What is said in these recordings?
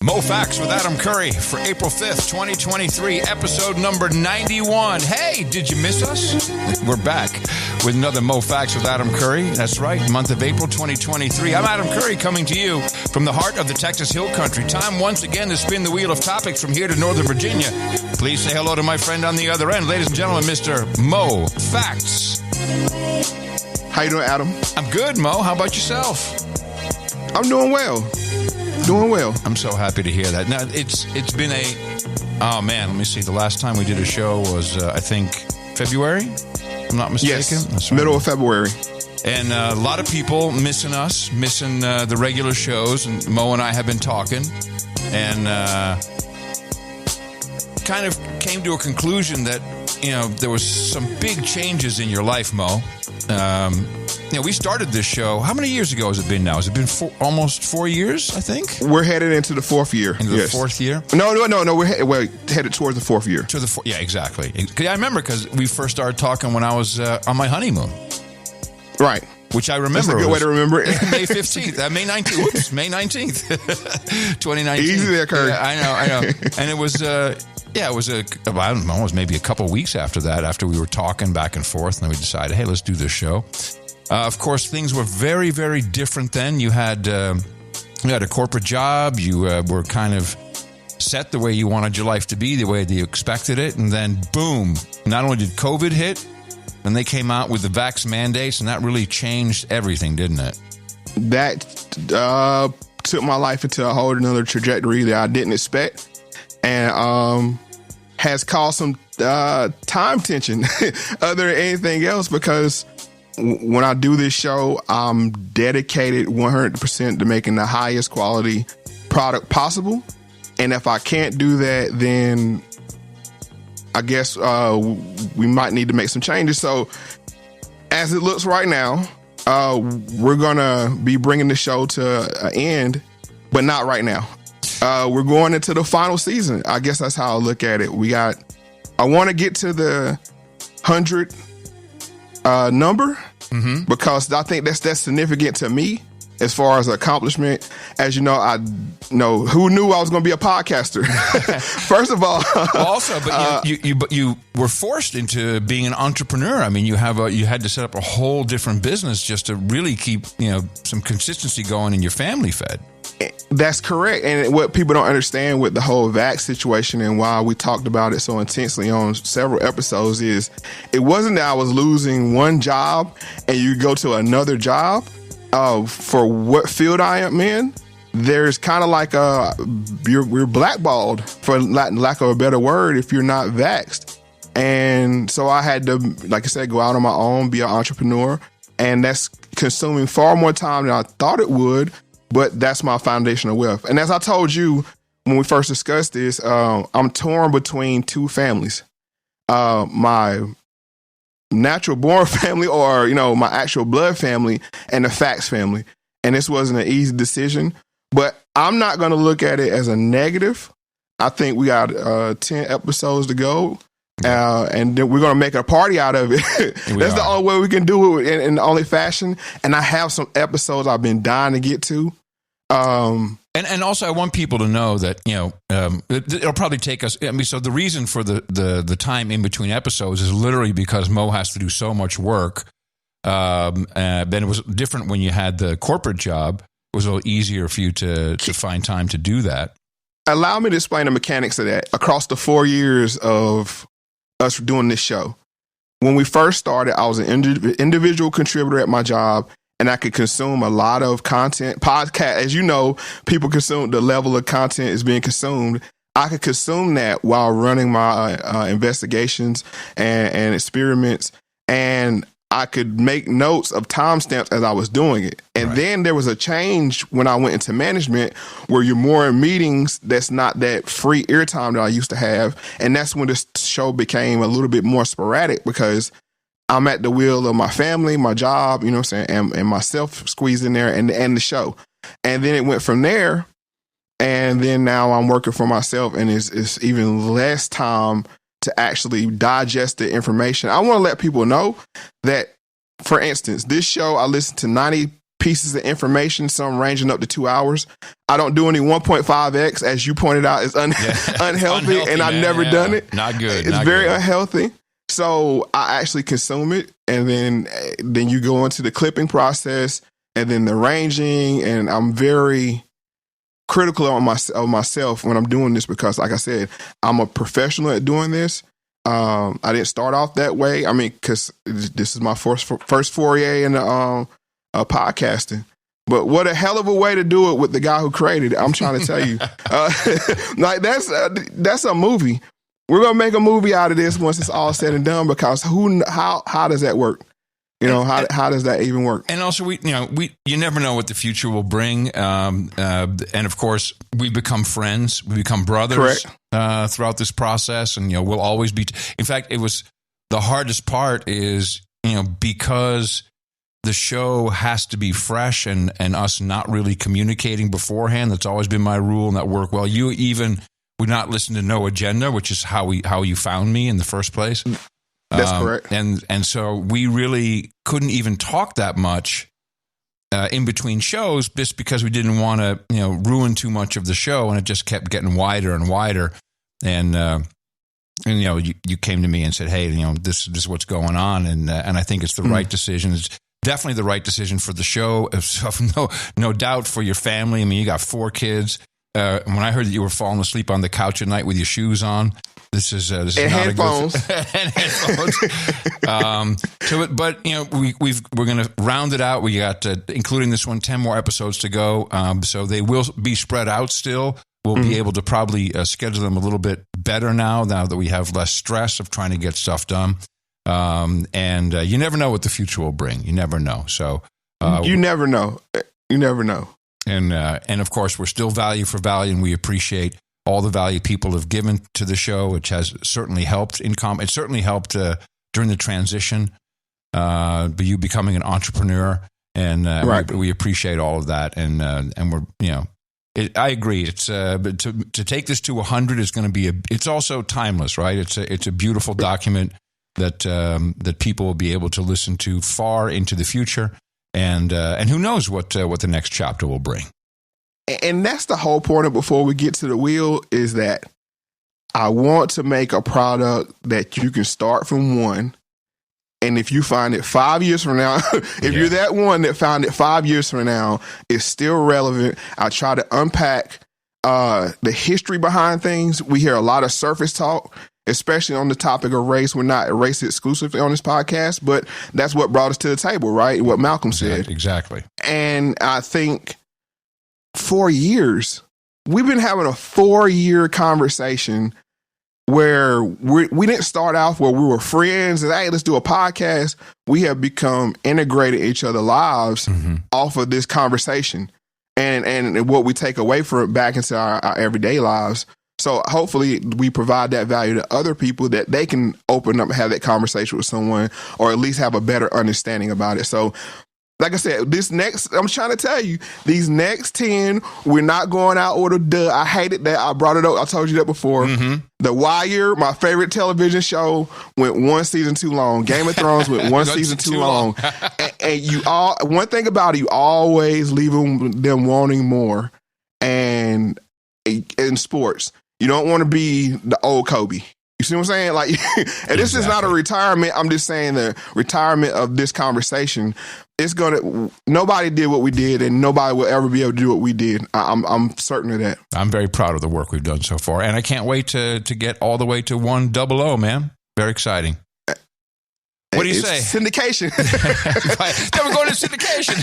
Moe Factz with Adam Curry for April 5th, 2023, episode number 91. Hey, did you miss us? We're back with another Moe Factz with Adam Curry. That's right, month of April 2023. I'm Adam Curry coming to you from the heart of the Texas Hill Country. Time once again to spin the wheel of topics from here to Northern Virginia. Please say hello to my friend on the other end. Ladies and gentlemen, Mr. Moe Factz. How you doing, Adam? I'm good, Mo. How about yourself? I'm doing well. Doing well. I'm so happy to hear that. Now, it's been oh man, let me see. The last time we did a show was, I think, February? If I'm not mistaken. Yes, that's right. Middle of February. And a lot of people missing the regular shows. And Mo and I have been talking and kind of came to a conclusion that, there was some big changes in your life, Mo. We started this show. How many years ago has it been now? Has it been almost 4 years, I think? We're headed into the fourth year. Into the fourth year? No. We're headed towards the fourth year. Yeah, exactly. I remember because we first started talking when I was on my honeymoon. Right. Which I remember. That's a good way to remember it. May 15th. May 19th. Whoops. May 19th. 2019. Easy there, Kurt. Yeah, I know. And it was... it was I don't know, it was maybe a couple weeks after that, after we were talking back and forth, and then we decided, hey, let's do this show. Of course, things were very, very different then. You had a corporate job. You were kind of set the way you wanted your life to be, the way that you expected it, and then boom, not only did COVID hit, then they came out with the vax mandates, and that really changed everything, didn't it? That took my life into a whole another trajectory that I didn't expect. And has caused some time tension other than anything else, because when I do this show, I'm dedicated 100% to making the highest quality product possible. And if I can't do that, then I guess we might need to make some changes. So as it looks right now, we're going to be bringing the show to an end, but not right now. We're going into the final season. I guess that's how I look at it. I want to get to the 100 number because I think that's significant to me as far as accomplishment. As you know, who knew I was going to be a podcaster? First of all, but you were forced into being an entrepreneur. I mean, you had to set up a whole different business just to really keep some consistency going and your family fed. That's correct. And what people don't understand with the whole vax situation and why we talked about it so intensely on several episodes is it wasn't that I was losing one job and you go to another job for what field I am in. There's kind of like you're blackballed, for lack of a better word, if you're not vaxxed. And so I had to, like I said, go out on my own, be an entrepreneur. And that's consuming far more time than I thought it would. But that's my foundational wealth. And as I told you when we first discussed this, I'm torn between two families. My natural born family, or, my actual blood family, and the Factz family. And this wasn't an easy decision. But I'm not going to look at it as a negative. I think we got 10 episodes to go. And then we're going to make a party out of it. That's the only way we can do it in the only fashion. And I have some episodes I've been dying to get to. And also I want people to know that, it'll probably take us. I mean, so the reason for the time in between episodes is literally because Mo has to do so much work. Then it was different when you had the corporate job. It was a little easier for you to find time to do that. Allow me to explain the mechanics of that. Across the 4 years of us doing this show, when we first started, I was an individual contributor at my job. And I could consume a lot of content. Podcast, as you know, people consume the level of content is being consumed. I could consume that while running my investigations and experiments. And I could make notes of timestamps as I was doing it. And then there was a change when I went into management where you're more in meetings. That's not that free airtime that I used to have. And that's when this show became a little bit more sporadic because I'm at the wheel of my family, my job, and myself squeezed in there and the show. And then it went from there. And then now I'm working for myself and it's even less time to actually digest the information. I want to let people know that, for instance, this show, I listen to 90 pieces of information, some ranging up to 2 hours. I don't do any 1.5x, as you pointed out, is unhealthy, and I've never done it. Not good. It's very unhealthy. So I actually consume it, and then you go into the clipping process, and then the ranging, and I'm very critical of myself when I'm doing this because, like I said, I'm a professional at doing this. I didn't start off that way. I mean, because this is my first foray in podcasting. But what a hell of a way to do it with the guy who created it. I'm trying to tell you. Like that's a movie. We're going to make a movie out of this once it's all said and done because how does that work? You know, how does that even work? And also, you never know what the future will bring. And of course, we become friends. We become brothers throughout this process. And, we'll always be. In fact, it was the hardest part is, because the show has to be fresh and us not really communicating beforehand. That's always been my rule and that worked well. You even would not listen to No Agenda, which is how you found me in the first place. That's correct. And so we really couldn't even talk that much in between shows just because we didn't want to, ruin too much of the show. And it just kept getting wider and wider. And you came to me and said, hey, this is what's going on. And I think it's the right decision. It's definitely the right decision for the show. No doubt for your family. I mean, you got 4 kids. When I heard that you were falling asleep on the couch at night with your shoes on, this is not headphones. a good and headphones. But we're going to round it out. We got including this one 10 more episodes to go. So they will be spread out still. We'll be able to probably schedule them a little bit better now that we have less stress of trying to get stuff done. And you never know what the future will bring. You never know. So you never know. You never know. And of course, we're still value for value, and we appreciate all the value people have given to the show, which has certainly helped. It certainly helped during the transition, but you becoming an entrepreneur, and we appreciate all of that. And we're I agree. It's but to take this to 100 is going to be it's also timeless, right? It's a beautiful document that people will be able to listen to far into the future. And who knows what the next chapter will bring. And that's the whole point of before we get to the wheel is that I want to make a product that you can start from one. And if you find it 5 years from now, you're that one that found it 5 years from now, it's still relevant. I try to unpack the history behind things. We hear a lot of surface talk, especially on the topic of race. We're not race exclusively on this podcast, but that's what brought us to the table, right? What Malcolm said. Exactly. And I think 4 years, we've been having a 4-year conversation where we didn't start off where we were friends and, hey, let's do a podcast. We have become integrated in each other's lives off of this conversation and what we take away from it back into our everyday lives. So hopefully we provide that value to other people that they can open up and have that conversation with someone or at least have a better understanding about it. So like I said, I'm trying to tell you, these next 10, we're not going out order. I hated that. I brought it up. I told you that before. The Wire, my favorite television show, went 1 season too long. Game of Thrones went 1 season too long. And one thing about it, you always leave them wanting more. And in sports, you don't want to be the old Kobe. You see what I'm saying? Like, and this is not a retirement. I'm just saying the retirement of this conversation. Nobody did what we did, and nobody will ever be able to do what we did. I'm certain of that. I'm very proud of the work we've done so far, and I can't wait to get all the way to 100, man. Very exciting. What do you say? Syndication. Then we're going to syndication.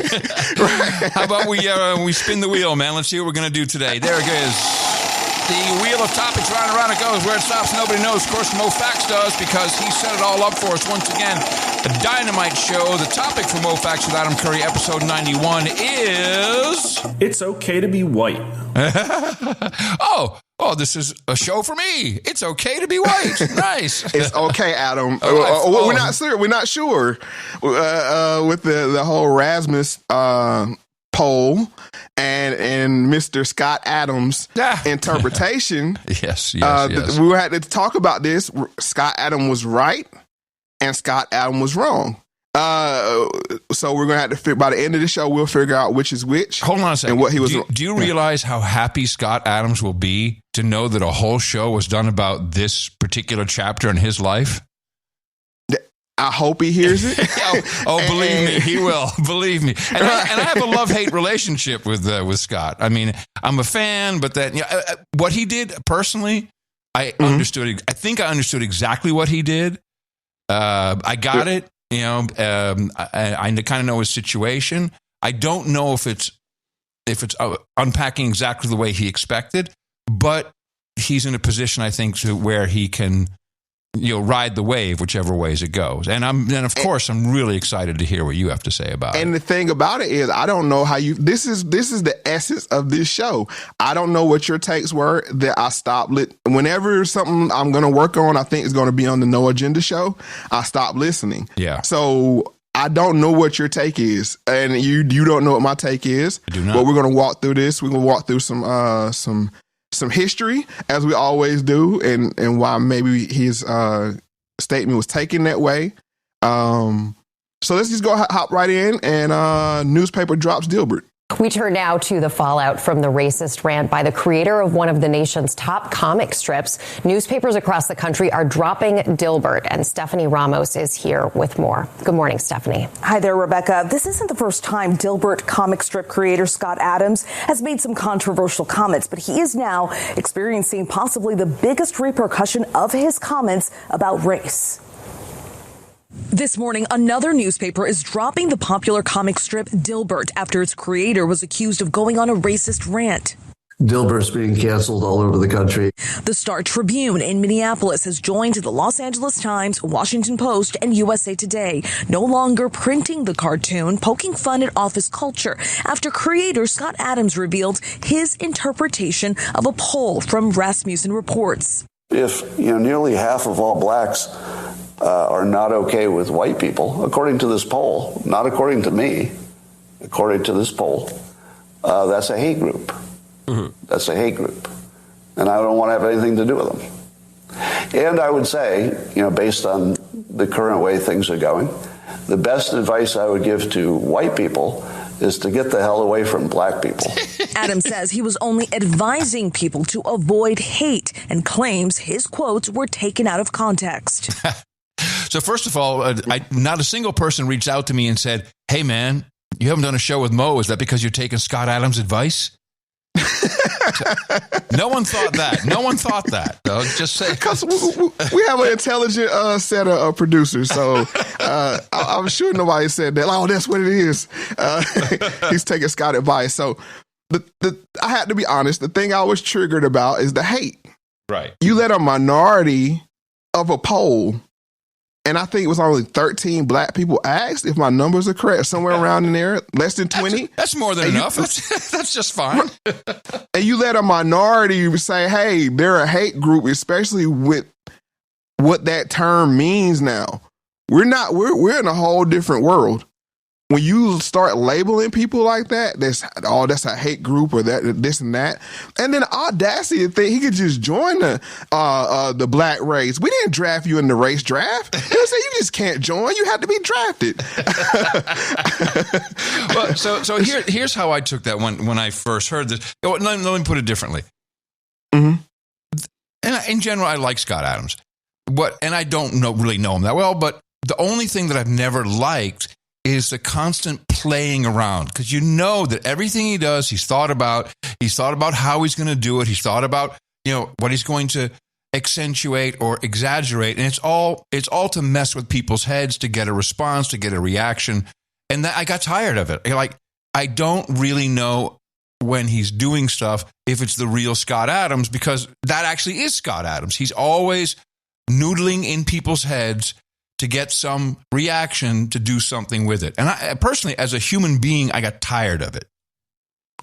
Right. How about we spin the wheel, man? Let's see what we're going to do today. There it is. The wheel of topics, round and round it goes. Where it stops, nobody knows. Of course, Moe Factz does because he set it all up for us. Once again, a dynamite show. The topic for Moe Factz with Adam Curry, episode 91, is... It's okay to be white. Oh, this is a show for me. It's okay to be white. Nice. It's okay, Adam. We're not sure. We're not sure with the whole Rasmussen poll and Mr. Scott Adams' interpretation. Yes. We had to talk about this. Scott Adams was right and Scott Adams was wrong. So we're gonna have to by the end of the show, we'll figure out which is which. Hold on a second. And what he was. Do you realize how happy Scott Adams will be to know that a whole show was done about this particular chapter in his life? I hope he hears it. Believe me, he will. Believe me. And I have a love-hate relationship with Scott. I mean, I'm a fan, but what he did personally, I understood. I think I understood exactly what he did. I got it. I kind of know his situation. I don't know if it's unpacking exactly the way he expected, but he's in a position, I think, to where he can ride the wave whichever ways it goes. And of course I'm really excited to hear what you have to say about it. And the thing about it is, I don't know how this is the essence of this show. I don't know what your takes were that I stopped whenever something I'm going to work on, I think is going to be on the No Agenda show, I stopped listening. Yeah. So I don't know what your take is, and you don't know what my take is. I do not. But we're going to walk through this. We're going to walk through some history, as we always do, and why maybe his statement was taken that way. So let's just go hop right in, and newspaper drops Dilbert. We turn now to the fallout from the racist rant by the creator of one of the nation's top comic strips. Newspapers across the country are dropping Dilbert, and Stephanie Ramos is here with more. Good morning, Stephanie. Hi there, Rebecca. This isn't the first time Dilbert comic strip creator Scott Adams has made some controversial comments, but he is now experiencing possibly the biggest repercussion of his comments about race. This morning, another newspaper is dropping the popular comic strip Dilbert after its creator was accused of going on a racist rant. Dilbert's being canceled all over the country. The Star Tribune in Minneapolis has joined the Los Angeles Times, Washington Post, and USA Today, no longer printing the cartoon, poking fun at office culture, after creator Scott Adams revealed his interpretation of a poll from Rasmussen reports. If nearly half of all blacks are not okay with white people, according to this poll, not according to me, according to this poll, that's a hate group. Mm-hmm. That's a hate group. And I don't want to have anything to do with them. And I would say, based on the current way things are going, the best advice I would give to white people is to get the hell away from black people. Adams says he was only advising people to avoid hate and claims his quotes were taken out of context. So first of all, not a single person reached out to me and said, "Hey, man, you haven't done a show with Moe. Is that because you're taking Scott Adams' advice?" No one thought that. No one thought that. I'll just say, because we have an intelligent set of producers, so I'm sure nobody said that. Oh, that's what it is. He's taking Scott's advice. So I had to be honest. The thing I was triggered about is the hate. Right. You let a minority of a poll. And I think it was only 13 black people asked, if my numbers are correct, somewhere around in there, less than 20. That's more than enough. That's just fine. And you let a minority say, hey, they're a hate group, especially with what that term means now. We're in a whole different world. When you start labeling people like that, that's a hate group or this and that. And then the audacity to think he could just join the black race. We didn't draft you in the race draft. They say you just can't join. You have to be drafted. Well, so here's how I took that when I first heard this. Let me put it differently. Mm-hmm. And in general, I like Scott Adams. And I don't really know him that well, but the only thing that I've never liked is the constant playing around, because that everything he does, he's thought about how he's going to do it. He's thought about, what he's going to accentuate or exaggerate. And it's all to mess with people's heads, to get a response, to get a reaction. And that I got tired of it. Like, I don't really know when he's doing stuff, if it's the real Scott Adams, because that actually is Scott Adams. He's always noodling in people's heads to get some reaction, to do something with it. And I personally, as a human being, I got tired of it.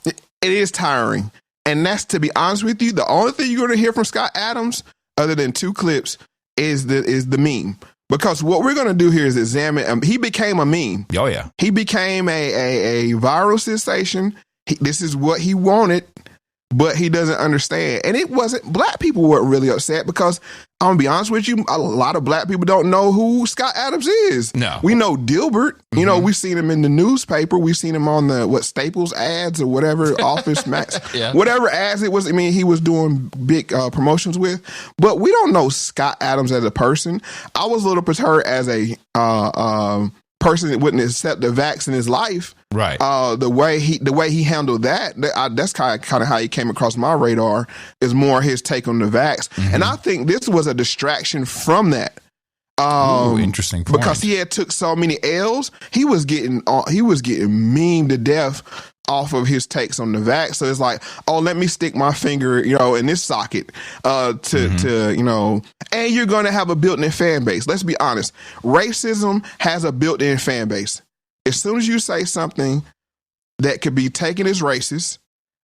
It is tiring. And that's, to be honest with you, the only thing you're going to hear from Scott Adams, other than 2 clips, is the meme. Because what we're going to do here is examine, he became a meme. Oh, yeah. He became a viral sensation. This is what he wanted, but he doesn't understand. And it wasn't, black people weren't really upset, because I'm gonna be honest with you, a lot of black people don't know who Scott Adams is. No. We know Dilbert. You know, we've seen him in the newspaper. We've seen him on the Staples ads or whatever, Office Max, whatever ads it was. I mean, he was doing big promotions with. But we don't know Scott Adams as a person. I was a little perturbed as a person that wouldn't accept the vax in his life. Right. The way he handled that's kind of how he came across my radar, is more his take on the vax. And I think this was a distraction from that. Interesting point. Because he had took so many L's, he was getting memed to death off of his takes on the vax. So it's like, oh, let me stick my finger, in this socket to and you're going to have a built-in fan base. Let's be honest. Racism has a built-in fan base. As soon as you say something that could be taken as racist,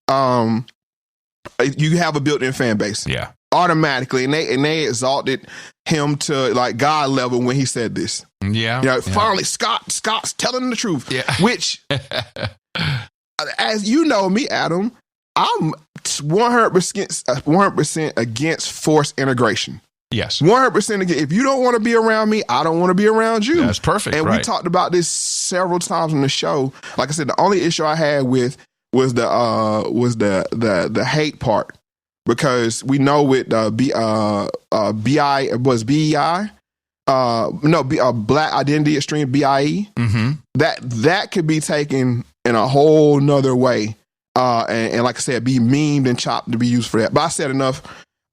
you have a built-in fan base. Yeah. Automatically. And they exalted him to like God level when he said this. Yeah. Finally, Scott's telling the truth. Yeah. Which, as you know me, Adam, I'm 100% against forced integration. Yes. 100% against. If you don't want to be around me, I don't want to be around you. That's perfect. And we talked about this several times on the show. Like I said, the only issue I had with was the hate part, because we know with BI was BEI. Black Identity Extreme, BIE. That could be taken in a whole nother way, and like I said, be memed and chopped to be used for that. But I said enough.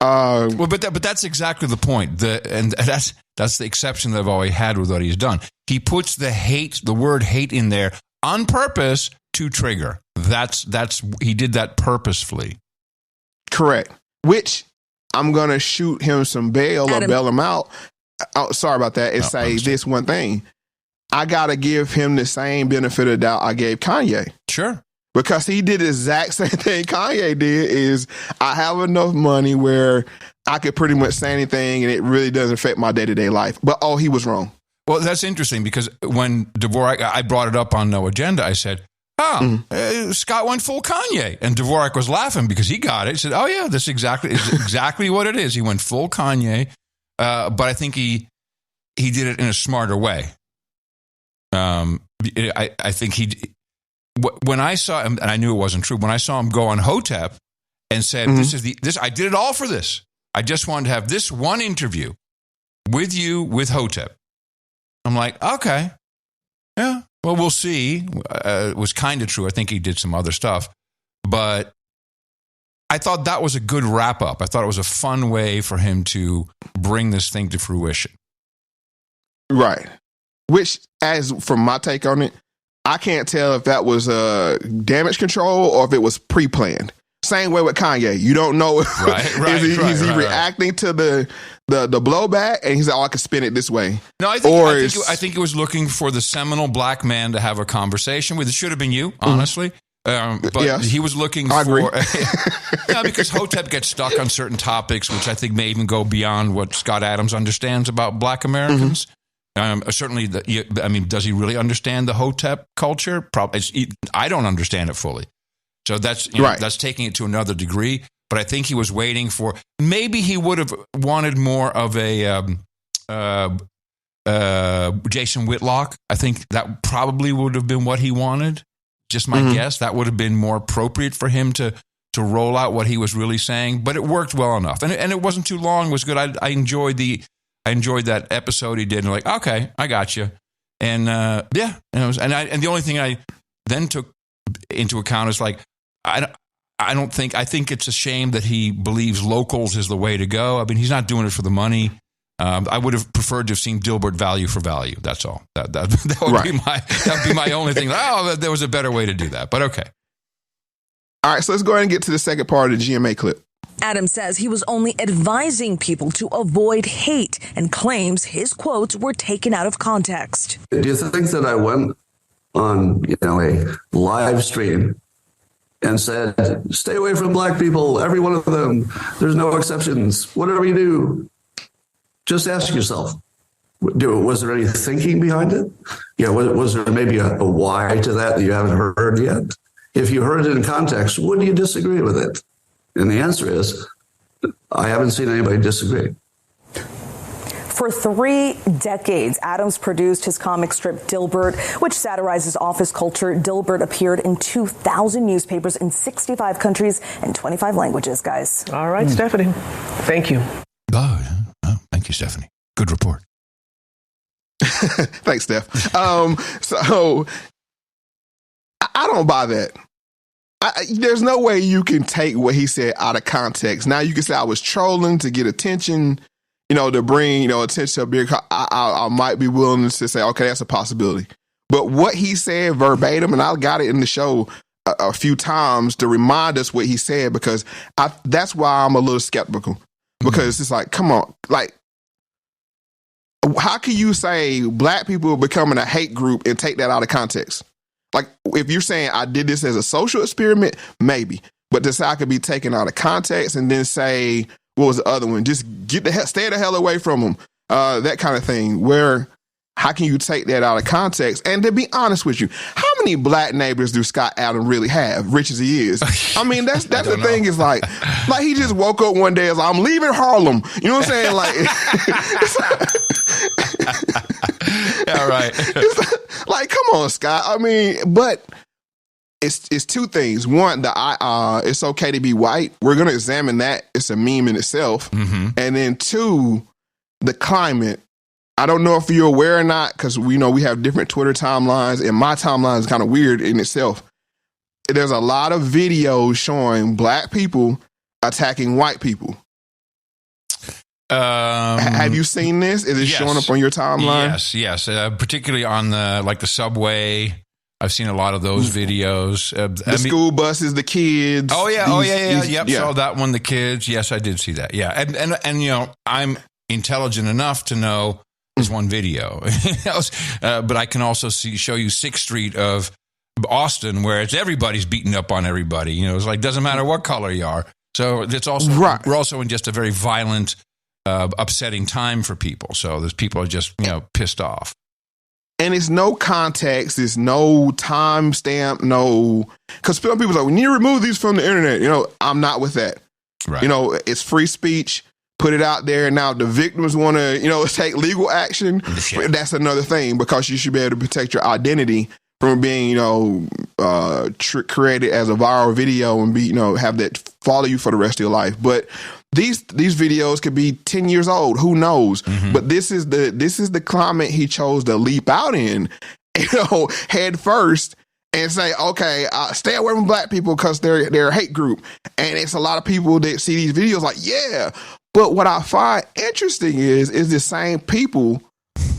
But that's exactly the point. And that's the exception that I've always had with what he's done. He puts the word hate in there on purpose to trigger. He did that purposefully. Correct. Which I'm gonna shoot him some bail or bail him out. Oh, sorry about that. And say this one thing. I gotta give him the same benefit of the doubt I gave Kanye. Sure. Because he did the exact same thing Kanye did. Is I have enough money where I could pretty much say anything and it really doesn't affect my day-to-day life. But he was wrong. Well, that's interesting, because when Dvorak, I brought it up on No Agenda, I said, Scott went full Kanye. And Dvorak was laughing because he got it. He said, oh yeah, this is exactly what it is. He went full Kanye. But I think he did it in a smarter way. I think when I saw him, and I knew it wasn't true, when I saw him go on Hotep and said, this, I did it all for this. I just wanted to have this one interview with you with Hotep. I'm like, okay, yeah, well, we'll see. It was kind of true. I think he did some other stuff, but I thought that was a good wrap up. I thought it was a fun way for him to bring this thing to fruition. Right. Which, as from my take on it, I can't tell if that was damage control or if it was pre-planned. Same way with Kanye. You don't know if he's reacting to the blowback and he's like, oh, I can spin it this way. No, I think it was looking for the seminal black man to have a conversation with. It should have been you, honestly. But he was looking for... because Hotep gets stuck on certain topics, which I think may even go beyond what Scott Adams understands about black Americans. Certainly, does he really understand the Hotep culture? Probably. I don't understand it fully. So that's that's taking it to another degree. But I think he was waiting for, maybe he would have wanted more of a Jason Whitlock. I think that probably would have been what he wanted. Just my guess. That would have been more appropriate for him to roll out what he was really saying. But it worked well enough, and it wasn't too long. It was good. I enjoyed that episode he did. And like, okay, I got you. And and the only thing I then took into account is like, I think it's a shame that he believes locals is the way to go. I mean, he's not doing it for the money. I would have preferred to have seen Dilbert value for value. That's all. That would be my only thing. Oh, there was a better way to do that. But okay. All right, so let's go ahead and get to the second part of the GMA clip. Adam says he was only advising people to avoid hate and claims his quotes were taken out of context. Do you think that I went on, a live stream and said, stay away from black people, every one of them, there's no exceptions, whatever you do, just ask yourself, was there any thinking behind it? Was there maybe a why to that you haven't heard yet? If you heard it in context, would you disagree with it? And the answer is, I haven't seen anybody disagree. For 3 decades, Adams produced his comic strip Dilbert, which satirizes office culture. Dilbert appeared in 2,000 newspapers in 65 countries and 25 languages, guys. All right, Stephanie. Thank you. Oh, thank you, Stephanie. Good report. Thanks, Steph. So I don't buy that. There's no way you can take what he said out of context. Now you can say I was trolling to get attention, to bring, attention to a bigger. I might be willing to say, okay, that's a possibility. But what he said verbatim, and I got it in the show a few times to remind us what he said, because that's why I'm a little skeptical. Because it's like, come on, like, how can you say black people are becoming a hate group and take that out of context? Like, if you're saying I did this as a social experiment, maybe. But to say I could be taken out of context and then say, what was the other one? Just stay the hell away from them. That kind of thing. How can you take that out of context? And to be honest with you, how many black neighbors do Scott Adams really have, rich as he is? I mean, that's the thing is like he just woke up one day and was like, I'm leaving Harlem. You know what I'm saying? Like, yeah, right. Like, come on, Scott. I mean, but it's two things. One, it's okay to be white. We're going to examine that. It's a meme in itself. Mm-hmm. And then two, the climate. I don't know if you're aware or not, because we know we have different Twitter timelines, and my timeline is kind of weird in itself. There's a lot of videos showing black people attacking white people. Have you seen this? Is it showing up on your timeline? Yes. Particularly on the subway. I've seen a lot of those videos. The school buses, the kids. Oh yeah. Yep. Saw that one. The kids. Yes, I did see that. Yeah, and I'm intelligent enough to know there's one video, but I can also show you 6th Street of Austin, where it's everybody's beating up on everybody. It's like doesn't matter what color you are. So it's also right. We're also in just a very violent, upsetting time for people. So there's people are just pissed off. And it's no context, it's no timestamp, because some people say we need to remove these from the internet. I'm not with that. Right. It's free speech. Put it out there. Now, the victims want to, take legal action. Yeah. That's another thing, because you should be able to protect your identity from being, created as a viral video and be, have that follow you for the rest of your life. But these videos could be 10 years old. Who knows? Mm-hmm. But this is the climate he chose to leap out in, head first. And say, okay, stay away from black people because they're a hate group. And it's a lot of people that see these videos like, yeah. But what I find interesting is the same people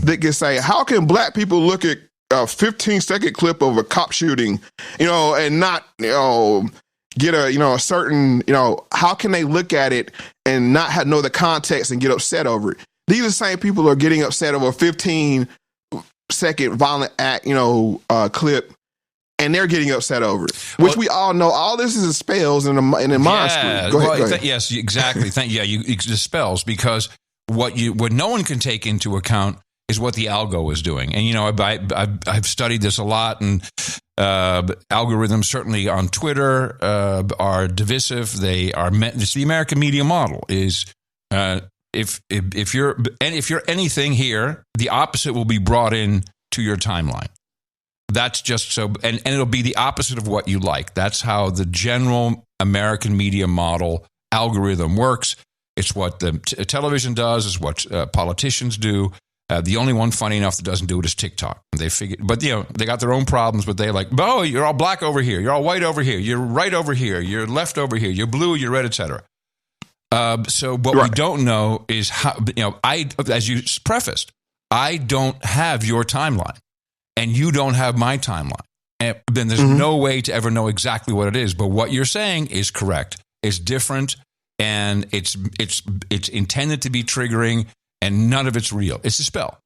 that can say, how can black people look at a 15-second clip of a cop shooting, and not, get a certain, how can they look at it and not know the context and get upset over it? These are the same people who are getting upset over a 15-second violent act, clip. And they're getting upset over it, which we all know. All this is spells in the mind screen. Go ahead. Yes, exactly. It's spells, because what no one can take into account is what the algo is doing. And I've studied this a lot, and algorithms certainly on Twitter are divisive. They are it's the American media model is if you're anything here, the opposite will be brought in to your timeline. That's just so, and it'll be the opposite of what you like. That's how the general American media model algorithm works. It's what the television does. It's what politicians do. The only one, funny enough, that doesn't do it is TikTok. They they got their own problems, but they you're all black over here, you're all white over here, you're right over here, you're left over here, you're blue, you're red, etc. So what we don't know is how. As you prefaced, I don't have your timeline. And you don't have my timeline. And then there's no way to ever know exactly what it is. But what you're saying is correct. It's different, and it's intended to be triggering, and none of it's real. It's a spell.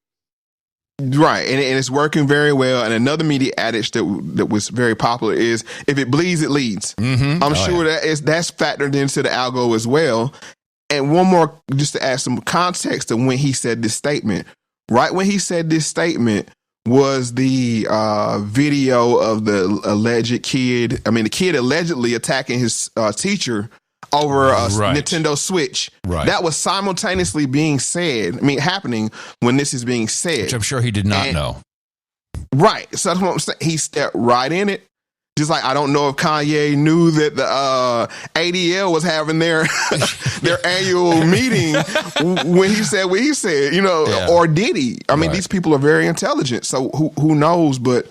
Right, and it's working very well. And another media adage that was very popular is, if it bleeds, it leads. Mm-hmm. I'm sure that's factored into the algo as well. And one more, just to add some context to when he said this statement. Right when he said this statement was the video of the alleged kid. I mean, the kid allegedly attacking his teacher over a Right. Nintendo Switch. Right. That was simultaneously being said. I mean, happening when this is being said. Which I'm sure he did not know. Right. So that's what I'm saying. He stepped right in it. Just like I don't know if Kanye knew that the ADL was having their annual meeting when he said what he said, or did he? I mean, these people are very intelligent, so who knows? But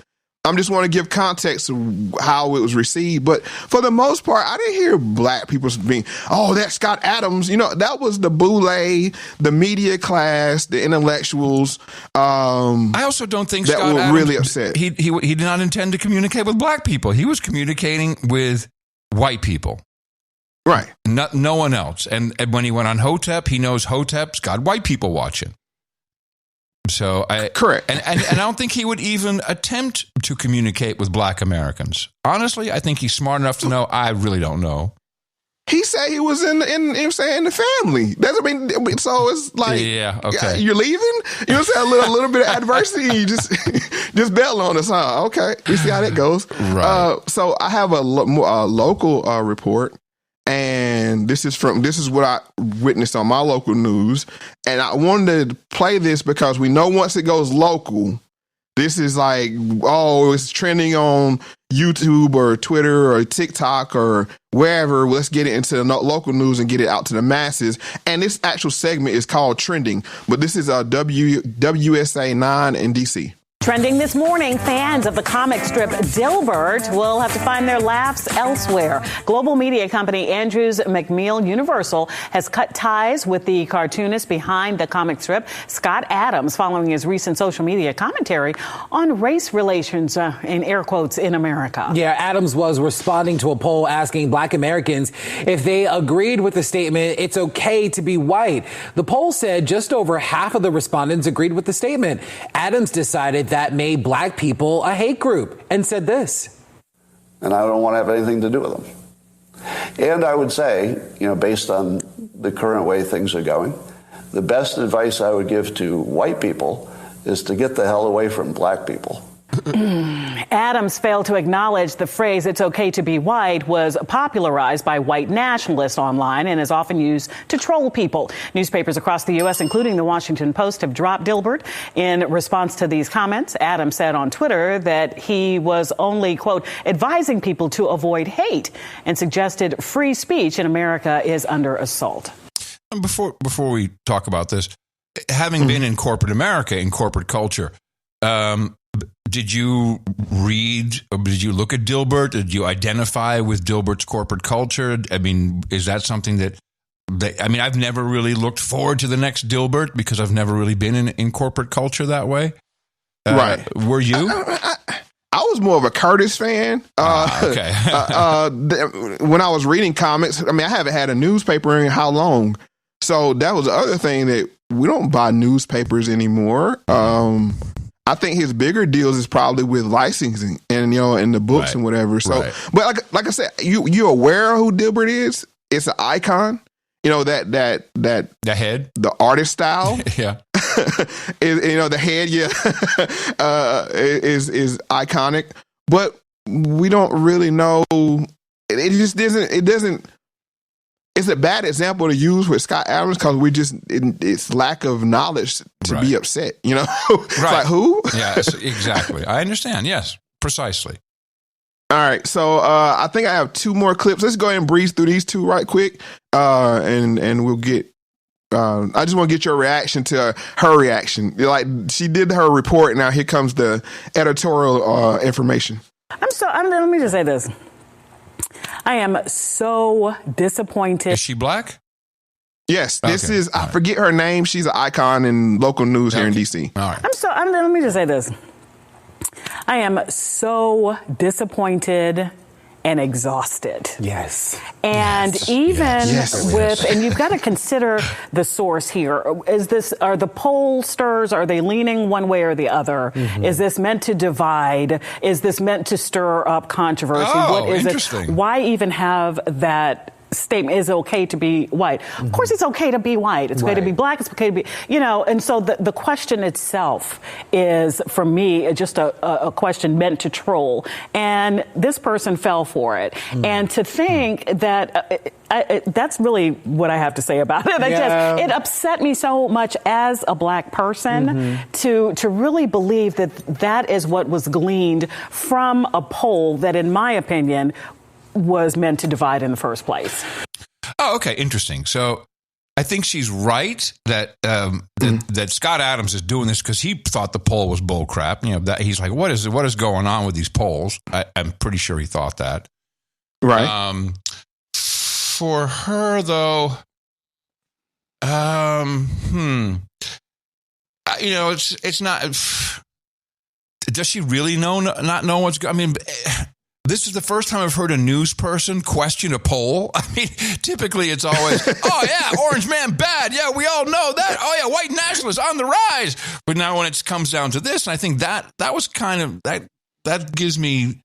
I'm just want to give context to how it was received. But for the most part, I didn't hear black people being, oh, that's Scott Adams. That was the boule, the media class, the intellectuals. I also don't think that Scott were Adams, really upset. He did not intend to communicate with black people. He was communicating with white people. Right. No one else. And when he went on Hotep, he knows Hotep's got white people watching. So correct. And I don't think he would even attempt to communicate with black Americans. Honestly, I think he's smart enough to know, I really don't know. He said he was in the family. So it's like, yeah, okay. You're leaving? A little bit of adversity, and you just bail on us, huh? Okay, we see how that goes. Right. So I have a local report, and this is what I witnessed on my local news, and I wanted to play this because we know once it goes local, this is like, it's trending on YouTube or Twitter or TikTok or wherever. Let's get it into the local news and get it out to the masses. And this actual segment is called Trending, but this is WSA 9 in DC. Trending this morning, fans of the comic strip Dilbert will have to find their laughs elsewhere. Global media company Andrews McMeel Universal has cut ties with the cartoonist behind the comic strip, Scott Adams, following his recent social media commentary on race relations, in air quotes, in America. Yeah, Adams was responding to a poll asking black Americans if they agreed with the statement, it's okay to be white. The poll said just over half of the respondents agreed with the statement. Adams decided that made black people a hate group and said this. And I don't want to have anything to do with them. And I would say, based on the current way things are going, the best advice I would give to white people is to get the hell away from black people. Adams failed to acknowledge the phrase, it's okay to be white, was popularized by white nationalists online and is often used to troll people. Newspapers across the U.S., including the Washington Post, have dropped Dilbert in response to these comments. Adams said on Twitter that he was only, quote, advising people to avoid hate and suggested free speech in America is under assault. Before we talk about this, having been in corporate America, in corporate culture, did you read or did you look at Dilbert? Did you identify with Dilbert's corporate culture? I mean, is that something that I've never really looked forward to the next Dilbert because I've never really been in corporate culture that way. Right. Were you? I was more of a Curtis fan. Okay. When I was reading comics, I haven't had a newspaper in how long? So that was the other thing, that we don't buy newspapers anymore. I think his bigger deals is probably with licensing and and the books and whatever. So, but like I said, you're aware of who Dilbert is. It's an icon. That the head, the artist style, yeah. The head, is iconic. But we don't really know. It just doesn't. It doesn't. It's a bad example to use with Scott Adams because it's lack of knowledge to be upset, It's like, who? Yes, exactly. I understand. Yes, precisely. All right. So I think I have two more clips. Let's go ahead and breeze through these two right quick. And we'll get, I just want to get your reaction to her reaction. Like, she did her report. Now here comes the editorial information. Let me just say this. I am so disappointed. Is she black? Yes, this is, I forget her name. She's an icon in local news here in DC. All right. Let me just say this. I am so disappointed and exhausted. Yes. And and you've got to consider the source here. Are the pollsters, are they leaning one way or the other? Mm-hmm. Is this meant to divide? Is this meant to stir up controversy? Oh, what is interesting. it? Why even have that statement, is it okay to be white? Of course it's okay to be white. It's okay to be black. It's okay to be, and so the question itself is, for me, just a question meant to troll. And this person fell for it. And to think that that's really what I have to say about it. It upset me so much as a black person to really believe that is what was gleaned from a poll that, in my opinion, was meant to divide in the first place. Oh, okay. Interesting. So I think she's right that that Scott Adams is doing this because he thought the poll was bull crap. That he's like, what is going on with these polls? I'm pretty sure he thought that. Right. For her, though, it's not. Does she really not know what's going? I mean, this is the first time I've heard a news person question a poll. I mean, typically it's always, oh yeah, orange man bad. Yeah, we all know that. Oh yeah, white nationalists on the rise. But now when it comes down to this, and I think that was kind of that gives me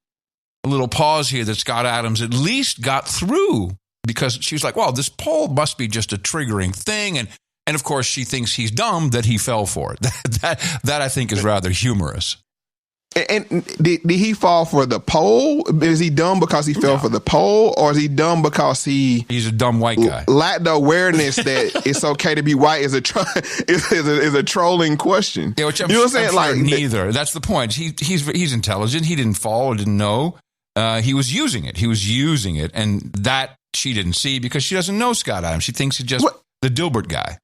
a little pause here that Scott Adams at least got through. Because she's like, well, this poll must be just a triggering thing. And of course, she thinks he's dumb that he fell for it. That I think is rather humorous. And did he fall for the poll? Is he dumb because he fell for the poll? Or is he dumb because he's a dumb white guy? Lacked the awareness that it's okay to be white is a trolling question. Yeah, which I'm saying? Like, neither. That's the point. He's intelligent. He didn't fall or didn't know. He was using it. And that she didn't see because she doesn't know Scott Adams. She thinks he's just the Dilbert guy.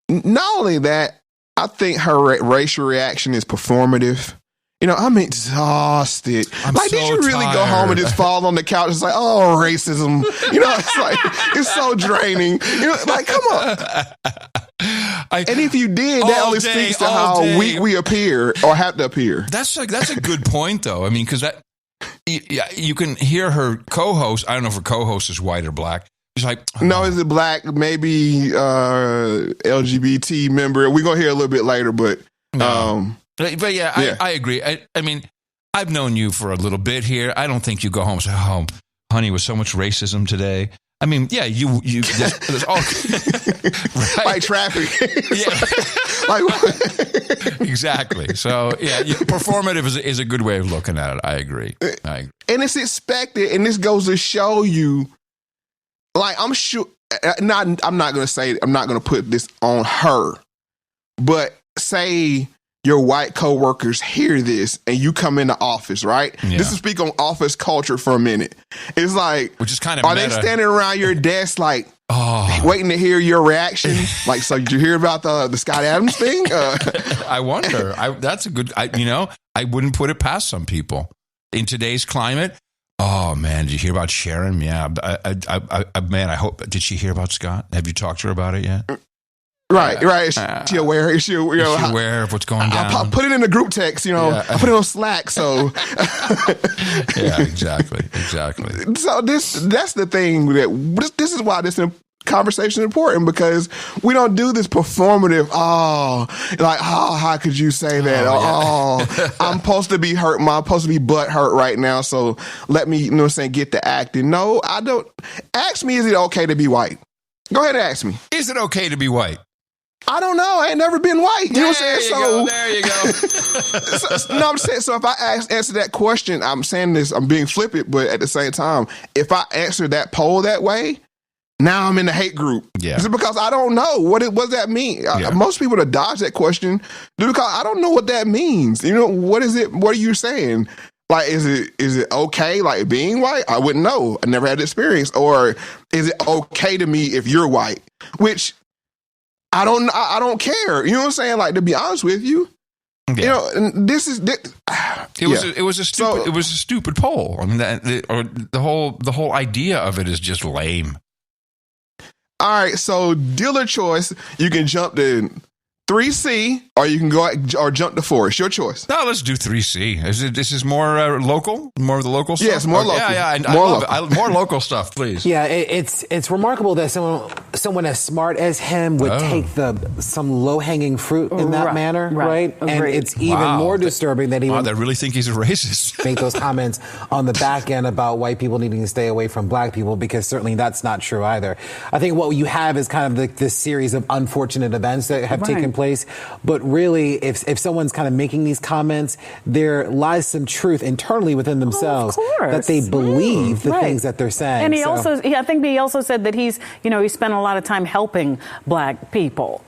Not only that, I think her racial reaction is performative. I'm exhausted. Did you really go home and just fall on the couch? It's like, oh, racism. It's like, it's so draining. Come on. And if you did, that only speaks to how weak we appear or have to appear. That's a good point, though. I mean, because you can hear her co-host. I don't know if her co-host is white or black. She's like, no, is it black? Maybe LGBT member. We're going to hear a little bit later, but. No. But yeah, I agree. I mean, I've known you for a little bit here. I don't think you go home and say, oh, honey, was so much racism today. I mean, yeah, there's all right? Like traffic. Exactly. So yeah, performative is a good way of looking at it. I agree. And it's expected, and this goes to show you, like, I'm sure, I'm not going to put this on her, but say your white coworkers hear this and you come into office, right? Yeah. This is speak on office culture for a minute. It's like, which is kind of are they standing around your desk like waiting to hear your reaction? Like, so did you hear about the Scott Adams thing? I wonder. That's a good. I wouldn't put it past some people in today's climate. Oh man, did you hear about Sharon? Yeah, man. I hope. Did she hear about Scott? Have you talked to her about it yet? Right. Is she aware? Is she aware of what's going down? I'll put it in the group text, I put it on Slack, so. Yeah, exactly. So that's the thing this is why this conversation is important, because we don't do this performative, how could you say that? I'm supposed to be hurt, I'm supposed to be butt hurt right now, so let me, get the acting. No, I don't. Ask me, is it okay to be white? Go ahead and ask me. Is it okay to be white? I don't know. I ain't never been white. You know what I'm saying? There you go. I'm saying, so if I answer that question, I'm saying this, I'm being flippant, but at the same time, if I answer that poll that way, now I'm in the hate group. Yeah. Is it because I don't know what does that mean? Yeah. Most people that dodge that question do because I don't know what that means. What is it? What are you saying? Like, is it okay, like, being white? I wouldn't know. I never had the experience. Or is it okay to me if you're white? Which I don't care. You know what I'm saying? Like, to be honest with you, it was a stupid poll. I mean, the whole idea of it is just lame. All right, so dealer choice, you can jump to 3C, or you can go or jump to 4. It's your choice. No, let's do 3C. This is more local, more of the local stuff. Yes, more local. Yeah, more local. More local stuff, please. Yeah, it's remarkable that someone as smart as him would take some low hanging fruit in that manner, right? And it's even more disturbing that he would. They really think he's a racist. Make those comments on the back end about white people needing to stay away from black people, because certainly that's not true either. I think what you have is kind of this series of unfortunate events that have taken place. But really, if someone's kind of making these comments, there lies some truth internally within themselves that they believe the things that they're saying. And I think he also said that he spent a lot of time helping black people.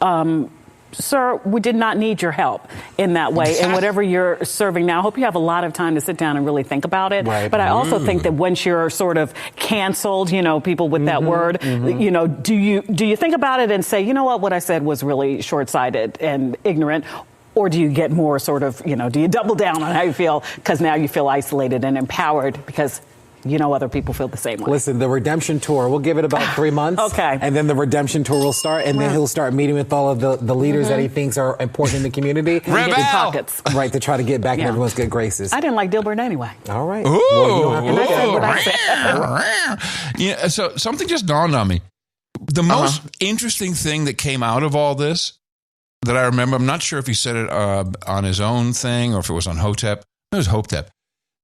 Sir, we did not need your help in that way. And whatever you're serving now, I hope you have a lot of time to sit down and really think about it. Right. But I also think that once you're sort of canceled, people with that word, do you think about it and say, you know what I said was really short-sighted and ignorant? Or do you get more sort of, do you double down on how you feel because now you feel isolated and empowered because other people feel the same way? Listen, the redemption tour, we'll give it about 3 months. Okay. And then the redemption tour will start, and then he'll start meeting with all of the leaders that he thinks are important in the community. Pockets. Right, to try to get back in everyone's good graces. I didn't like Dilbert anyway. All right. Ooh. Well, you don't have to Yeah, so something just dawned on me. The most interesting thing that came out of all this that I remember, I'm not sure if he said it on his own thing or if it was on Hotep. It was Hotep.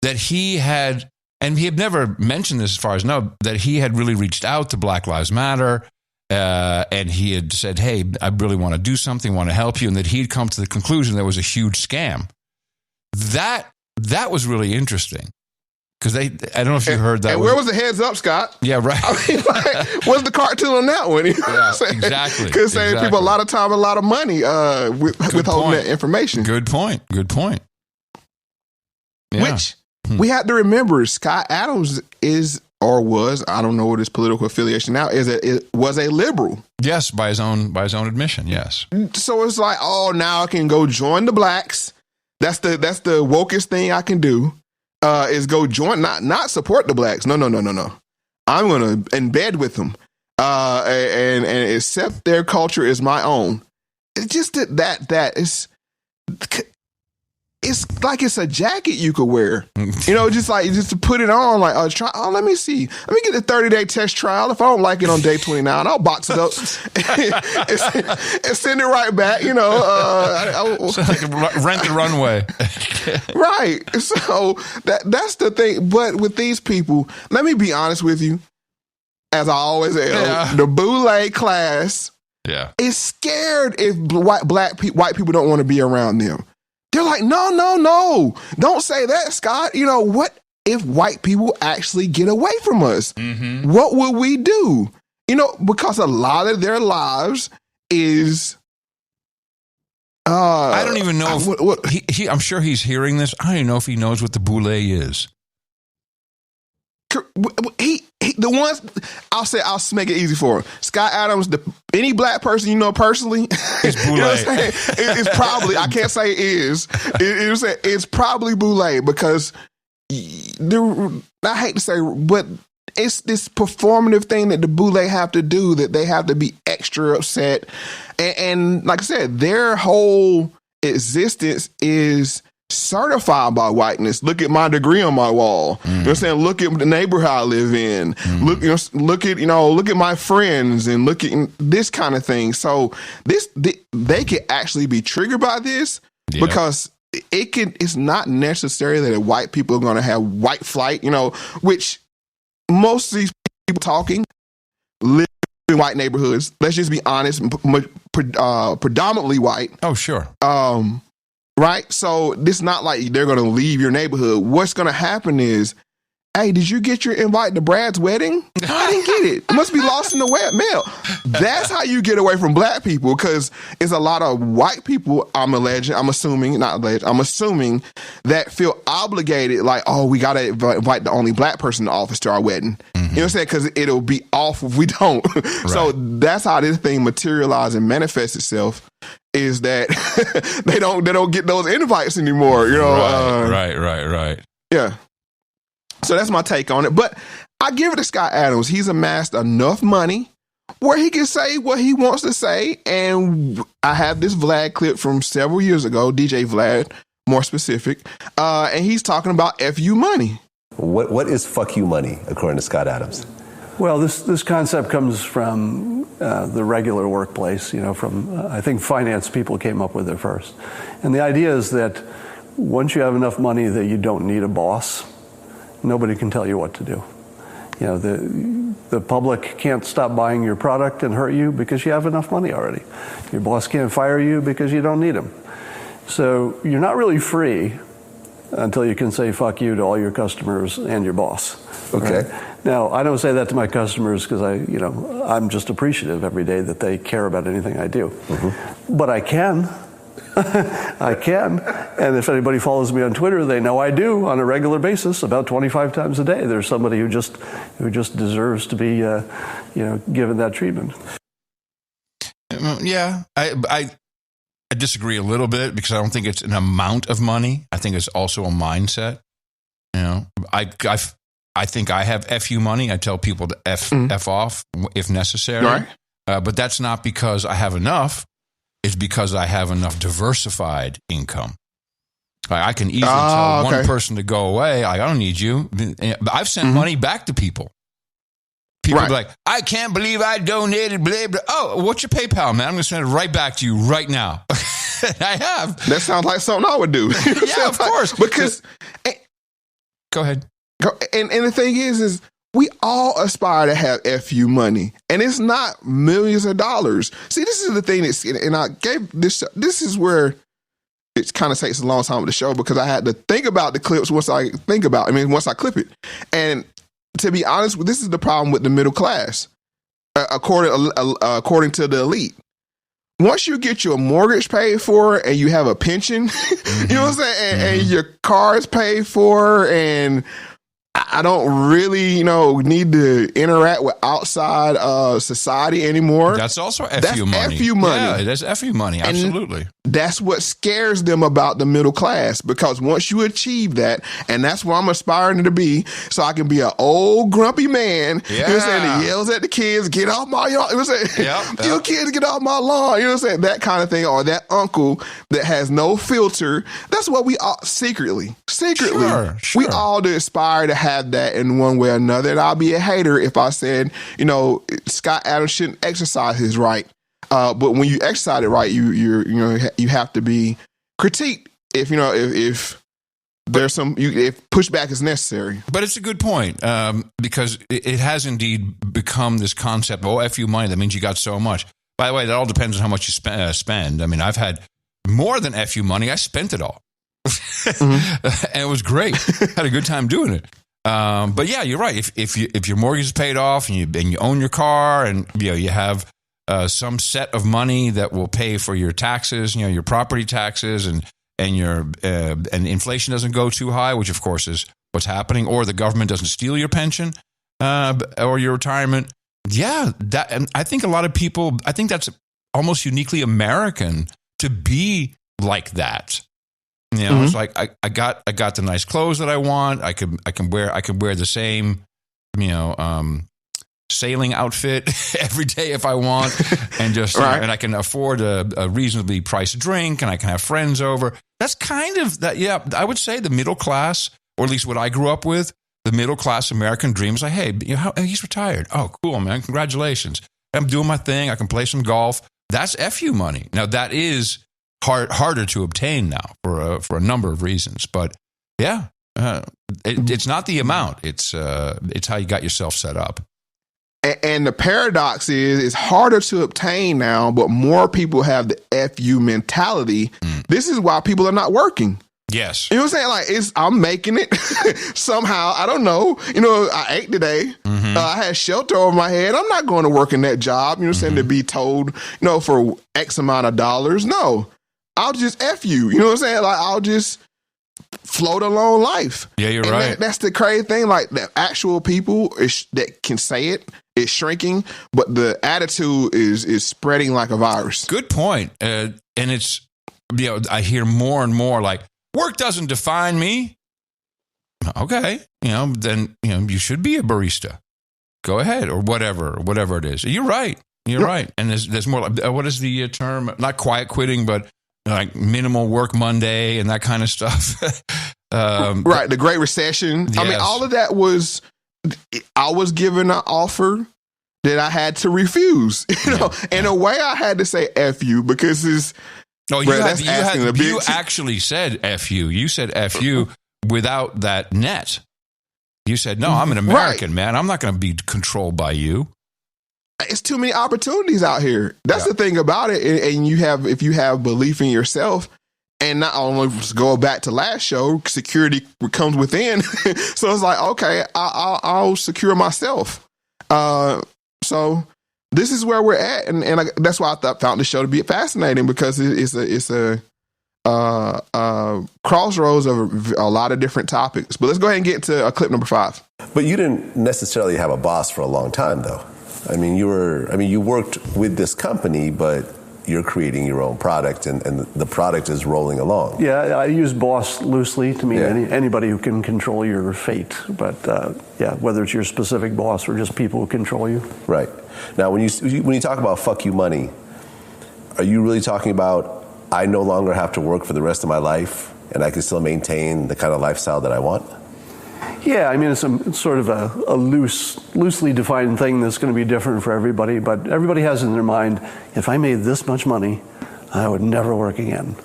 That he had... And he had never mentioned this as far as I know, that he had really reached out to Black Lives Matter and he had said, hey, I really want to do something, want to help you, and that he'd come to the conclusion there was a huge scam. That was really interesting. Because I don't know if you heard that. And where was the heads up, Scott? Yeah, right. I mean, what's the cartoon on that one? Exactly. Because saving people a lot of time, a lot of money withholding that information. Good point. Yeah. Which... we have to remember, Scott Adams is or was, I don't know what his political affiliation now is, was a liberal. Yes, by his own admission, yes. So it's like, now I can go join the blacks. That's the wokest thing I can do. Is go join, not support the blacks. No. I'm gonna embed with them, and accept their culture as my own. It's just that is. It's like it's a jacket you could wear, just to put it on. Like, let me see. Let me get a 30-day test trial. If I don't like it on day 29, I'll box it up and send it right back. So like rent the runway. Right. So that's the thing. But with these people, let me be honest with you. As I always am, the Boule class is scared if white people don't want to be around them. They're like, no, don't say that, Scott. What if white people actually get away from us? Mm-hmm. What will we do? Because a lot of their lives is... I don't even know if... I'm sure he's hearing this. I don't even know if he knows what the boule is. The ones I'll make it easy for him. Scott Adams, any black person you know personally, it's boule. It's probably, I can't say it is. It's probably boule because I hate to say, but it's this performative thing that the boule have to do, that they have to be extra upset, and like I said, their whole existence is certified by whiteness. Look at my degree on my wall. You know what I'm saying? Look at the neighborhood I live in. Look at my friends and look at this kind of thing. So they could actually be triggered by this because it's not necessary that white people are going to have white flight, which most of these people talking live in white neighborhoods. Let's just be honest, predominantly white. Oh, sure. Right? So this not like they're going to leave your neighborhood. What's going to happen is, hey, did you get your invite to Brad's wedding? I didn't get it. It must be lost in the mail. That's how you get away from black people, because it's a lot of white people, I'm assuming that feel obligated, like, we got to invite the only black person in the office to our wedding. Mm-hmm. You know what I'm saying? Because it'll be off if we don't. Right. So that's how this thing materializes and manifests itself, is that they don't get those invites anymore. Right. Yeah. So that's my take on it. But I give it to Scott Adams. He's amassed enough money where he can say what he wants to say. And I have this Vlad clip from several years ago, DJ Vlad, more specific, and he's talking about FU money. What is fuck you money, according to Scott Adams? Well, this concept comes from the regular workplace, from, I think finance people came up with it first. And the idea is that once you have enough money that you don't need a boss, nobody can tell you what to do. The public can't stop buying your product and hurt you because you have enough money already. Your boss can't fire you because you don't need him. So you're not really free until you can say fuck you to all your customers and your boss. Okay. Right? Now, I don't say that to my customers because I'm just appreciative every day that they care about anything I do. Mm-hmm. But I can. I can. And if anybody follows me on Twitter, they know I do on a regular basis, about 25 times a day. There's somebody who just deserves to be given that treatment. Yeah. I disagree a little bit because I don't think it's an amount of money. I think it's also a mindset. I think I have FU money. I tell people to F off if necessary. Right. But that's not because I have enough. It's because I have enough diversified income. I can easily tell one person to go away. I don't need you. I've sent money back to people. People be like, I can't believe I donated, blah, blah. Oh, what's your PayPal, man? I'm going to send it right back to you right now. I have. That sounds like something I would do. Yeah, of course. Because... Go ahead. And the thing is we all aspire to have FU money, and it's not millions of dollars. See, this is the thing and I gave this is where it kind of takes a long time with the show because I had to think about the clips once I clip it. And to be honest, this is the problem with the middle class, according to the elite. Once you get your mortgage paid for and you have a pension, you know what I'm saying, and your car is paid for, and I don't really, need to interact with outside society anymore. That's also FU money. FU money. Yeah, that's FU money. Absolutely. And that's what scares them about the middle class, because once you achieve that, and that's what I'm aspiring to be, so I can be an old grumpy man, you know what I'm saying, that yells at the kids, get off my yard, you know what I'm saying, you kids, get off my lawn, you know what I'm saying, that kind of thing, or that uncle that has no filter. That's what we all secretly, sure. we all do aspire to have that in one way or another. And I'll be a hater if I said, Scott Adams shouldn't exercise his right. But when you exercise it right, you have to be critiqued if there's if pushback is necessary. But it's a good point because it has indeed become this concept. Oh, FU money. That means you got so much. By the way, that all depends on how much you spend. I mean, I've had more than FU money. I spent it all. And it was great. Had a good time doing it. But yeah, you're right. If your mortgage is paid off and you own your car and you have some set of money that will pay for your taxes, your property taxes, and inflation doesn't go too high, which of course is what's happening, or the government doesn't steal your pension or your retirement. Yeah, and I think a lot of people. I think that's almost uniquely American to be like that. It's like I got the nice clothes that I want. I can wear the same, sailing outfit every day if I want, and just and I can afford a reasonably priced drink, and I can have friends over. That's kind of that. Yeah, I would say the middle class, or at least what I grew up with, the middle class American dream is like, hey, he's retired. Oh, cool, man, congratulations. I'm doing my thing. I can play some golf. That's FU money. Now that is harder to obtain now for a number of reasons, but yeah, it's not the amount. It's how you got yourself set up. And the paradox is it's harder to obtain now, but more people have the FU mentality. This is why people are not working. Yes. You know what I'm saying? Like, I'm making it somehow. I don't know. I ate today. I had shelter over my head. I'm not going to work in that job, you know what I'm saying, to be told, for X amount of dollars. No, I'll just F you. You know what I'm saying? Like, I'll just float along life. Yeah, you're right. That's the crazy thing. Like, the actual people that can say it is shrinking, but the attitude is spreading like a virus. Good point. And it's, I hear more and more like, work doesn't define me. Okay. Then, you should be a barista. go ahead, or whatever it is. You're right. You're right. And there's more, what is the term? Not quiet quitting, but like minimal work Monday and that kind of stuff. Right. The Great Recession. Yes. I mean, all of that I was given an offer that I had to refuse. You know, in a way I had to say F you because it's, you actually said F you. You said F you without that net. You said, no, I'm an American, man. I'm not going to be controlled by you. It's too many opportunities out here. That's the thing about it. And if you have belief in yourself, and not only go back to last show, security comes within. So it's like, okay, I'll secure myself. So this is where we're at, and that's why I found the show to be fascinating, because it's a crossroads of a lot of different topics. But let's go ahead and get to clip number 5. But you didn't necessarily have a boss for a long time, though. I mean, you worked with this company, but you're creating your own product, and the product is rolling along. Yeah, I use boss loosely to mean anybody who can control your fate. But whether it's your specific boss or just people who control you. Right. Now, when you talk about fuck you money, are you really talking about I no longer have to work for the rest of my life and I can still maintain the kind of lifestyle that I want? Yeah, I mean, it's sort of a loosely defined thing that's going to be different for everybody, but everybody has in their mind, if I made this much money, I would never work again.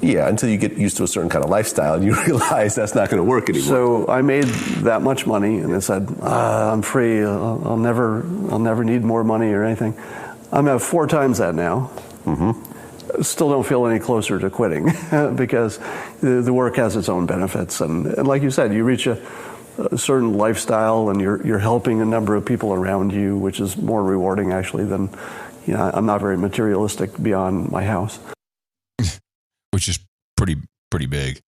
Yeah, until you get used to a certain kind of lifestyle and you realize that's not going to work anymore. So I made that much money and I said, I'm free, I'll never need more money or anything. I'm at 4 times that now. Mm-hmm. Still don't feel any closer to quitting because the work has its own benefits. And like you said, you reach a certain lifestyle and you're helping a number of people around you, which is more rewarding actually than, I'm not very materialistic beyond my house. Which is pretty big.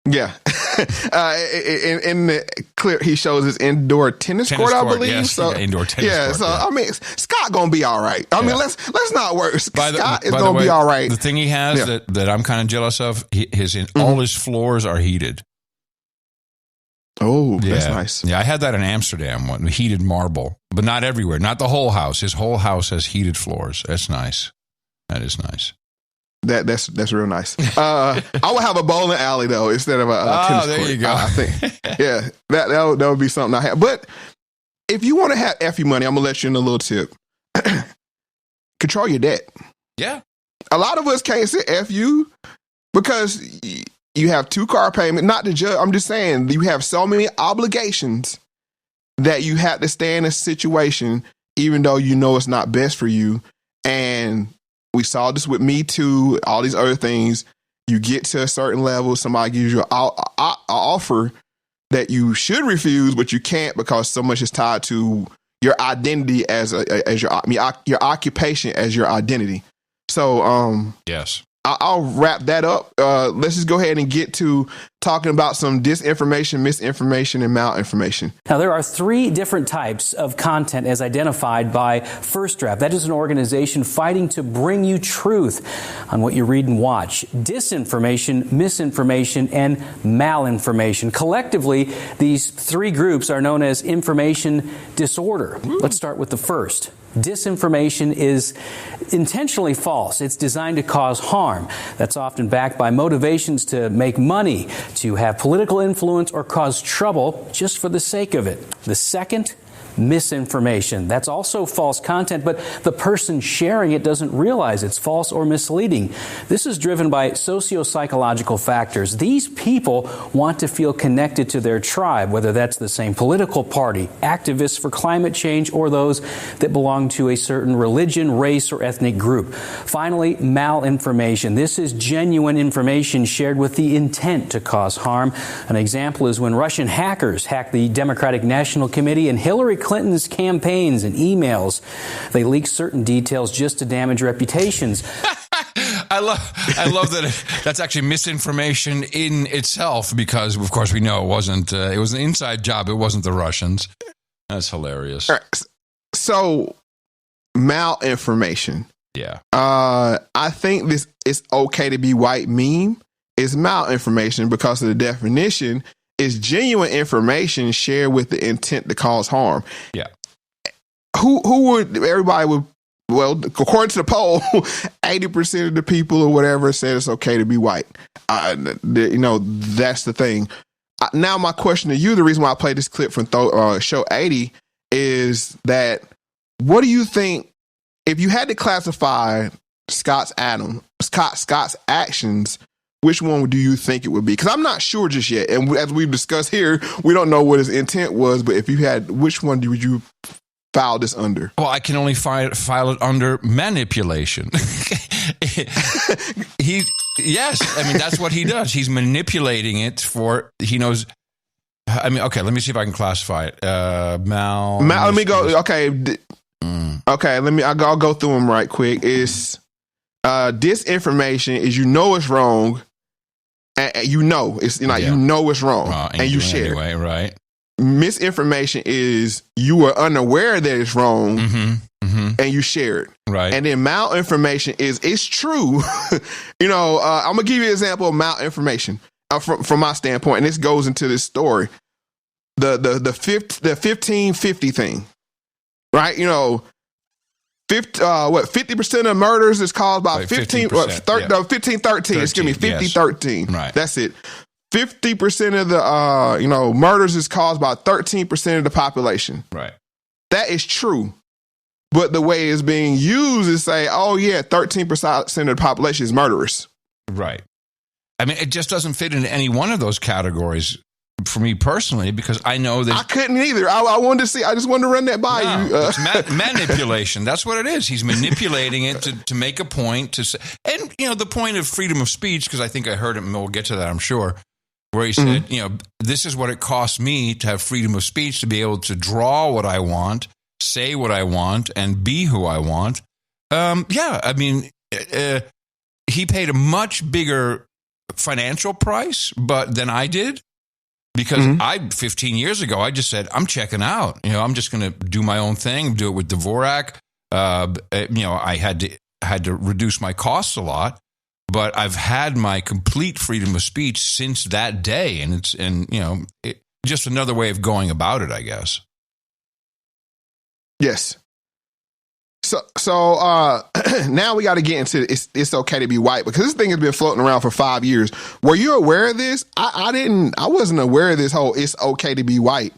Yeah. In the clip, he shows his indoor tennis court, I believe. Yes, so indoor tennis court. So I mean, Scott gonna be all right. I mean, let's not worry. Scott is gonna be all right. The thing he has that I'm kind of jealous of, all his floors are heated. Oh, that's nice. Yeah, I had that in Amsterdam, heated marble, but not everywhere. Not the whole house. His whole house has heated floors. That's nice. That is nice. That's real nice. I would have a bowling alley though instead of a tennis court. There you go. I think, that would be something I have. But if you want to have FU money, I'm gonna let you in a little tip. Control your debt. Yeah, a lot of us can't say FU because you have 2 car payments. Not to judge, I'm just saying you have so many obligations that you have to stay in a situation, even though you know it's not best for you. And we saw this with Me Too, all these other things. You get to a certain level, somebody gives you an offer that you should refuse, but you can't because so much is tied to your identity as your occupation as your identity. So, yes. I'll wrap that up. Let's just go ahead and get to talking about some disinformation, misinformation, and malinformation. Now, there are 3 different types of content as identified by First Draft. That is an organization fighting to bring you truth on what you read and watch. Disinformation, misinformation, and malinformation. Collectively, these 3 groups are known as information disorder. Let's start with the first. Disinformation is intentionally false. It's designed to cause harm. That's often backed by motivations to make money, to have political influence, or cause trouble just for the sake of it. The second, misinformation. That's also false content, but the person sharing it doesn't realize it's false or misleading. This is driven by socio-psychological factors. These people want to feel connected to their tribe, whether that's the same political party, activists for climate change, or those that belong to a certain religion, race, or ethnic group. Finally, malinformation. This is genuine information shared with the intent to cause harm. An example is when Russian hackers hacked the Democratic National Committee and Hillary Clinton's campaigns and emails. They leaked certain details just to damage reputations. I love that that's actually misinformation in itself because, of course, we know it wasn't. It was an inside job. It wasn't the Russians. That's hilarious. Right. So, malinformation. Yeah. I think this is okay to be white meme is malinformation because of the definition. is genuine information shared with the intent to cause harm. Yeah. Who would everybody would? Well, according to the poll, 80% of the people or whatever said it's okay to be white. That's the thing. Now, my question to you, the reason why I played this clip from show 80 is that what do you think, if you had to classify Scott's actions, which one do you think it would be? Because I'm not sure just yet. And as we've discussed here, we don't know what his intent was, but if you had, which one would you file this under? Well, I can only file it under manipulation. Yes, I mean, that's what he does. He's manipulating it he knows. I mean, okay, let me see if I can classify it. Let me go. Okay. Okay, I'll go through them right quick. It's disinformation is it's wrong, and you know it's it's wrong, and you share anyway, right? Misinformation is you are unaware that it's wrong, and you share it, right? And then malinformation is it's true. I'm gonna give you an example of malinformation from my standpoint, and this goes into this story, the 1550 thing, right? 50% of murders is caused by 1513. Excuse me, 5013. Yes. Right. That's it. 50% of the murders is caused by 13% of the population. Right. That is true. But the way it's being used is say, 13% of the population is murderers. Right. I mean, it just doesn't fit into any one of those categories for me personally, because I know that I couldn't either. I wanted to see. I just wanted to run that by you. It's manipulation. That's what it is. He's manipulating it to make a point to say, and the point of freedom of speech, because I think I heard it, and we'll get to that, I'm sure, where he said, this is what it costs me to have freedom of speech, to be able to draw what I want, say what I want, and be who I want. I mean, he paid a much bigger financial price than I did. Because 15 years ago, I just said, I'm checking out. I'm just going to do my own thing, do it with Dvorak. I had to reduce my costs a lot, but I've had my complete freedom of speech since that day, and it's just another way of going about it, I guess. Yes. So now we got to get into it's okay to be white, because this thing has been floating around for 5 years. Were you aware of this? I wasn't aware of this whole it's okay to be white.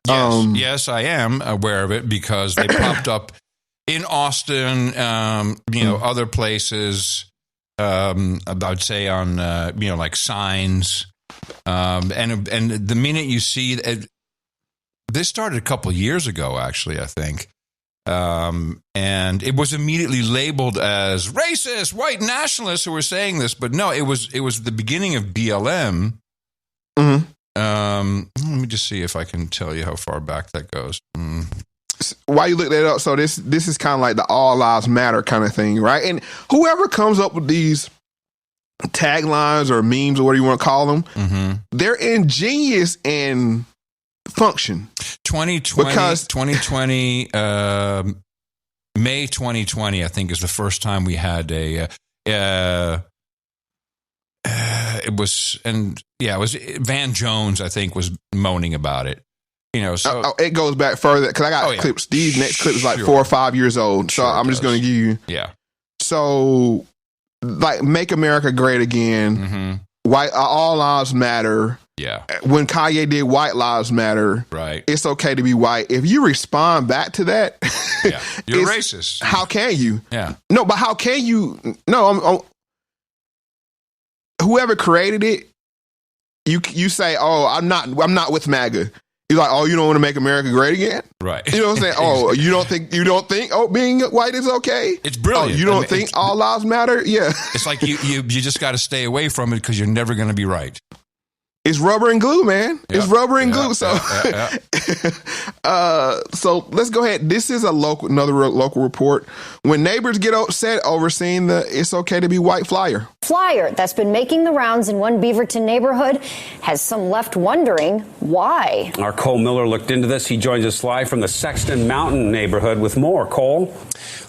Yes, I am aware of it because they popped up in Austin, other places. I'd say on like signs, and the minute you see this started a couple years ago, actually, I think. And it was immediately labeled as racist, white nationalists who were saying this, but no, it was the beginning of BLM. Let me just see if I can tell you how far back that goes. While you look that up, so this is kind of like the all lives matter kind of thing, right? And whoever comes up with these taglines or memes or whatever you want to call them, they're ingenious and function. 2020, May 2020, I think, is the first time we had it was Van Jones, I think, was moaning about it. So it goes back further, because I got clips. These next clip is like 4 or 5 years old. So I'm just going to give you. Yeah. So, like, Make America Great Again. White all lives matter. Yeah. When Kanye did White Lives Matter, right? It's okay to be white. If you respond back to that, you're racist. How can you? Yeah. No, but how can you? No, whoever created it, you say, I'm not with MAGA. You're like, you don't want to make America great again? Right. You know what I'm saying? you don't think being white is okay? It's brilliant. You don't think all lives matter? Yeah. It's like you just got to stay away from it, because you're never going to be right. It's rubber and glue, man. It's rubber and glue. So, so let's go ahead. This is another local report. When neighbors get upset over seeing the "It's Okay to Be White" flyer that's been making the rounds in one Beaverton neighborhood has some left wondering why. Our Cole Miller looked into this. He joins us live from the Sexton Mountain neighborhood with more. Cole?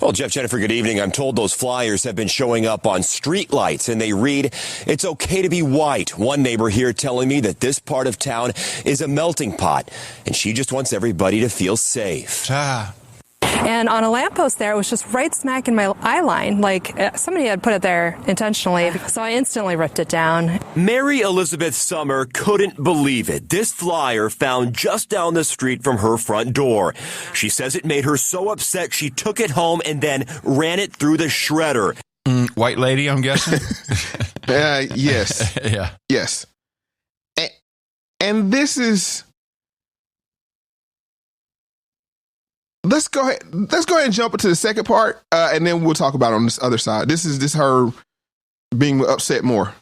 Well, Jeff, Jennifer, good evening. I'm told those flyers have been showing up on street lights, and they read, "It's okay to be white." One neighbor here telling telling me that this part of town is a melting pot, and she just wants everybody to feel safe. And on a lamppost there, it was just right smack in my eye line. Like somebody had put it there intentionally. So I instantly ripped it down. Mary Elizabeth Summer couldn't believe it. This flyer found just down the street from her front door. She says it made her so upset she took it home and then ran it through the shredder. White lady, I'm guessing? Yes. Yeah. Yes. And this is... Let's go ahead and jump into the second part, and then we'll talk about it on this other side. This is her being upset more.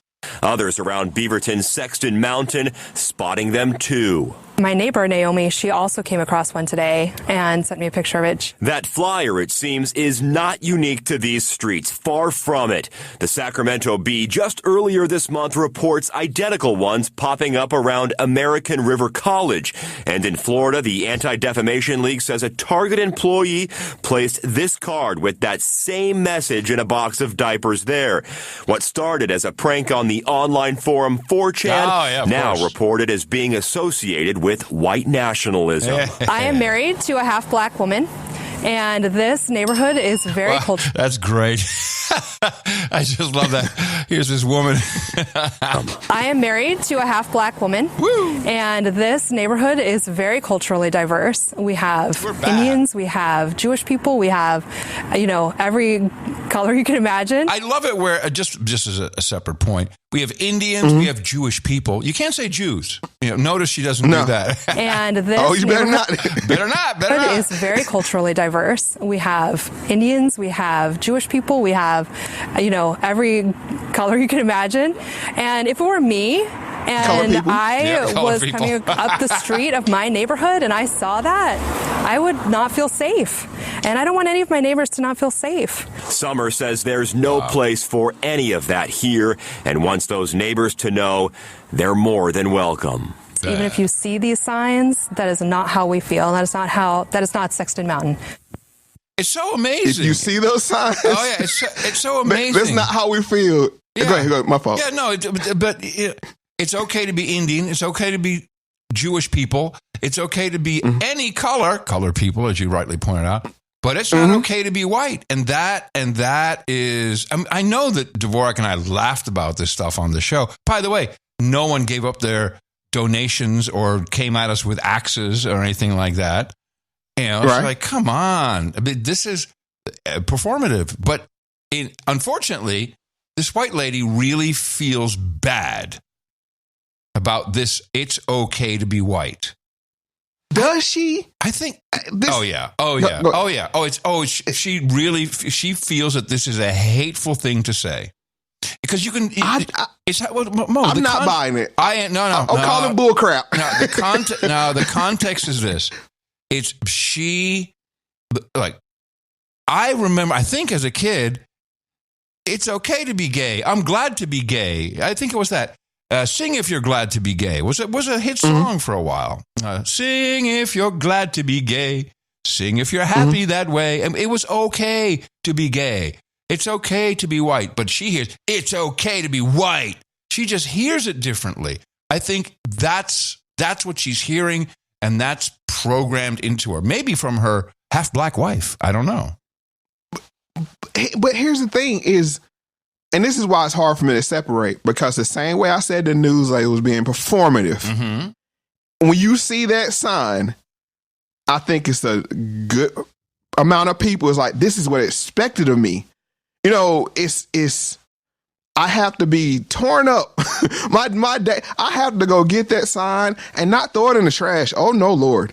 Others around Beaverton's Sexton Mountain spotting them too. My neighbor, Naomi, she also came across one today and sent me a picture of it. That flyer, it seems, is not unique to these streets. Far from it. The Sacramento Bee just earlier this month reports identical ones popping up around American River College. And in Florida, the Anti-Defamation League says a Target employee placed this card with that same message in a box of diapers there. What started as a prank on the online forum 4chan, now reported as being associated with white nationalism. I am married to a half-black woman, and this neighborhood is very cultural. That's great. I just love that. Here's this woman. I am married to a half-black woman, and this neighborhood is very culturally diverse. We have Indians, we have Jewish people, we have, every color you can imagine. I love it where, just as a separate point, we have Indians, we have Jewish people. You can't say Jews. Notice she doesn't do that. And this you better not. Better not. It is very culturally diverse. We have Indians, we have Jewish people, we have, every color you can imagine. And if it were me, and I was coming up the street of my neighborhood and I saw that, I would not feel safe. And I don't want any of my neighbors to not feel safe. Summer says there's no place for any of that here and wants those neighbors to know they're more than welcome. Even if you see these signs, that is not how we feel. That is not Sexton Mountain. It's so amazing. If you see those signs. Oh, yeah. It's so amazing. That's not how we feel. Yeah. Go ahead. My fault. Yeah, no, but it's okay to be Indian. It's okay to be Jewish people. It's okay to be any color people, as you rightly pointed out. But it's not okay to be white. And that is, I know that Dvorak and I laughed about this stuff on the show. By the way, no one gave up their donations or came at us with axes or anything like that. It's like, come on. I mean, this is performative. But unfortunately, this white lady really feels bad about this. It's okay to be white. Does she? I think. She feels that this is a hateful thing to say. Because you can. I'm not buying it. I'm calling bull crap. The context is this. It's I remember, I think as a kid, it's okay to be gay. I'm glad to be gay. I think it was that. Sing If You're Glad to Be Gay was a hit song for a while. Sing if you're glad to be gay. Sing if you're happy that way. And it was okay to be gay. It's okay to be white. But she hears, it's okay to be white. She just hears it differently. I think that's what she's hearing, and that's programmed into her. Maybe from her half-black wife. I don't know. But here's the thing is, and this is why it's hard for me to separate, because the same way I said the news like it was being performative, when you see that sign, I think it's a good amount of people is like, this is what expected of me. It's I have to be torn up. my day, I have to go get that sign and not throw it in the trash. Oh no, Lord.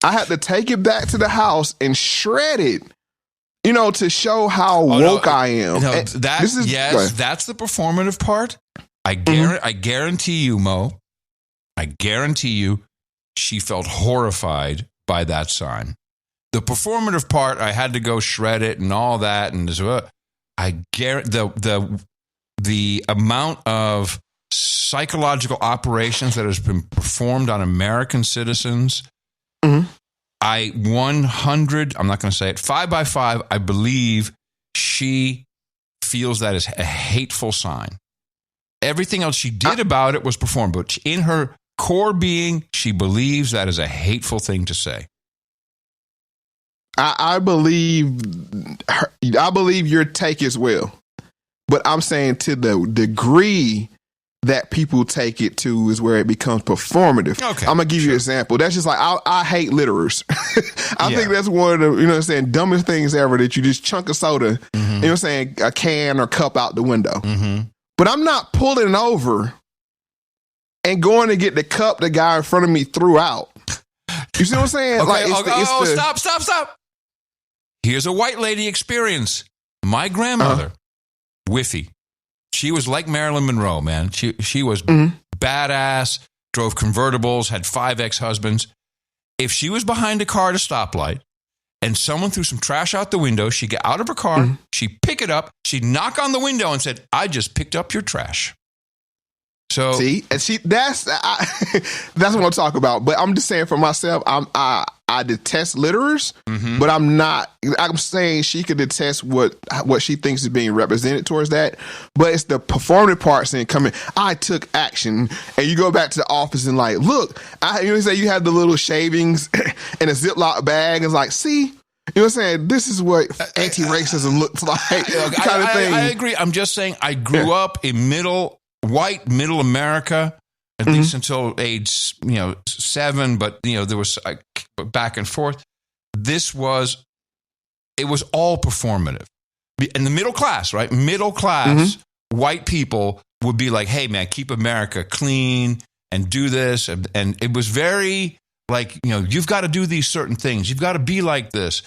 I have to take it back to the house and shred it. To show how woke I am. That's the performative part. I guarantee you, Mo. I guarantee you, she felt horrified by that sign. The performative part, I had to go shred it and all that, and I guarantee the amount of psychological operations that has been performed on American citizens. I'm not going to say it, 5 by 5, I believe she feels that is a hateful sign. everything else she did about it was performed. But in her core being, she believes that is a hateful thing to say. I believe your take as well. But I'm saying to the degree that people take it to is where it becomes performative. Okay, I'm going to give you an example. That's just like, I hate litterers. I think that's one of the, dumbest things ever, that you just chunk a soda, a can or cup out the window. But I'm not pulling over and going to get the cup the guy in front of me threw out. You see what I'm saying? Okay, stop. Here's a white lady experience. My grandmother, Whiffy, she was like Marilyn Monroe, man. She was badass, drove convertibles, had 5 ex-husbands. If she was behind a car at a stoplight and someone threw some trash out the window, she'd get out of her car, she'd pick it up, she'd knock on the window and said, I just picked up your trash. So see, and that's what I'm talking about. But I'm just saying for myself, I detest litterers, but I'm saying she could detest what she thinks is being represented towards that. But it's the performative part saying, I took action. And you go back to the office and like, look, say you have the little shavings in a Ziploc bag. It's like, see, you know what I'm saying? This is what anti-racism looks like. Kind of thing. I agree. I'm just saying I grew up in white middle America, at least until age 7, but there was back and forth. It was all performative. And the middle class, right? Middle class white people would be like, hey man, keep America clean and do this. And it was very like, you've got to do these certain things. You've got to be like this.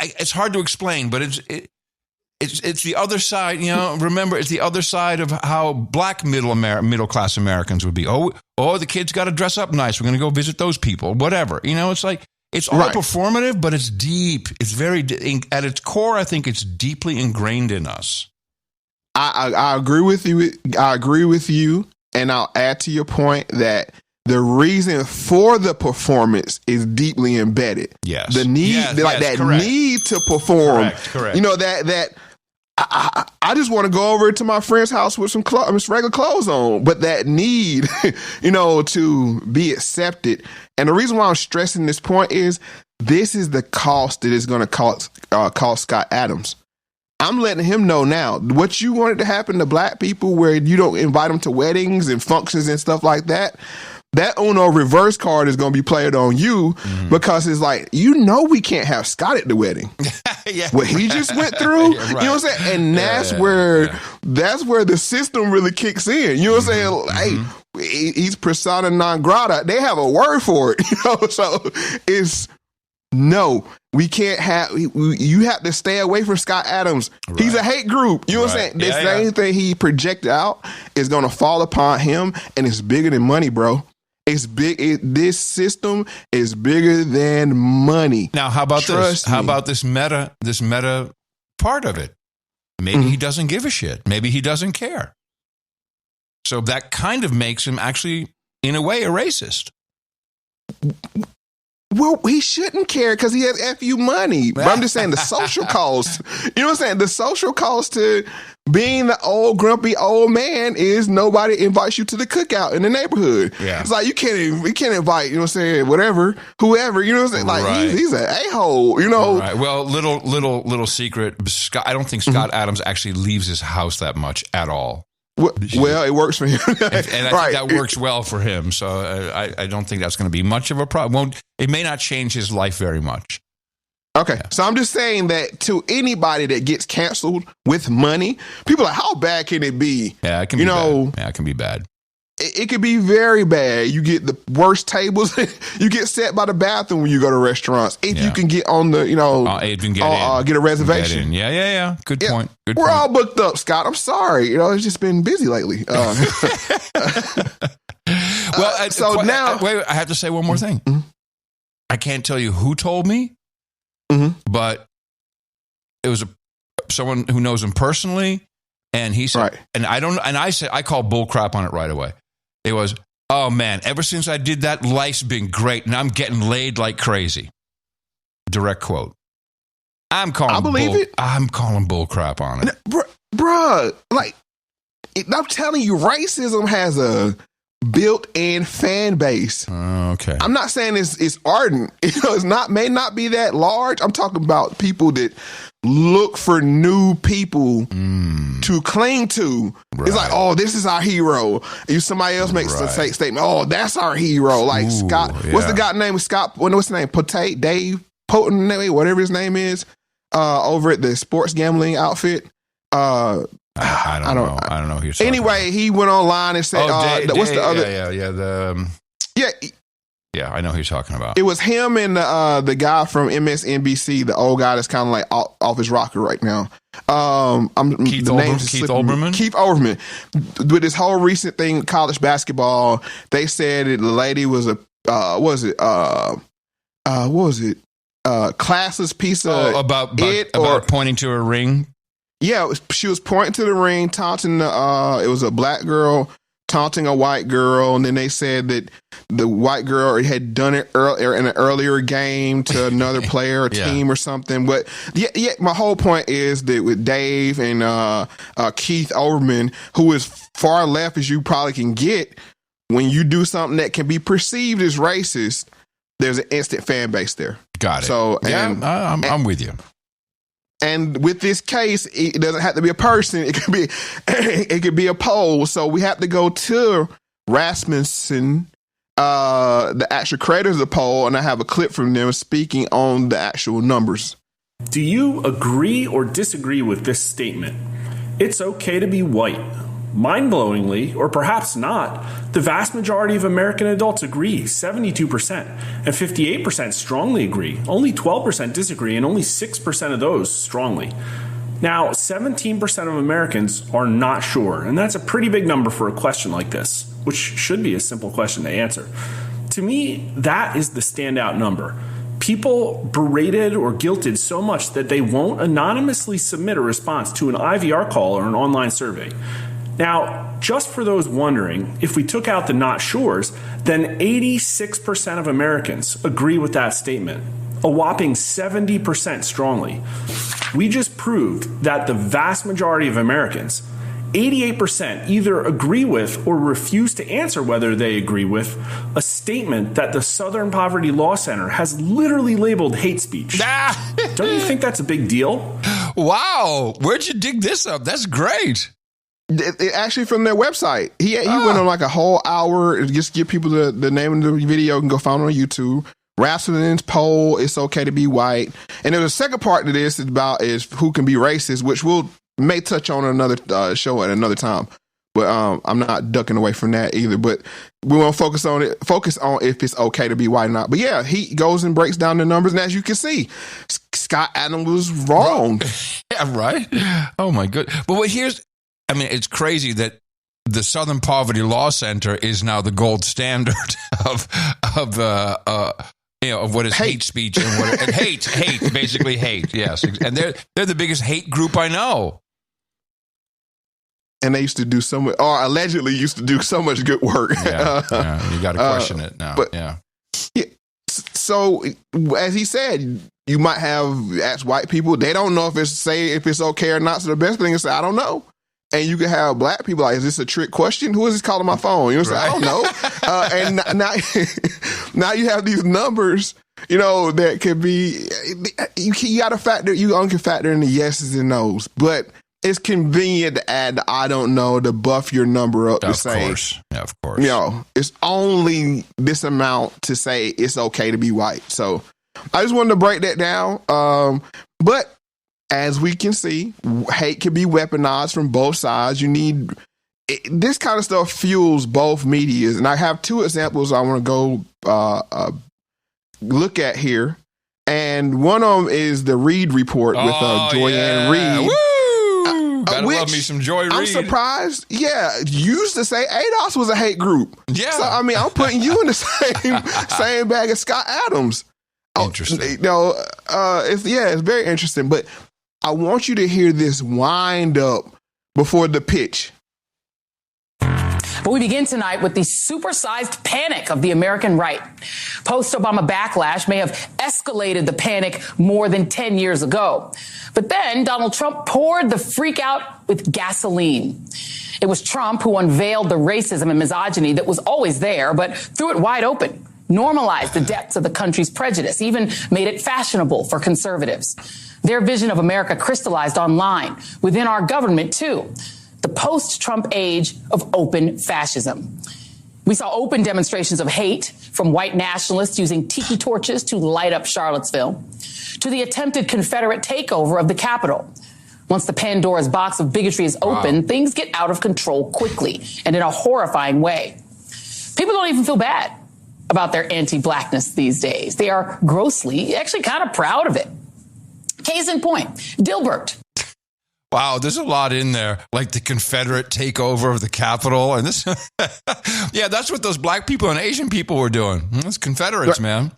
It's hard to explain, but it's the other side, remember, it's the other side of how black middle class Americans would be. Oh, the kids got to dress up nice. We're going to go visit those people, whatever. It's like, it's all performative, but it's deep. It's very, at its core, I think it's deeply ingrained in us. I agree with you. And I'll add to your point that the reason for the performance is deeply embedded. Yes. The need, need to perform. Correct. I just want to go over to my friend's house with some regular clothes on, but that need, to be accepted. And the reason why I'm stressing this point is this is the cost that is going to cost Scott Adams. I'm letting him know now what you wanted to happen to black people where you don't invite them to weddings and functions and stuff like that. That Uno reverse card is going to be played on you because it's like, we can't have Scott at the wedding. What he just went through, you know what I'm saying? And that's where the system really kicks in. You know what I'm saying? Hey, he's persona non grata. They have a word for it, so it's no. We can't have, you have to stay away from Scott Adams. Right. He's a hate group. You know what I'm saying? The same thing he projected out is going to fall upon him, and it's bigger than money, bro. It's big. This system is bigger than money. Now, how about this? How about this meta part of it? Maybe he doesn't give a shit. Maybe he doesn't care. So that kind of makes him actually, in a way, a racist. Well, he shouldn't care because he has FU money. But I'm just saying the social cost. You know what I'm saying? The social cost to being the old grumpy old man is nobody invites you to the cookout in the neighborhood. Yeah. It's like you can't invite, you know what I'm saying, whoever, you know what I'm saying? Like he's an a-hole, Right. Well, little secret, Scott, I don't think Scott Adams actually leaves his house that much at all. Well, it works for him. and I think that works well for him. So I don't think that's going to be much of a problem. It may not change his life very much. Okay. Yeah. So I'm just saying that to anybody that gets canceled with money, people are like, how bad can it be? Yeah, it can be bad. Yeah, it can be bad. It could be very bad. You get the worst tables. You get set by the bathroom when you go to restaurants. If you can get on the, get a reservation. Yeah. Good point. We're all booked up, Scott. I'm sorry. It's just been busy lately. Well, wait, I have to say one more thing. I can't tell you who told me, but it was someone who knows him personally. And he said, I called bull crap on it right away. It was, oh man, ever since I did that, life's been great, and I'm getting laid like crazy. Direct quote. I'm calling bull crap on it. Bruh, like, I'm telling you, racism has a built-in fan base. Okay. I'm not saying it's ardent. It's may not be that large. I'm talking about people that look for new people to cling to. Right. It's like, oh, this is our hero. If somebody else makes a statement, oh, that's our hero. Like Scott, what's the guy name? Scott, what's his name? Dave Poten, whatever his name is, over at the sports gambling outfit. I don't know who you're talking about. He went online and said, what's the other? Yeah, I know who you're talking about. It was him and the guy from MSNBC, the old guy that's kind of like off his rocker right now. Keith Olbermann? Keith Olbermann. With this whole recent thing, college basketball, they said that the lady was classless piece of about pointing to her ring. Yeah, she was pointing to the ring, taunting it was a black girl taunting a white girl, and then they said that the white girl had done it in an earlier game to another player or team or something. But my whole point is that with Dave and Keith Olbermann, who is far left as you probably can get, when you do something that can be perceived as racist, there's an instant fan base there. Got it. So, I'm with you. And with this case, it doesn't have to be a person. It could be a poll. So we have to go to Rasmussen, the actual creators of the poll, and I have a clip from them speaking on the actual numbers. Do you agree or disagree with this statement? It's okay to be white. Mind-blowingly, or perhaps not, the vast majority of American adults agree, 72%, and 58% strongly agree. Only 12% disagree, and only 6% of those strongly. Now, 17% of Americans are not sure, and that's a pretty big number for a question like this, which should be a simple question to answer. To me, that is the standout number. People berated or guilted so much that they won't anonymously submit a response to an IVR call or an online survey. Now, just for those wondering, if we took out the not sures, then 86% of Americans agree with that statement, a whopping 70% strongly. We just proved that the vast majority of Americans, 88%, either agree with or refuse to answer whether they agree with a statement that the Southern Poverty Law Center has literally labeled hate speech. Don't you think that's a big deal? Wow, where'd you dig this up? That's great. Actually, from their website. He went on like a whole hour, just give people the name of the video, you can go find it on YouTube. Rasmussen's poll, it's okay to be white. And there's a second part to this is who can be racist, which we'll may touch on another show at another time. But I'm not ducking away from that either. But we want to focus on if it's okay to be white or not. But yeah, he goes and breaks down the numbers, and as you can see, Scott Adams was wrong. Yeah, right. Oh my goodness. But it's crazy that the Southern Poverty Law Center is now the gold standard of what is hate speech and hate, basically hate. Yes, and they're the biggest hate group I know. And they used to do allegedly used to do so much good work. Yeah, you got to question it now. But, yeah. So as he said, you might have asked white people; they don't know if it's okay or not. So the best thing is say, I don't know. And you can have black people like, is this a trick question? Who is this calling my phone? You know what I'm saying? I don't know. And now you have these numbers, that could be, you got to factor in the yeses and nos. But it's convenient to add the I don't know to buff your number up to say. Of course. It's only this amount to say it's okay to be white. So I just wanted to break that down. But as we can see, hate can be weaponized from both sides. This kind of stuff fuels both medias. And I have two examples I want to go look at here. And one of them is the Reid report with Joyanne Reid. Woo! Gotta love me some Joy Reid. I'm surprised. Yeah, you used to say ADOS was a hate group. Yeah. So, I'm putting you in the same bag as Scott Adams. Interesting. It's very interesting. But I want you to hear this wind up before the pitch. But we begin tonight with the supersized panic of the American right. Post-Obama backlash may have escalated the panic more than 10 years ago. But then Donald Trump poured the freak out with gasoline. It was Trump who unveiled the racism and misogyny that was always there, but threw it wide open, normalized the depths of the country's prejudice, even made it fashionable for conservatives. Their vision of America crystallized online, within our government, too. The post-Trump age of open fascism. We saw open demonstrations of hate from white nationalists using tiki torches to light up Charlottesville, to the attempted Confederate takeover of the Capitol. Once the Pandora's box of bigotry is open, things get out of control quickly and in a horrifying way. People don't even feel bad about their anti-blackness these days. They are grossly, actually kind of proud of it. Case in point, Dilbert. Wow, there's a lot in there, like the Confederate takeover of the Capitol. And this, yeah, that's what those black people and Asian people were doing. It's Confederates, man.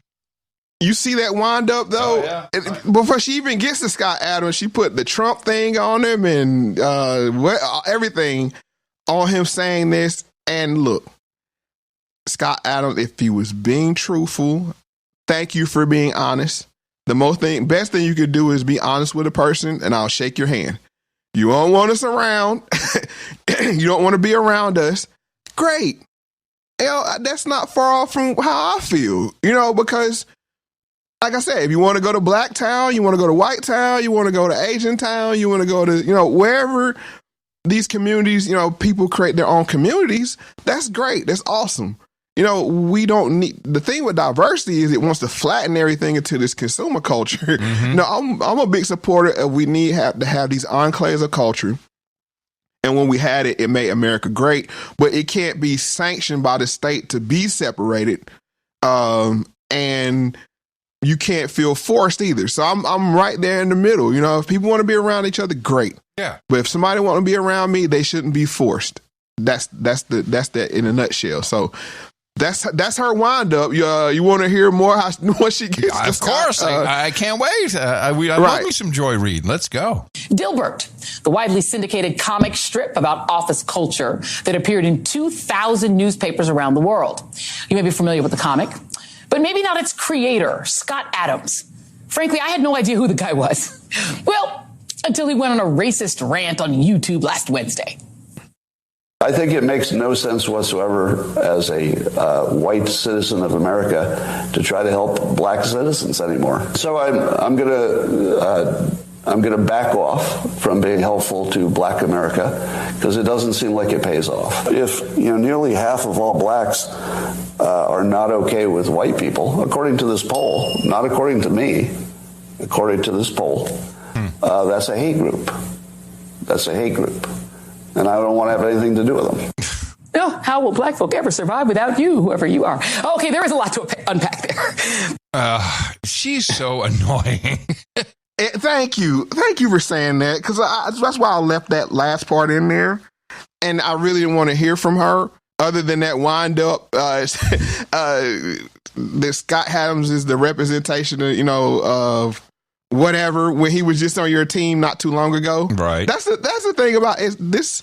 You see that wind up, though? Oh, yeah. Before she even gets to Scott Adams, she put the Trump thing on him and everything on him saying this. And look, Scott Adams, if he was being truthful, thank you for being honest. The best thing you could do is be honest with a person, and I'll shake your hand. You don't want us around. You don't want to be around us. Great. That's not far off from how I feel, because like I said, if you want to go to Black Town, you want to go to White Town, you want to go to Asian Town, you want to go to, wherever these communities, people create their own communities, that's great. That's awesome. We don't need, the thing with diversity is it wants to flatten everything into this consumer culture. Mm-hmm. I'm a big supporter of we have to have these enclaves of culture. And when we had it, it made America great, but it can't be sanctioned by the state to be separated. And you can't feel forced either. So I'm right there in the middle. If people want to be around each other, great. Yeah. But if somebody want to be around me, they shouldn't be forced. That's that in a nutshell. So that's her wind up. You want to hear more what she gets? Of course. I can't wait. I love me some Joy Reid. Let's go. Dilbert, the widely syndicated comic strip about office culture that appeared in 2,000 newspapers around the world. You may be familiar with the comic, but maybe not its creator, Scott Adams. Frankly, I had no idea who the guy was. Well, until he went on a racist rant on YouTube last Wednesday. I think it makes no sense whatsoever as a white citizen of America to try to help black citizens anymore. So I'm gonna back off from being helpful to black America because it doesn't seem like it pays off. If nearly half of all blacks are not okay with white people, according to this poll, not according to me, according to this poll, that's a hate group. That's a hate group. And I don't want to have anything to do with them. No, how will black folk ever survive without you, whoever you are? Okay, there is a lot to unpack there. She's so annoying. Thank you for saying that, because that's why I left that last part in there, and I really didn't want to hear from her. Other than that wind up, that Scott Adams is the representation of whatever when he was just on your team not too long ago. Right. That's the thing about this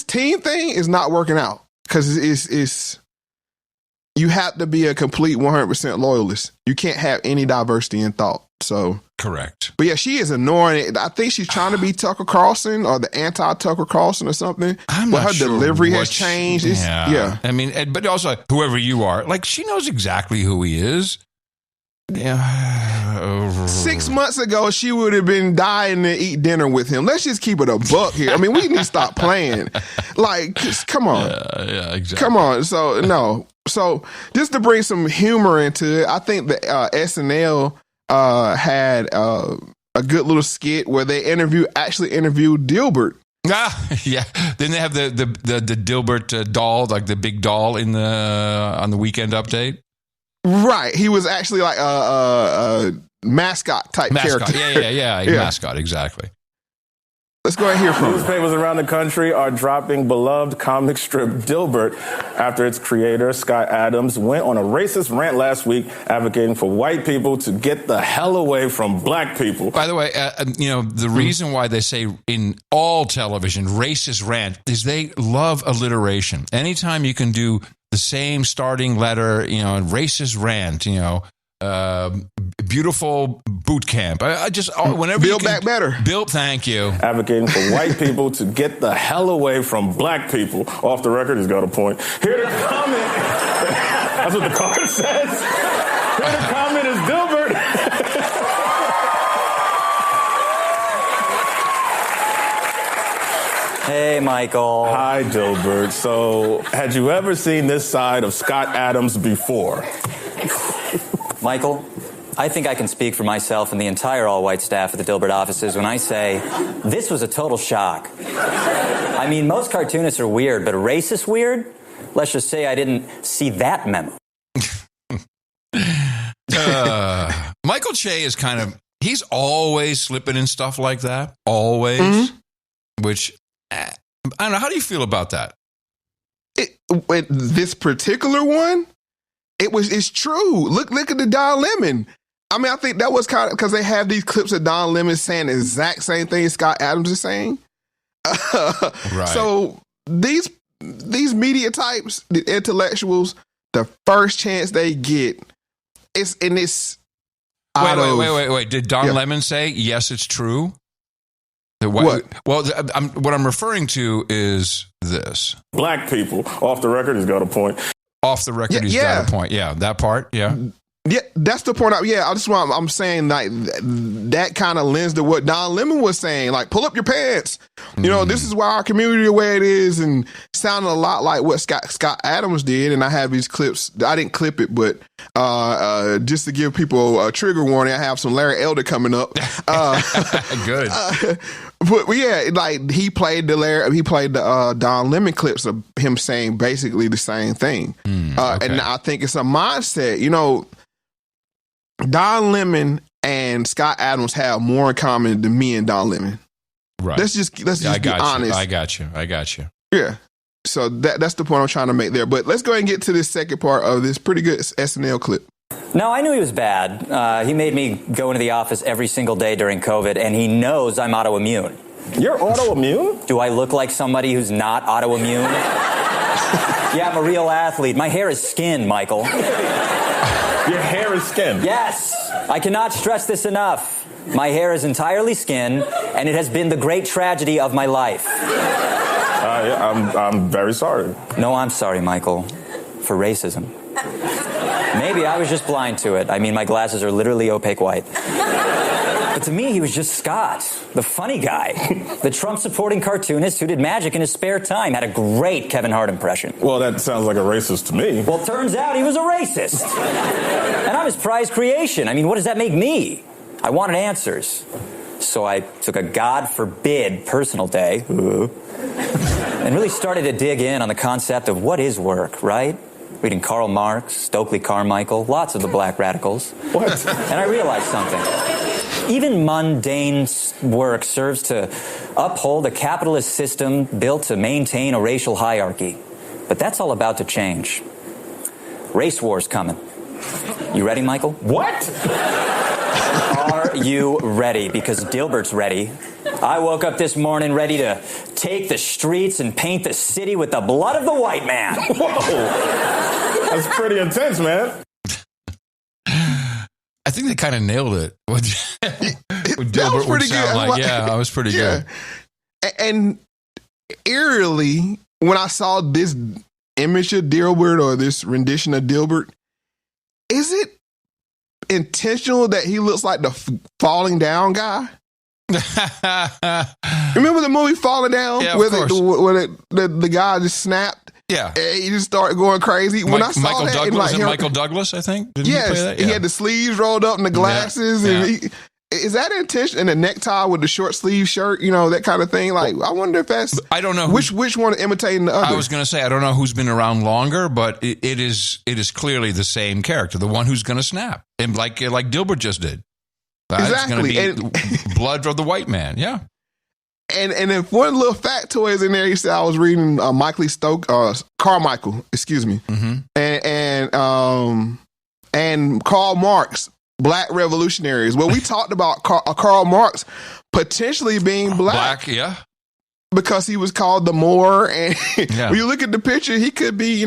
team thing is not working out because it's you have to be a complete 100% loyalist. You can't have any diversity in thought. So correct. But yeah, she is annoying. I think she's trying to be Tucker Carlson or the anti-Tucker Carlson or something. I'm but not her sure delivery has changed. Yeah. I mean, but also whoever you are, like she knows exactly who he is. Yeah. 6 months ago, she would have been dying to eat dinner with him. Let's just keep it a buck here. I mean, we need to stop playing. Like, just, come on. Yeah, exactly. Come on. So, no. So, just to bring some humor into it, I think the SNL had a good little skit where they actually interviewed Dilbert. Yeah. Then they have the Dilbert doll, like the big doll on the Weekend Update. Right. He was actually like a mascot type character. Yeah. Mascot, exactly. Let's go ahead and hear from him. Newspapers around the country are dropping beloved comic strip Dilbert after its creator, Scott Adams, went on a racist rant last week advocating for white people to get the hell away from black people. By the way, the reason why they say in all television racist rant is they love alliteration. Anytime you can do the same starting letter, racist rant, beautiful boot camp. I just whenever Build Back Better. Build, thank you. Advocating for white people to get the hell away from black people. Off the record, he's got a point. Here to comment. That's what the card says. Here to comment is Dilbert. Hey, Michael. Hi, Dilbert. So, had you ever seen this side of Scott Adams before? Michael, I think I can speak for myself and the entire all-white staff at the Dilbert offices when I say this was a total shock. I mean, most cartoonists are weird, but racist weird? Let's just say I didn't see that memo. Michael Che is he's always slipping in stuff like that. Always. Mm-hmm. Which, I don't know. How do you feel about that? With this particular one, it's true. Look at the Don Lemon. I mean, I think that was kind of because they have these clips of Don Lemon saying the exact same thing Scott Adams is saying. Right. So these media types, the intellectuals, the first chance they get, Wait. Did Don Lemon say yes? It's true. What? Well, what I'm referring to is this: black people. Off the record, he's got a point. Off the record, he's got a point. Yeah, that part. Yeah. Yeah, that's the point. I'm saying like that kind of lends to what Don Lemon was saying. Like, pull up your pants. This is why our community the way it is, and sounded a lot like what Scott Adams did. And I have these clips. I didn't clip it, but just to give people a trigger warning, I have some Larry Elder coming up. Good. But yeah, like he played the Don Lemon clips of him saying basically the same thing. Okay. And I think it's a mindset. Don Lemon and Scott Adams have more in common than me and Don Lemon. Right. Let's just be honest. I got you. Yeah. So that's the point I'm trying to make there. But let's go ahead and get to this second part of this pretty good SNL clip. No, I knew he was bad. He made me go into the office every single day during COVID, and he knows I'm autoimmune. You're autoimmune? Do I look like somebody who's not autoimmune? Yeah, I'm a real athlete. My hair is skin, Michael. Your hair is skin? Yes. I cannot stress this enough. My hair is entirely skin, and it has been the great tragedy of my life. I'm very sorry. No, I'm sorry, Michael, for racism. Maybe I was just blind to it. I mean, my glasses are literally opaque white. But to me, he was just Scott, the funny guy, the Trump-supporting cartoonist who did magic in his spare time, had a great Kevin Hart impression. Well, that sounds like a racist to me. Well, turns out he was a racist. And I'm his prized creation. I mean, what does that make me? I wanted answers. So I took a God forbid personal day and really started to dig in on the concept of what is work, right? Reading Karl Marx, Stokely Carmichael, lots of the black radicals. What? And I realized something. Even mundane work serves to uphold a capitalist system built to maintain a racial hierarchy. But that's all about to change. Race war's coming. You ready, Michael? What? Are you ready? Because Dilbert's ready. I woke up this morning ready to take the streets and paint the city with the blood of the white man. Whoa. That's pretty intense, man. I think they kind of nailed it. What Dilbert would sound like. Yeah, that was pretty good. And eerily, when I saw this image of Dilbert or this rendition of Dilbert, is it intentional that he looks like the falling down guy? Remember the movie Falling Down? Yeah, where the guy just snapped? Yeah. He just started going crazy. When I saw Michael that, Douglas, Michael Douglas, I think? Didn't yes, he play that? Yeah. He had the sleeves rolled up and the glasses. Yeah. And is that intention? And the necktie with the short sleeve shirt, that kind of thing. Like, I wonder if that's. I don't know which one imitating the other. I was going to say I don't know who's been around longer, but it is clearly the same character, the one who's going to snap, and like Dilbert just did. Exactly. It's going to be blood of the white man. Yeah. And if one little factoid in there, he said I was reading Carmichael, excuse me, and Karl Marx, Black revolutionaries. Well, we talked about Karl Marx potentially being black. Yeah. Because he was called the Moor, and when you look at the picture, he could be,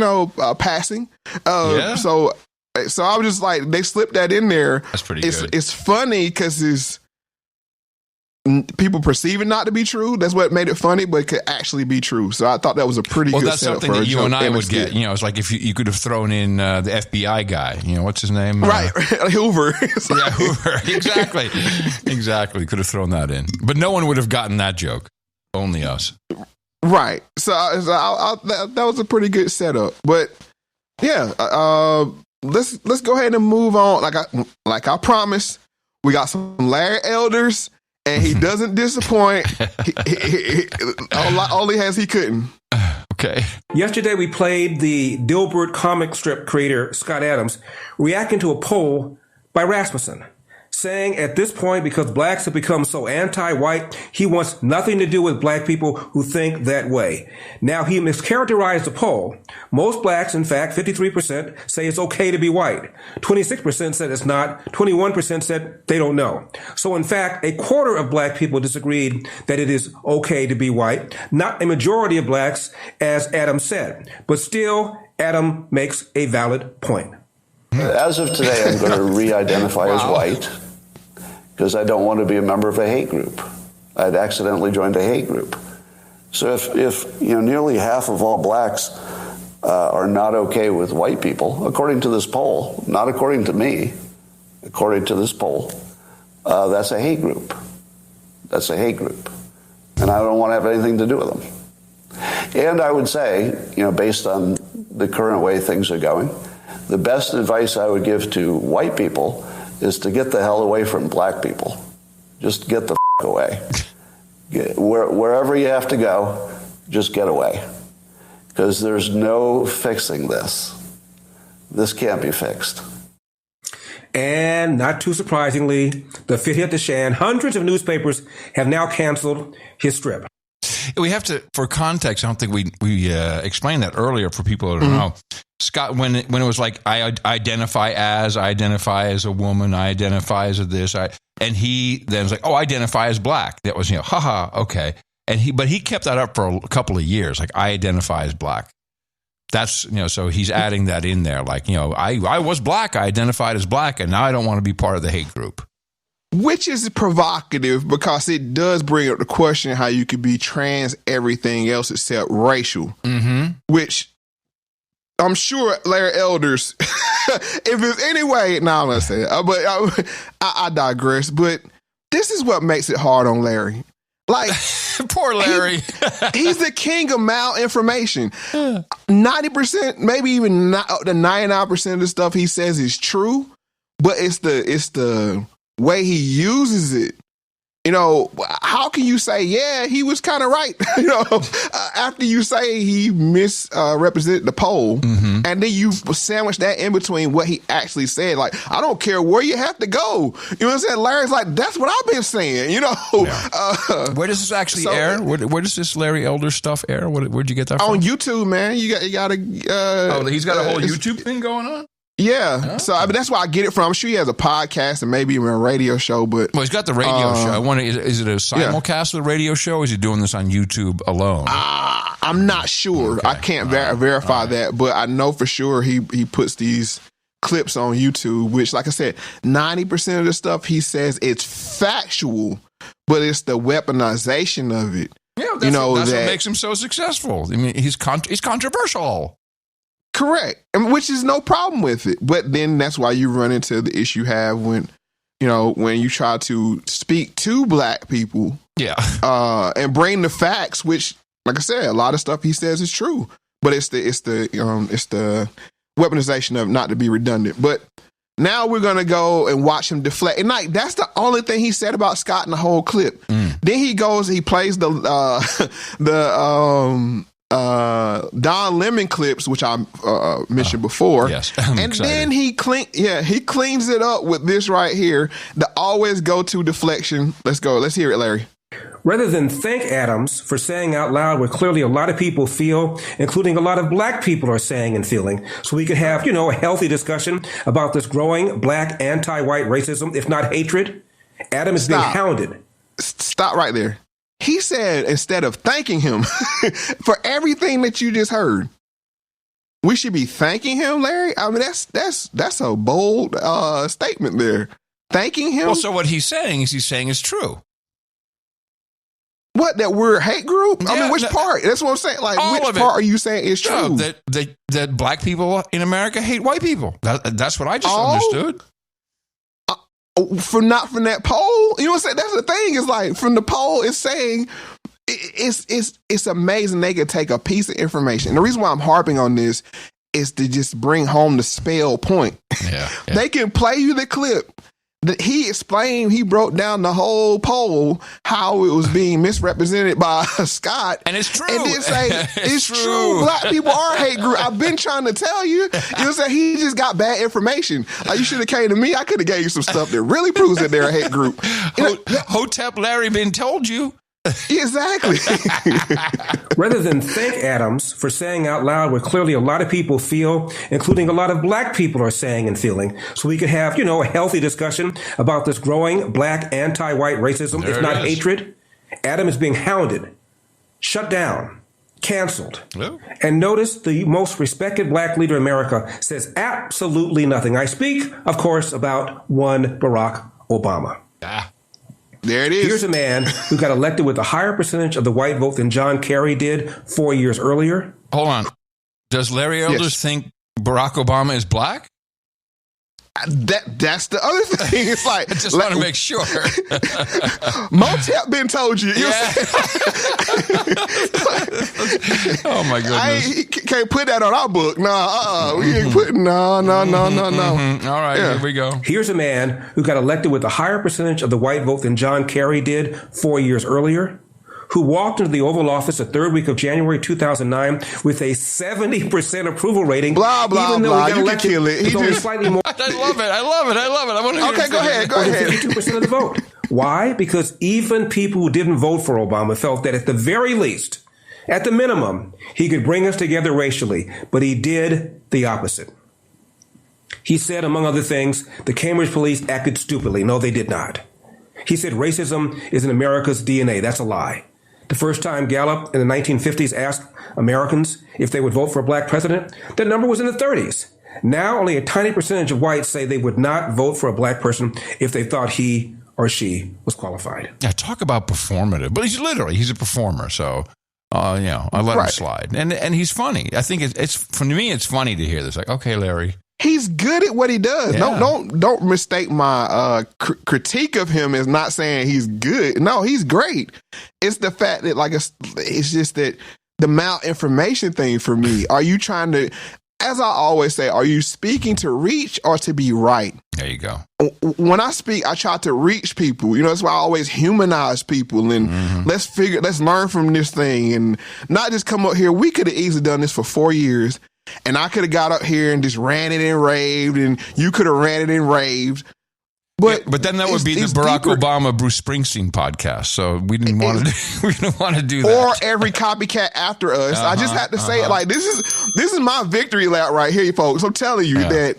passing. So I was just like, they slipped that in there. That's pretty good. It's funny because people perceive it not to be true. That's what made it funny, but it could actually be true. So I thought that was a pretty good that's setup something for that you and I would skit. get. It's like if you could have thrown in the FBI guy. What's his name? Right, Hoover. Yeah, Hoover. Exactly. Could have thrown that in, but no one would have gotten that joke. Only us. Right. So that was a pretty good setup. But yeah, let's go ahead and move on. Like I promised, we got some Larry Elders, and he doesn't disappoint. Only has he couldn't. Okay. Yesterday we played the Dilbert comic strip creator Scott Adams reacting to a poll by Rasmussen, saying at this point, because blacks have become so anti-white, he wants nothing to do with black people who think that way. Now, he mischaracterized the poll. Most blacks, in fact, 53%, say it's okay to be white. 26% said it's not. 21% said they don't know. So, in fact, a quarter of black people disagreed that it is okay to be white. Not a majority of blacks, as Adam said. But still, Adam makes a valid point. As of today, I'm going to re-identify as white because I don't want to be a member of a hate group. I'd accidentally joined a hate group. So if nearly half of all blacks are not okay with white people, according to this poll, not according to me, according to this poll, that's a hate group. That's a hate group. And I don't want to have anything to do with them. And I would say, based on the current way things are going, the best advice I would give to white people is to get the hell away from black people. Just get the away. Wherever you have to go, just get away. Because there's no fixing this. This can't be fixed. And not too surprisingly, the fit hit the shan. Hundreds of newspapers have now canceled his strip. We have to, for context, I don't think we explained that earlier for people who don't know. Scott, when it was like, I identify as a woman, I identify as this, and he then was like, I identify as black. That was, haha, okay. But he kept that up for a couple of years, like, I identify as black. That's, so he's adding that in there, like, I was black, I identified as black, and now I don't want to be part of the hate group. Which is provocative because it does bring up the question how you could be trans everything else except racial. Mm-hmm. Which I'm sure Larry Elders, if it's any way, I'm not going to say that, but I digress. But this is what makes it hard on Larry. Like, poor Larry. He's the king of malinformation. 90%, maybe even up to 99% of the stuff he says is true, but it's the way he uses it. How can you say, he was kind of right, after you say he misrepresented the poll, and then you sandwich that in between what he actually said. Like, I don't care where you have to go. You know what I'm saying? Larry's like, that's what I've been saying, Yeah. Where does this actually air? Where does this Larry Elder stuff air? Where'd you get that from? On YouTube, man. You got to... he's got a whole YouTube thing going on? Yeah, so that's where I get it from. I'm sure he has a podcast and maybe even a radio show, but he's got the radio show. I wonder, is it a simulcast of the radio show, or is he doing this on YouTube alone? I'm not sure. Okay. I can't verify that, but I know for sure he puts these clips on YouTube, which, like I said, 90% of the stuff he says, it's factual, but it's the weaponization of it. Yeah, that's what makes him so successful. I mean, he's controversial. Correct, which is no problem with it. But then that's why you run into the issue you have when you try to speak to black people, and bring the facts. Which, like I said, a lot of stuff he says is true, but it's the weaponization of, not to be redundant. But now we're gonna go and watch him deflect. And like, that's the only thing he said about Scott in the whole clip. Then he plays the Don Lemon clips, which I mentioned before. Yes, and then he cleans it up with this right here, the always go to deflection. Let's go. Let's hear it, Larry. Rather than thank Adams for saying out loud what clearly a lot of people feel, including a lot of black people are saying and feeling, so we could have, a healthy discussion about this growing black anti-white racism, if not hatred, Adam is being hounded. Stop right there. He said, instead of thanking him for everything that you just heard, we should be thanking him, Larry. I mean, that's a bold statement there. Thanking him. Well, so what he's saying is true. What, that we're a hate group? I mean, which part? That's what I'm saying. Like, which part are you saying is true? No, that black people in America hate white people. That's what I just understood. From that poll, you know what I'm saying? That's the thing. Is like from the poll, it's saying it's amazing they could take a piece of information. And the reason why I'm harping on this is to just bring home the spell point. Yeah. They can play you the clip. He explained, he broke down the whole poll, how it was being misrepresented by Scott. And it's true. And then say, it's true. Black people are a hate group. I've been trying to tell you. You know what I'm saying? He just got bad information. You should have came to me. I could have gave you some stuff that really proves that they're a hate group. Hotep Larry been told you. Exactly. Rather than thank Adams for saying out loud what clearly a lot of people feel, including a lot of black people are saying and feeling, so we could have, a healthy discussion about this growing black anti-white racism, if not hatred, Adam is being hounded, shut down, canceled. Hello? And notice the most respected black leader in America says absolutely nothing. I speak, of course, about one Barack Obama. There it is. Here's a man who got elected with a higher percentage of the white vote than John Kerry did 4 years earlier. Hold on. Does Larry Elders think Barack Obama is black? That's the other thing. It's like I just want to make sure. Motep been told you. Oh my goodness! I can't put that on our book. We ain't putting. No. All right, here we go. Here's a man who got elected with a higher percentage of the white vote than John Kerry did 4 years earlier, who walked into the Oval Office the third week of January 2009 with a 70% approval rating. Blah, blah, even though blah. He got you can kill it. He only slightly more. I love it. I want to Okay, go ahead. 52% of the vote. Why? Because even people who didn't vote for Obama felt that at the very least, at the minimum, he could bring us together racially. But he did the opposite. He said, among other things, the Cambridge police acted stupidly. No, they did not. He said racism is in America's DNA. That's a lie. The first time Gallup in the 1950s asked Americans if they would vote for a black president, that number was in the 30s. Now only a tiny percentage of whites say they would not vote for a black person if they thought he or she was qualified. Yeah, talk about performative. But he's a performer, so I let him slide. And he's funny. I think it's for me it's funny to hear this. Like, okay, Larry. He's good at what he does. Yeah. Don't mistake my critique of him as not saying he's good. No, he's great. It's the fact that it's just that the malinformation thing for me. Are you trying to, as I always say, are you speaking to reach or to be right? There you go. When I speak, I try to reach people. That's why I always humanize people and let's learn from this thing and not just come up here. We could have easily done this for 4 years. And I could have got up here and just ranted and raved, and you could have ranted and raved. But then that would be the Barack Obama Bruce Springsteen podcast. So we didn't want to do that. Or every copycat after us. I just had to say it like this is my victory lap right here, folks. I'm telling you that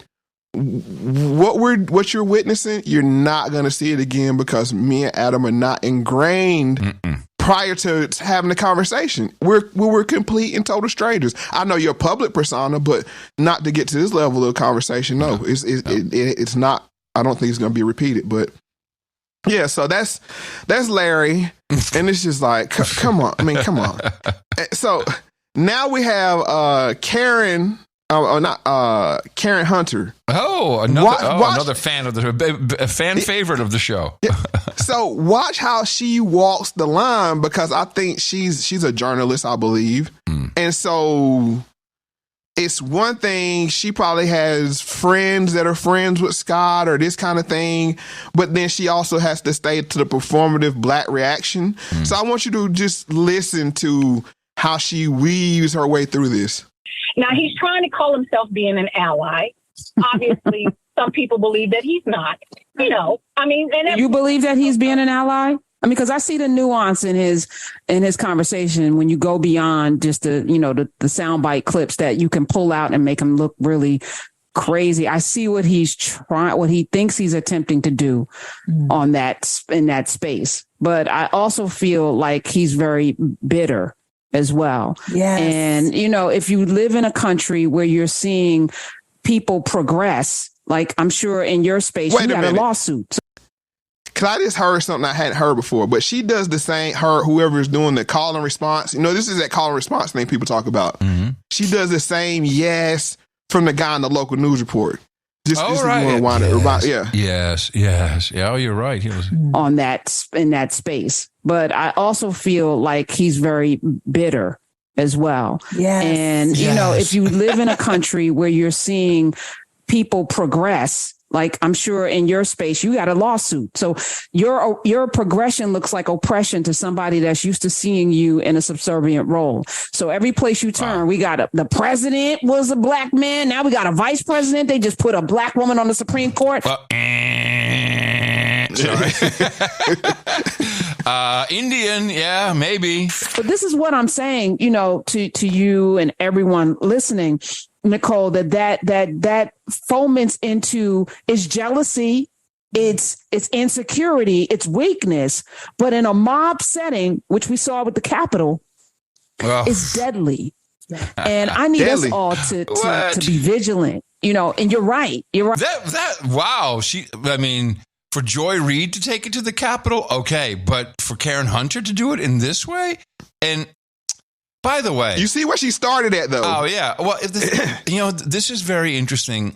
what you're witnessing, you're not going to see it again because me and Adam are not ingrained. Prior to having the conversation, we're complete and total strangers. I know you're a public persona, but not to get to this level of conversation. No, it's not. I don't think it's going to be repeated. But yeah, so that's Larry, and it's just like, come on. I mean, come on. So now we have Karen. Karen Hunter. Another fan of a fan favorite of the show. So watch how she walks the line because I think she's a journalist, I believe. And so it's one thing, she probably has friends that are friends with Scott or this kind of thing, but then she also has to stay to the performative black reaction. So I want you to just listen to how she weaves her way through this. Now, he's trying to call himself being an ally. Obviously, some people believe that he's not. You believe that he's being an ally? I mean, because I see the nuance in his conversation when you go beyond just the soundbite clips that you can pull out and make him look really crazy. I see what what he thinks he's attempting to do in that space. But I also feel like he's very bitter as well. Yes. And, if you live in a country where you're seeing people progress, like I'm sure in your space, you got a lawsuit. Cause I just heard something I hadn't heard before, but she does the same, whoever is doing the call and response, this is that call and response thing people talk about. Mm-hmm. She does the same yes from the guy in the local news report. Yes. Yeah. Oh, you're right. He was in that space. But I also feel like he's very bitter as well. Yes. And, if you live in a country where you're seeing people progress, like I'm sure in your space, you got a lawsuit. So your progression looks like oppression to somebody that's used to seeing you in a subservient role. So every place you turn, we got the president was a black man. Now we got a vice president. They just put a black woman on the Supreme Court. Indian, yeah, maybe. But this is what I'm saying, to you and everyone listening, Nicole, that foments into is jealousy, it's insecurity, it's weakness. But in a mob setting, which we saw with the Capitol, it's deadly. And I need us all to be vigilant, and you're right. You're right. Wow. For Joy Reid to take it to the Capitol, okay. But for Karen Hunter to do it in this way? And by the way, you see where she started at, though. Oh, yeah. Well, this is very interesting.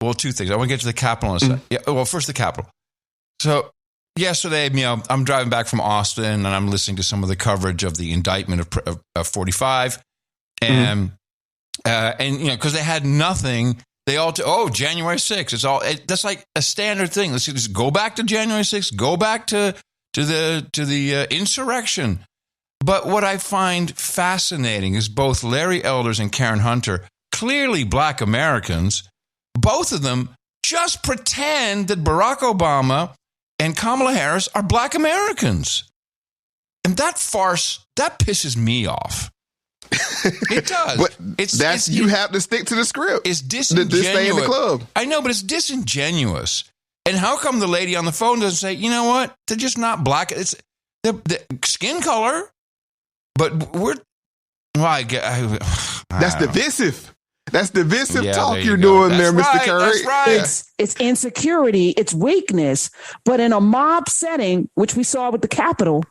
Well, two things. I want to get to the Capitol in a second. Yeah, well, first the Capitol. So yesterday, I'm driving back from Austin and I'm listening to some of the coverage of the indictment of 45. And, because they had nothing, they all, January 6th. That's like a standard thing. Let's just go back to January 6th, go back to the insurrection. But what I find fascinating is both Larry Elders and Karen Hunter, clearly black Americans, both of them just pretend that Barack Obama and Kamala Harris are black Americans. And that farce, that pisses me off. It does. But you have to stick to the script. It's disingenuous. To stay in the club. I know, but it's disingenuous. And how come the lady on the phone doesn't say, you know what? They're just not black. It's the skin color. But that's divisive. That's divisive talk you're doing there, Mr. Curry. That's right. It's insecurity, it's weakness. But in a mob setting, which we saw with the Capitol,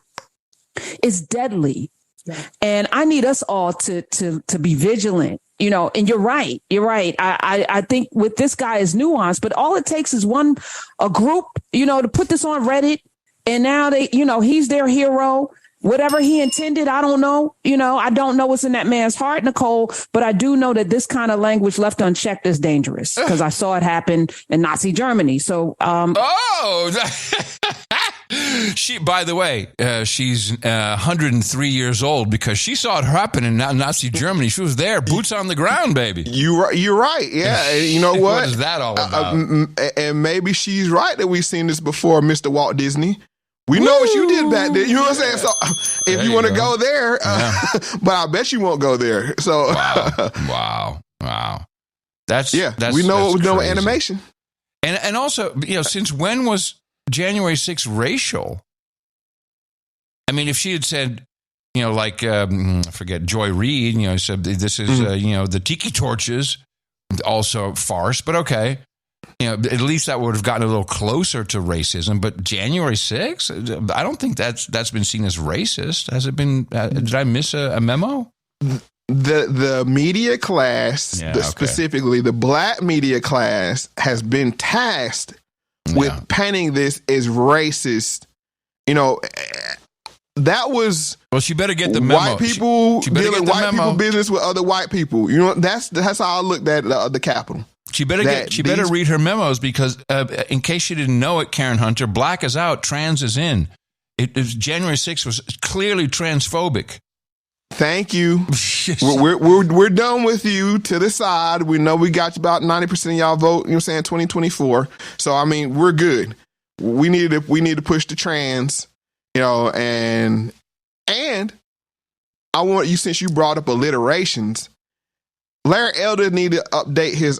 is deadly. Yeah. And I need us all to be vigilant, and you're right. You're right. I think with this guy is nuanced, but all it takes is a group, to put this on Reddit. And now he's their hero. Whatever he intended, I don't know. I don't know what's in that man's heart, Nicole, but I do know that this kind of language left unchecked is dangerous because I saw it happen in Nazi Germany. So, she, by the way, she's 103 years old because she saw it happen in Nazi Germany. She was there, boots on the ground, baby. You're right. Yeah. You know what? What is that all about? And maybe she's right that we've seen this before, Mr. Walt Disney. We know what you did back then. You know what I'm saying? So if you want to go there, but I bet you won't go there. So wow. We know what we're doing with animation. And also, since when was January 6th racial? I mean, if she had said, I forget, Joy Reid, said this is, the tiki torches, also farce, but okay. At least that would have gotten a little closer to racism. But January 6th, I don't think that's been seen as racist. Has it been? Did I miss a memo? The media class, specifically the black media class, has been tasked with painting this as racist. That was she better get the memo. White people dealing white people business with other white people. That's how I looked at the Capitol. She better read her memos because in case she didn't know it, Karen Hunter, black is out, trans is in. January 6th was clearly transphobic. Thank you. we're done with you to the side. We know we got about 90% of y'all vote. 2024. So I mean, we're good. We need to push the trans and I want you, since you brought up alliterations, Larry Elder need to update his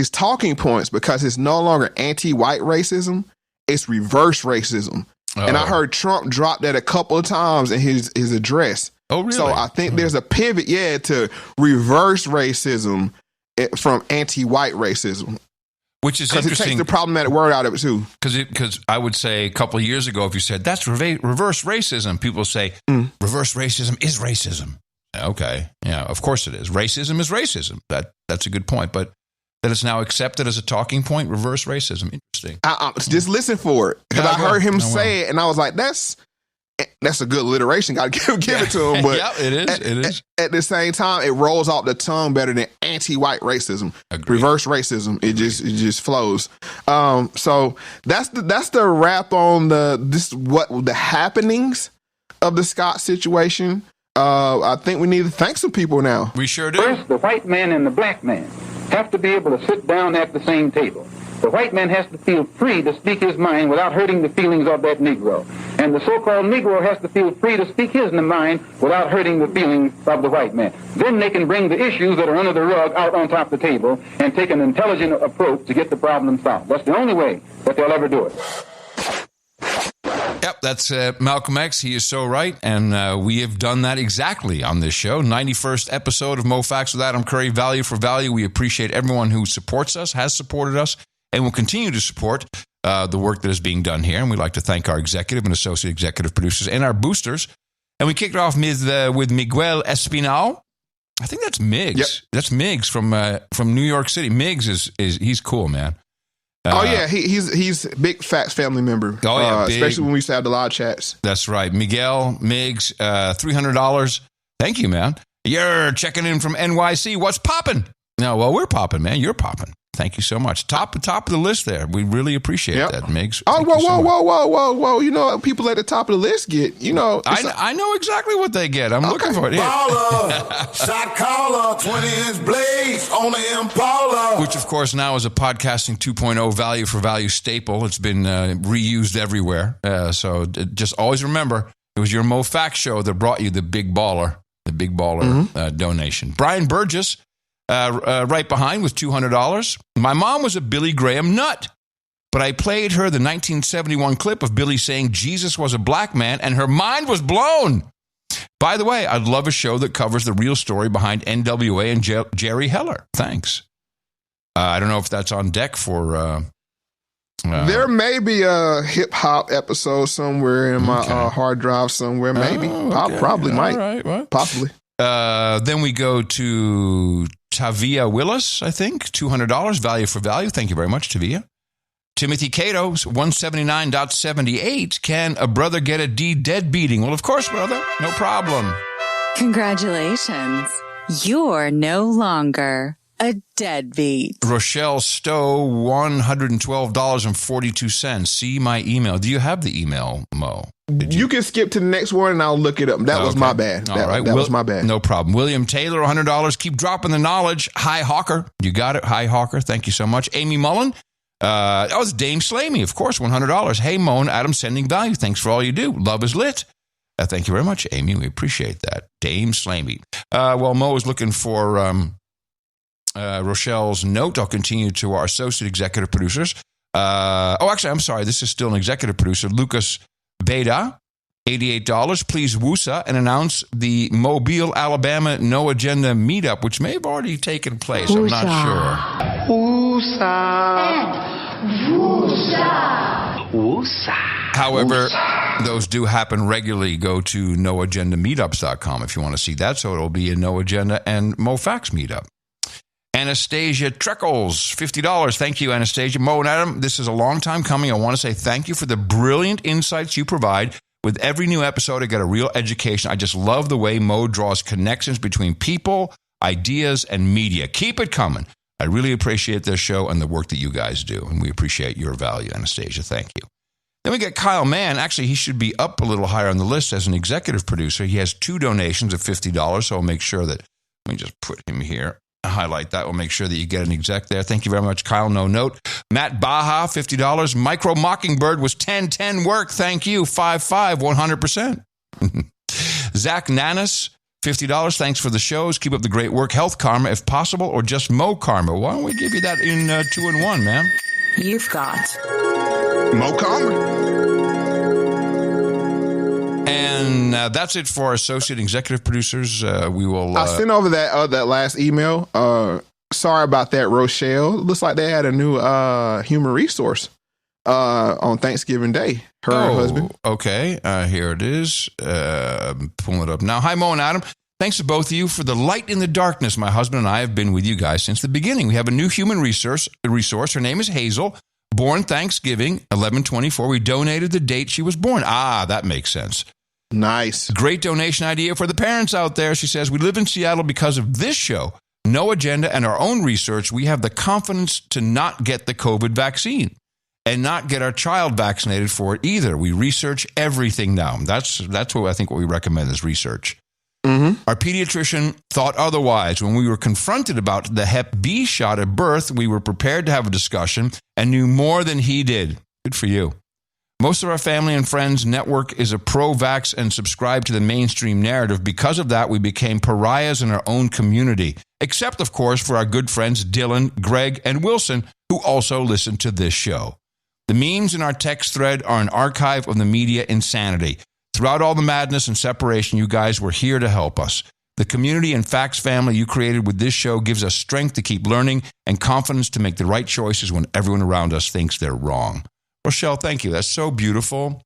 talking points, because it's no longer anti-white racism, it's reverse racism. And I heard Trump drop that a couple of times in his address. Oh, really? So I think there's a pivot, to reverse racism from anti-white racism. Which is interesting. Because it takes the problematic word out of it, too. Because I would say a couple of years ago, if you said, that's reverse racism, people say, reverse racism is racism. Okay. Yeah, of course it is. Racism is racism. That's a good point. But that it's now accepted as a talking point, reverse racism. Interesting. Just listen for it. Because I heard him say it, and I was like, that's a good alliteration. Got to give it to him. But yeah, it is. At the same time, it rolls off the tongue better than anti-white racism. Agreed. Reverse racism. It just flows. So that's the wrap on the happenings of the Scott situation. I think we need to thank some people now. We sure do. First, the white man and the black man have to be able to sit down at the same table. The white man has to feel free to speak his mind without hurting the feelings of that Negro. And the so-called Negro has to feel free to speak his mind without hurting the feelings of the white man. Then they can bring the issues that are under the rug out on top of the table and take an intelligent approach to get the problem solved. That's the only way that they'll ever do it. Yep, that's Malcolm X. He is so right, and we have done that exactly on this show. 91st episode of Moe Factz with Adam Curry, Value for Value. We appreciate everyone who supports us, has supported us, and will continue to support the work that is being done here. And we'd like to thank our executive and associate executive producers and our boosters. And we kicked off with Miguel Espinal. I think that's Miggs. Yep. That's Miggs from New York City. Miggs he's cool, man. He's a big Factz family member. Oh, yeah, especially when we used to have the live chats. That's right. Miguel, Miggs, $300. Thank you, man. You're checking in from NYC. What's popping? No, well, we're popping, man. You're popping. Thank you so much. Top of the list there. We really appreciate that, Miggs. Oh, whoa. You know, people at the top of the list get, I know exactly what they get. I'm looking for it. Baller, shot caller, 20-inch blades on the Impala. Which, of course, now is a podcasting 2.0 value for value staple. It's been reused everywhere. So just always remember, it was your Moe Factz show that brought you the big baller donation. Brian Burgess. Right behind with $200. My mom was a Billy Graham nut, but I played her the 1971 clip of Billy saying Jesus was a black man, and her mind was blown. By the way, I'd love a show that covers the real story behind NWA and Jerry Heller. Thanks. I don't know if that's on deck for... there may be a hip-hop episode somewhere in my hard drive somewhere. Maybe. I probably might. Right, well. Possibly. Then we go to Tavia Willis, I think, $200, value for value. Thank you very much, Tavia. Timothy Cato's 179.78. Can a brother get a D dead beating? Well, of course, brother. No problem. Congratulations. You're no longer a deadbeat. Rochelle Stowe, $112.42. See my email. Do you have the email, Mo? You can skip to the next one and I'll look it up. That was my bad. That was my bad. No problem. William Taylor, $100. Keep dropping the knowledge. Hi, Hawker. You got it. Hi, Hawker. Thank you so much. Amy Mullen. That was Dame Slamey, of course, $100. Hey, Moe and Adam, sending value. Thanks for all you do. Love is lit. Thank you very much, Amy. We appreciate that. Dame Slamey. Well, Mo is looking for Rochelle's note. I'll continue to our associate executive producers. Actually, I'm sorry. This is still an executive producer. Lucas Beda, $88. Please woosa and announce the Mobile, Alabama No Agenda meetup, which may have already taken place. I'm not sure. Woosa. However, those do happen regularly. Go to noagendameetups.com if you want to see that. So it'll be a No Agenda and Moe Factz meetup. Anastasia Treckles, $50. Thank you, Anastasia. Moe and Adam, this is a long time coming. I want to say thank you for the brilliant insights you provide. With every new episode, I get a real education. I just love the way Moe draws connections between people, ideas, and media. Keep it coming. I really appreciate this show and the work that you guys do, and we appreciate your value, Anastasia. Thank you. Then we get Kyle Mann. Actually, he should be up a little higher on the list as an executive producer. He has 2 donations of $50, so I'll make sure that, let me just put him here. highlight that. We'll make sure that you get an exec there. Thank you very much, Kyle. No note. Matt Baja, $50. Micro Mockingbird was 10 work. Thank you. 5 100%. Zach Nanis, $50. Thanks for the shows. Keep up the great work. Health Karma, if possible, or just Mo Karma. Why don't we give you that in 2-in-1, man? You've got Mo Karma. And that's it for our associate executive producers. We will. I sent over that last email. Sorry about that, Rochelle. Looks like they had a new human resource on Thanksgiving Day. Her husband. Okay, here it is. Pulling it up now. Hi, Moe and Adam. Thanks to both of you for the light in the darkness. My husband and I have been with you guys since the beginning. We have a new human resource. Her name is Hazel. Born Thanksgiving, 11/24. We donated the date she was born. That makes sense. Nice. Great donation idea for the parents out there. She says, we live in Seattle because of this show, no agenda, and our own research. We have the confidence to not get the COVID vaccine and not get our child vaccinated for it either. We research everything now. That's what I think what we recommend is research. Mm-hmm. Our pediatrician thought otherwise. When we were confronted about the Hep B shot at birth, we were prepared to have a discussion and knew more than he did. Good for you. Most of our family and friends network is a pro-vax and subscribe to the mainstream narrative. Because of that, we became pariahs in our own community, except, of course, for our good friends Dylan, Greg, and Wilson, who also listen to this show. The memes in our text thread are an archive of the media insanity. Throughout all the madness and separation, you guys were here to help us. The community and facts family you created with this show gives us strength to keep learning and confidence to make the right choices when everyone around us thinks they're wrong. Rochelle, thank you. That's so beautiful.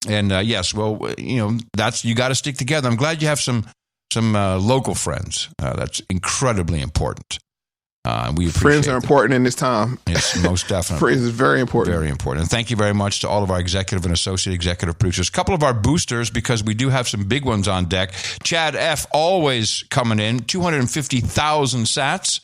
And yes, well, you got to stick together. I'm glad you have some local friends. That's incredibly important. We appreciate friends are important in this time. Yes, most definitely. Friends is very important. Very important. And thank you very much to all of our executive and associate executive producers. A couple of our boosters, because we do have some big ones on deck. Chad F. always coming in, 250,000 sats.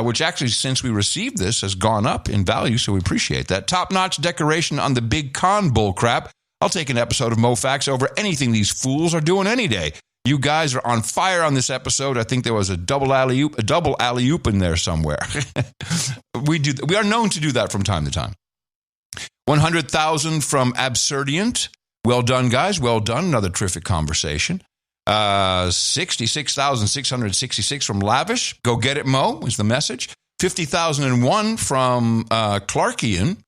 Which actually, since we received this, has gone up in value, so we appreciate that. Top-notch decoration on the big con bullcrap. I'll take an episode of Moe Factz over anything these fools are doing any day. You guys are on fire on this episode. I think there was a double alley-oop in there somewhere. We are known to do that from time to time. 100,000 from Absurdient. Well done, guys. Well done. Another terrific conversation. 66,666 from Lavish. Go get it, Mo, is the message. 50,001 from Clarkian.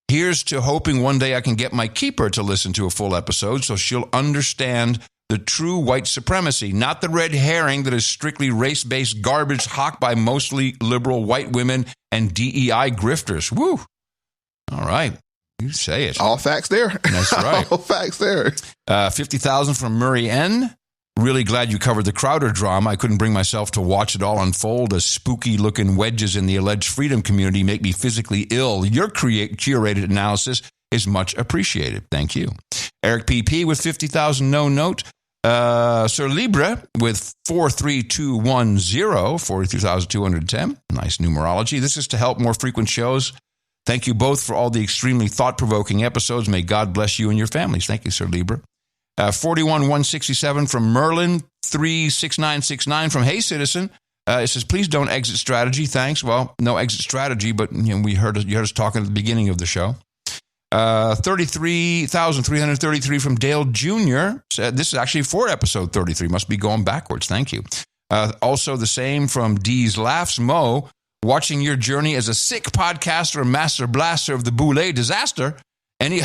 Here's to hoping one day I can get my keeper to listen to a full episode so she'll understand the true white supremacy, not the red herring that is strictly race-based garbage hawked by mostly liberal white women and DEI grifters. Woo. All right. You say it. All facts there. That's right. All facts there. 50,000 from Murray N. Really glad you covered the Crowder drama. I couldn't bring myself to watch it all unfold as spooky-looking wedges in the alleged freedom community make me physically ill. Your curated analysis is much appreciated. Thank you. Eric PP with 50,000 no note. Sir Libre with 43210, 43,210. Nice numerology. This is to help more frequent shows. Thank you both for all the extremely thought-provoking episodes. May God bless you and your families. Thank you, Sir Libre. 41,167 from Merlin, 36969 from Hey Citizen. It says, please don't exit strategy. Thanks. Well, no exit strategy, but you heard us talking at the beginning of the show. 33,333 from Dale Jr. This is actually for episode 33. Must be going backwards. Thank you. Also the same from D's Laughs. Mo, watching your journey as a sick podcaster and master blaster of the Boulay disaster. Any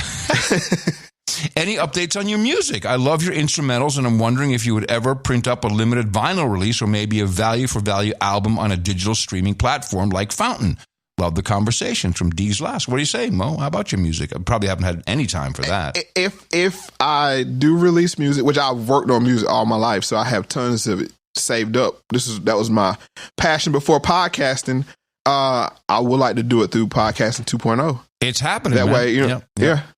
updates on your music? I love your instrumentals, and I'm wondering if you would ever print up a limited vinyl release or maybe a value-for-value album on a digital streaming platform like Fountain. Love the conversation from D's Last. What do you say, Mo? How about your music? I probably haven't had any time for that. If I do release music, which I've worked on music all my life, so I have tons of it saved up. That was my passion before podcasting. I would like to do it through podcasting 2.0. It's happening. That way, yeah.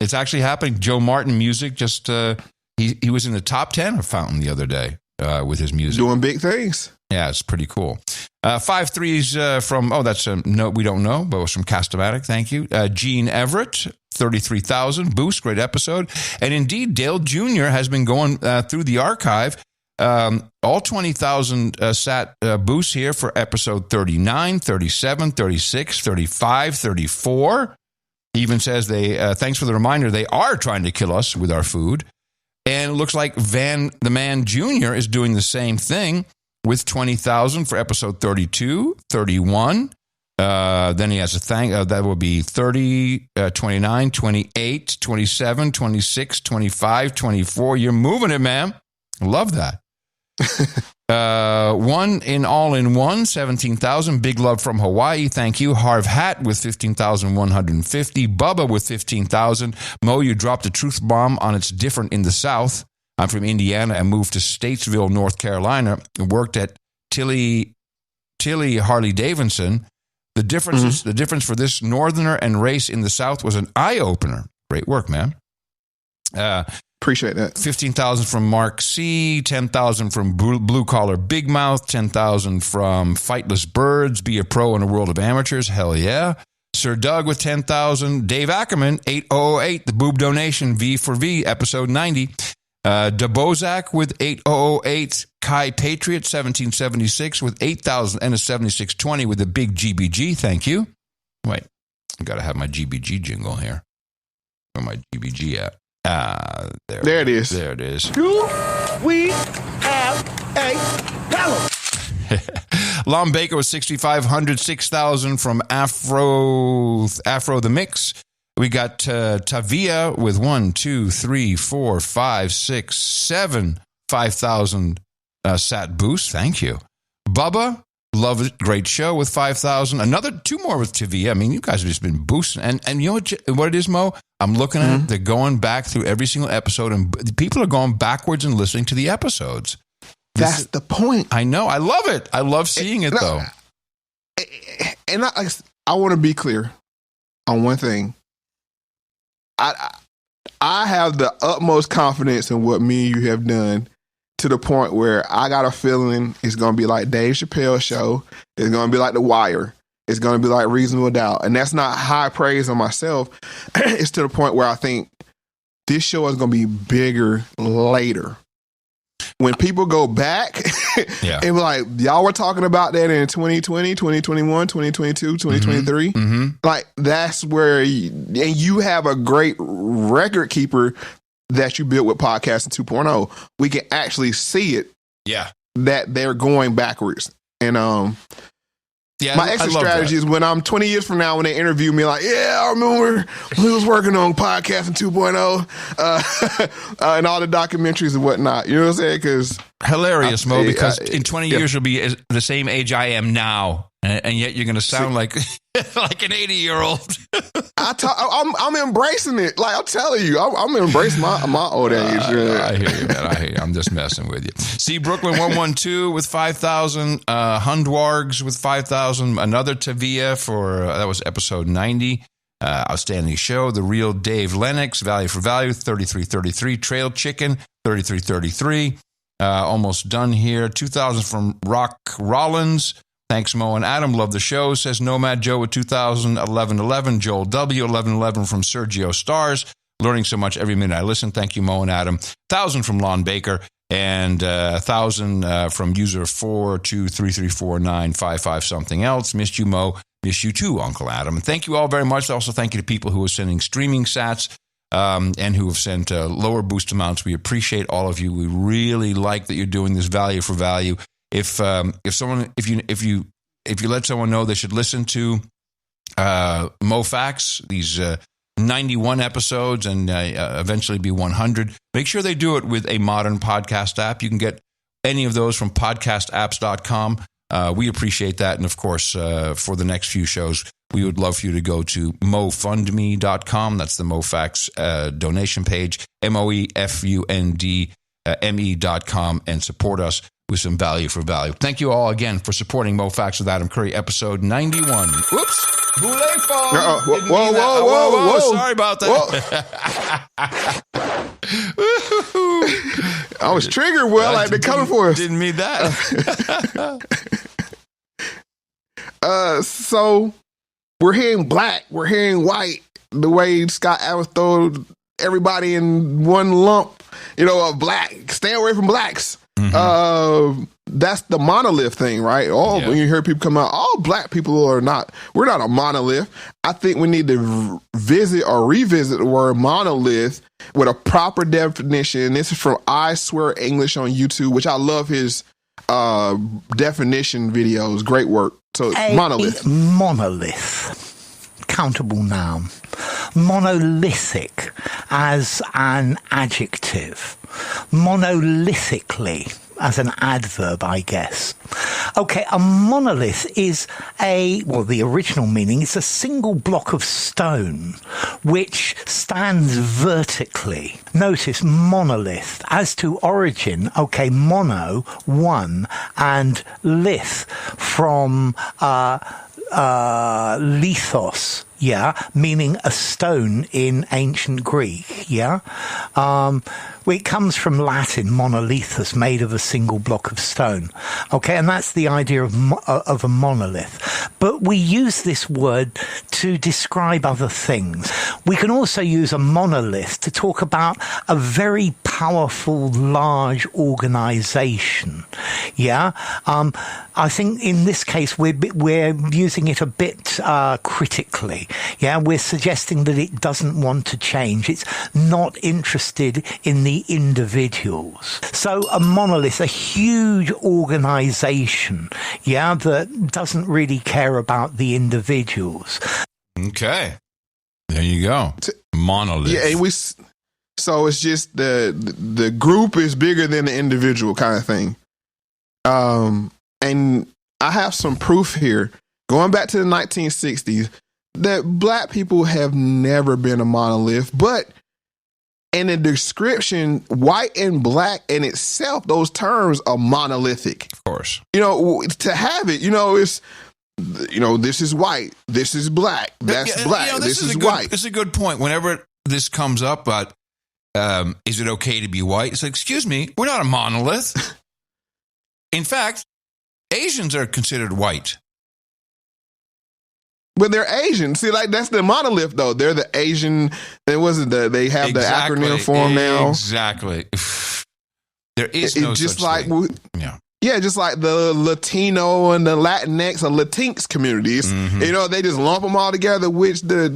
It's actually happening. Joe Martin Music just he was in the top 10 of Fountain the other day with his music. Doing big things. Yeah, it's pretty cool. 5 threes from, that's a note we don't know, but it was from Castomatic. Thank you. Gene Everett, 33,000. Boost, great episode. And indeed, Dale Jr. has been going through the archive. All 20,000 sat boosts here for episode 39, 37, 36, 35, 34. He even says thanks for the reminder, they are trying to kill us with our food. And it looks like Van the Man Jr. is doing the same thing with 20,000 for episode 32, 31. Then he has a thing that will be 30, 29, 28, 27, 26, 25, 24. You're moving it, man. Love that. One in all-in-one, 17,000. Big love from Hawaii. Thank you. Harv Hat with 15,150. Bubba with 15,000. Mo, you dropped a truth bomb on It's Different in the South. I'm from Indiana and moved to Statesville, North Carolina, and worked at Tilly Harley Davidson. The difference for this northerner and race in the South was an eye-opener. Great work, man. Appreciate that. 15,000 from Mark C. 10,000 from Blue Collar Big Mouth. 10,000 from Fightless Birds. Be a pro in a world of amateurs. Hell yeah. Sir Doug with 10,000. Dave Ackerman, 8008. The Boob Donation, V for V, episode 90. DeBozak with 8008. Kai Patriot, 1776 with 8,000 and a 7620 with a big GBG. Thank you. Wait, I got to have my GBG jingle here. Where my GBG at? There it is. There it is. Do we have a ballot? Lon Baker was 6,500, 6,000 from Afro the Mix. We got Tavia with 1, 2, 3, 4, 5, 6, 7, 5,000 sat boost. Thank you. Bubba, love it. Great show with 5,000. Another 2 more with Tavia. I mean, you guys have just been boosting. And you know what it is, Mo? I'm looking at it. They're going back through every single episode, and people are going backwards and listening to the episodes. That's the point. I know. I love it. I love seeing it, though. And I want to be clear on one thing. I have the utmost confidence in what me and you have done, to the point where I got a feeling it's going to be like Dave Chappelle's show. It's going to be like The Wire. It's going to be like Reasonable Doubt. And that's not high praise on myself. It's to the point where I think this show is going to be bigger later. When people go back and be like, y'all were talking about that in 2020, 2021, 2022, 2023. Like, that's where you have a great record keeper that you built with Podcasting 2.0. We can actually see it. Yeah. That they're going backwards. And my exit strategy is when I'm 20 years from now, when they interview me, like, yeah, I remember when we was working on Podcasting 2.0 and all the documentaries and whatnot. You know what I'm saying? Because hilarious, Mo, because in 20 years you'll be the same age I am now, and yet you're going to sound like like an 80-year-old. I'm embracing it. Like, I'm telling you, I'm embracing my old age. I hear you, man. I hear you. I'm just messing with you. See, Brooklyn 112 with 5,000. Hundwargs with 5,000. Another Tavia for, that was episode 90. Outstanding show. The Real Dave Lennox, Value for Value, 3333. Trail Chicken, 3333. Almost done here. 2,000 from Rock Rollins. Thanks, Moe and Adam. Love the show, says Nomad Joe with 2,000, 1111. Joel W, 1111 from Sergio Stars. Learning so much every minute I listen. Thank you, Moe and Adam. 1,000 from Lon Baker, and 1,000 from user 423349555 something else. Missed you, Mo. Miss you too, Uncle Adam. And thank you all very much. Also, thank you to people who are sending streaming sats and who have sent lower boost amounts. We appreciate all of you. We really like that you're doing this value for value. If you let someone know they should listen to Moe Factz, these 91 episodes, and eventually be 100, make sure they do it with a modern podcast app. You can get any of those from podcastapps.com. We appreciate that. And of course, for the next few shows, we would love for you to go to mofundme.com. That's the Moe Factz donation page, MOEFUNDME.com, and support us with some value for value. Thank you all again for supporting Moe Factz with Adam Curry, episode 91. Whoops. Boulay phone. Whoa. Sorry about that. I was triggered, Will. Like, they're coming for us. Didn't mean that. So we're hearing black, we're hearing white, the way Scott Adams threw everybody in one lump, of black. Stay away from blacks. that's the monolith thing, right? When you hear people come out, all black people we're not a monolith. I think we need to visit or revisit the word monolith with a proper definition. This is from I Swear English on YouTube, which I love his definition videos. Great work. So monolith. Monolith. Countable noun. Monolithic as an adjective. Monolithically as an adverb, I guess. Okay, a monolith is the original meaning is a single block of stone which stands vertically. Notice monolith. As to origin, okay, mono, one, and lith from lithos, meaning a stone in ancient Greek, it comes from Latin, monolithus, made of a single block of stone. Okay, and that's the idea of a monolith. But we use this word to describe other things. We can also use a monolith to talk about a very powerful, large organization. I think in this case we're using it a bit critically. We're suggesting that it doesn't want to change. It's not interested in the individuals. So a monolith, a huge organization, that doesn't really care about the individuals. Okay. There you go. Monolith. So it's just the group is bigger than the individual kind of thing. And I have some proof here, going back to the 1960s, that black people have never been a monolith, but in the description, white and black in itself, those terms are monolithic. Of course. To have it, it's, this is white, this is black, that's black, this is white. It's a good point. Whenever this comes up, but is it okay to be white? It's like, excuse me, we're not a monolith. In fact, Asians are considered white. But they're Asian. See, that's the monolith, though. They're the Asian. They have the acronym form now. Exactly. There is no such thing. Just like the Latino and the Latinx or Latinx communities. Mm-hmm. They just lump them all together, which their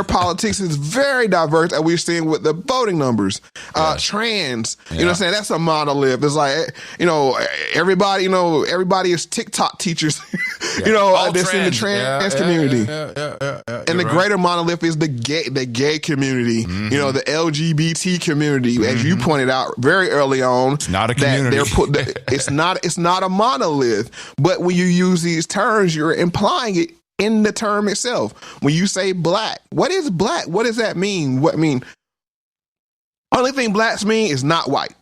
politics is very diverse, and we're seeing with the voting numbers. Trans, you know what I'm saying? That's a monolith. It's like, everybody is TikTok teachers, that's in the trans community. And the greater monolith is the gay community, mm-hmm. The LGBT community, mm-hmm. as you pointed out very early on. It's not a community. It's not a monolith, but when you use these terms, you're implying it in the term itself. When you say black, what is black? What does that mean? Only thing blacks mean is not white.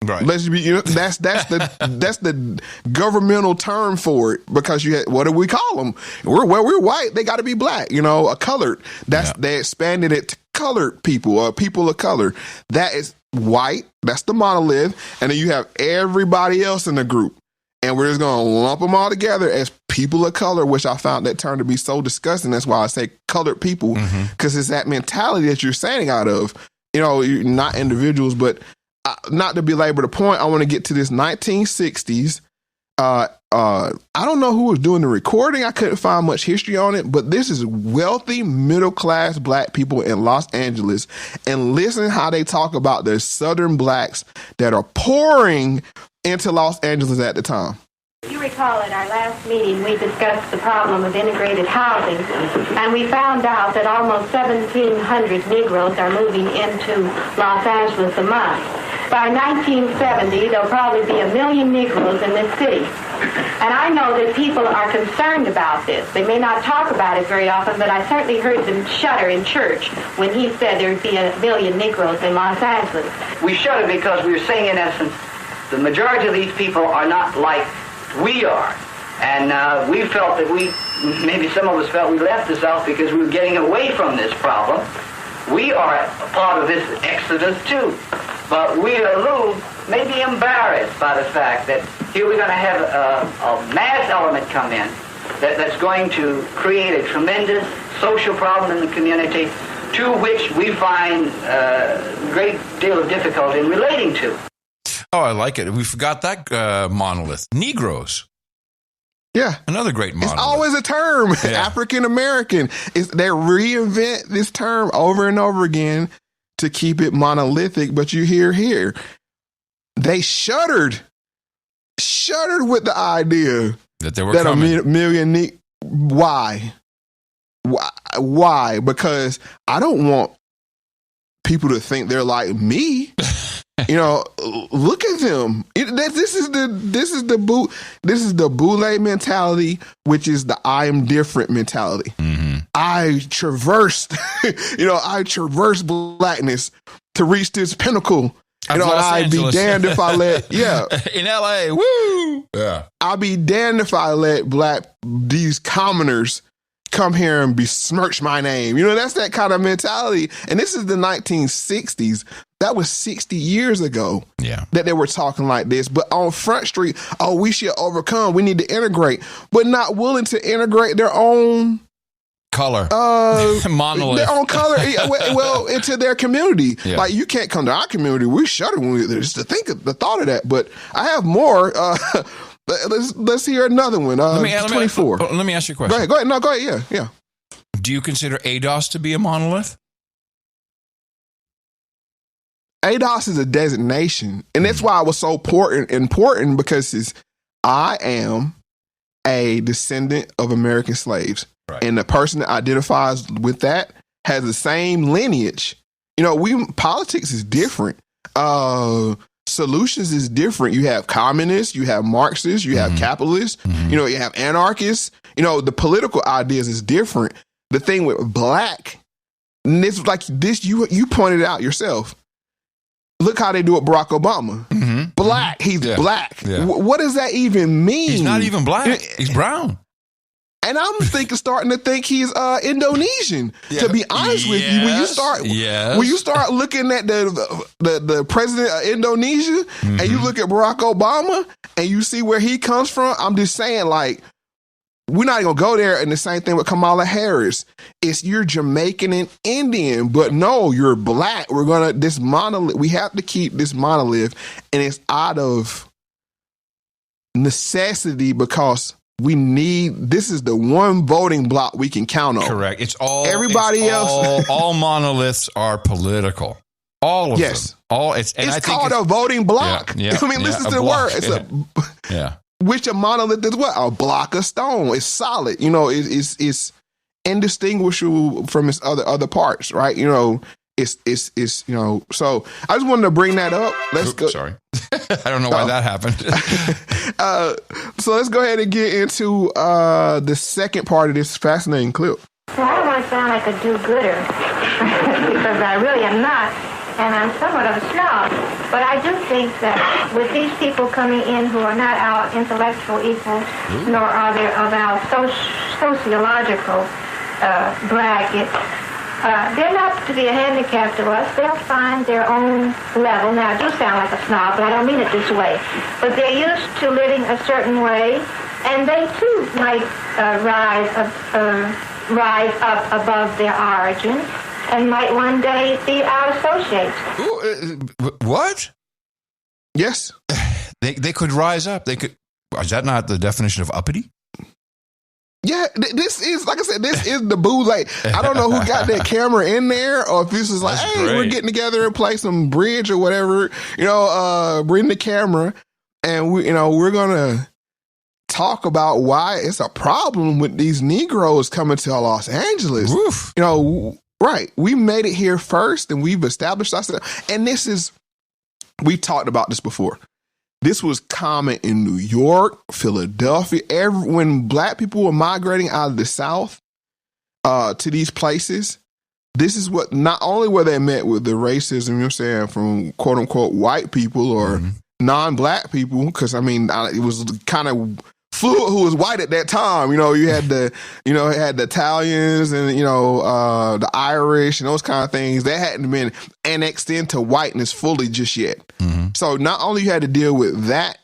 Right. That's the governmental term for it, because what do we call them? We're white. They got to be black. A colored. They expanded it to colored people or people of color. That is white. That's the monolith. And then you have everybody else in the group, and we're just going to lump them all together as people of color, which I found that term to be so disgusting. That's why I say colored people, because it's that mentality that you're saying out of, you're not individuals. But not to belabor the point, I want to get to this 1960s. I don't know who was doing the recording. I couldn't find much history on it, but this is wealthy, middle-class black people in Los Angeles. And listen how they talk about the Southern blacks that are pouring into Los Angeles at the time. You recall at our last meeting, we discussed the problem of integrated housing, and we found out that almost 1,700 Negroes are moving into Los Angeles a month. By 1970, there'll probably be 1 million Negroes in this city. And I know that people are concerned about this. They may not talk about it very often, but I certainly heard them shudder in church when he said there'd be 1 million Negroes in Los Angeles. We shudder because we're saying, in essence, the majority of these people are not like we are. And we felt that maybe some of us felt we left the South because we were getting away from this problem. We are a part of this exodus too. But we are a little maybe embarrassed by the fact that here we're going to have a mass element come in that's going to create a tremendous social problem in the community, to which we find a great deal of difficulty in relating to. Oh, I like it. We forgot that monolith. Negroes. Yeah. Another great monolith. It's always a term. Yeah. African American. They reinvent this term over and over again to keep it monolithic. But you hear here, they shuddered with the idea that they were that coming. a million. Why? Because I don't want people to think they're like me. Look at them. This is the boule mentality, which is the I am different mentality. Mm-hmm. I traversed blackness to reach this pinnacle. I'd be damned if I let, in LA, woo! Yeah. I'll be damned if I let these commoners come here and besmirch my name. That's that kind of mentality. And this is the 1960s. That was 60 years ago that they were talking like this. But on Front Street, we should overcome. We need to integrate, but not willing to integrate their own color, monolith, their own color, into their community. Yeah. Like, you can't come to our community. We shudder when we just to think of the thought of that. But I have more. Let's hear another one. 24. Let me ask you a question. Go ahead. No, go ahead. Yeah. Do you consider ADOS to be a monolith? ADOS is a designation, and that's why it was so important because I am a descendant of American slaves. Right. And the person that identifies with that has the same lineage. Politics is different. Solutions is different. You have communists, you have Marxists, you have capitalists, you have anarchists. The political ideas is different. The thing with black, and this like this, you pointed it out yourself. Look how they do it, Barack Obama. Mm-hmm. Black, he's black. Yeah. What does that even mean? He's not even black. He's brown. And I'm starting to think he's Indonesian. Yeah. To be honest with you, when you start looking at the president of Indonesia and you look at Barack Obama and you see where he comes from, I'm just saying, like, we're not gonna go there. And the same thing with Kamala Harris. You're Jamaican and Indian, but no, you're black. This monolith. We have to keep this monolith, and it's out of necessity because this is the one voting block we can count on. Correct. It's all everybody else. All monoliths are political. All of them. It's called a voting block. Yeah. I mean, listen to the word. It's which a monolith is what? A block of stone. It's solid. It's indistinguishable from its other parts, right? It's so I just wanted to bring that up. Let's go. Sorry. I don't know why that happened. So let's go ahead and get into the second part of this fascinating clip. Well, I don't want to sound like a do-gooder because I really am not, and I'm somewhat of a snob. But I do think that with these people coming in who are not our intellectual equals, nor are they of our sociological bracket, they're not to be a handicap to us. They'll find their own level. Now, I do sound like a snob, but I don't mean it this way. But they're used to living a certain way, and they too might rise up above their origin and might one day be our associates. What? Yes. They could rise up. They could. Is that not the definition of uppity? Yeah, this is, like I said, this is the boule. I don't know who got that camera in there, or if this is like, hey, we're getting together and play some bridge or whatever. Bring the camera, and we're gonna talk about why it's a problem with these Negroes coming to Los Angeles. Oof. Right? We made it here first, and we've established ourselves. And we've talked about this before. This was common in New York, Philadelphia. When black people were migrating out of the South to these places, this is what, not only were they met with the racism, from quote unquote white people or non-black people, because it was kind of fluid who was white at that time. You had the Italians and the Irish and those kind of things. They hadn't been annexed into whiteness fully just yet. So not only you had to deal with that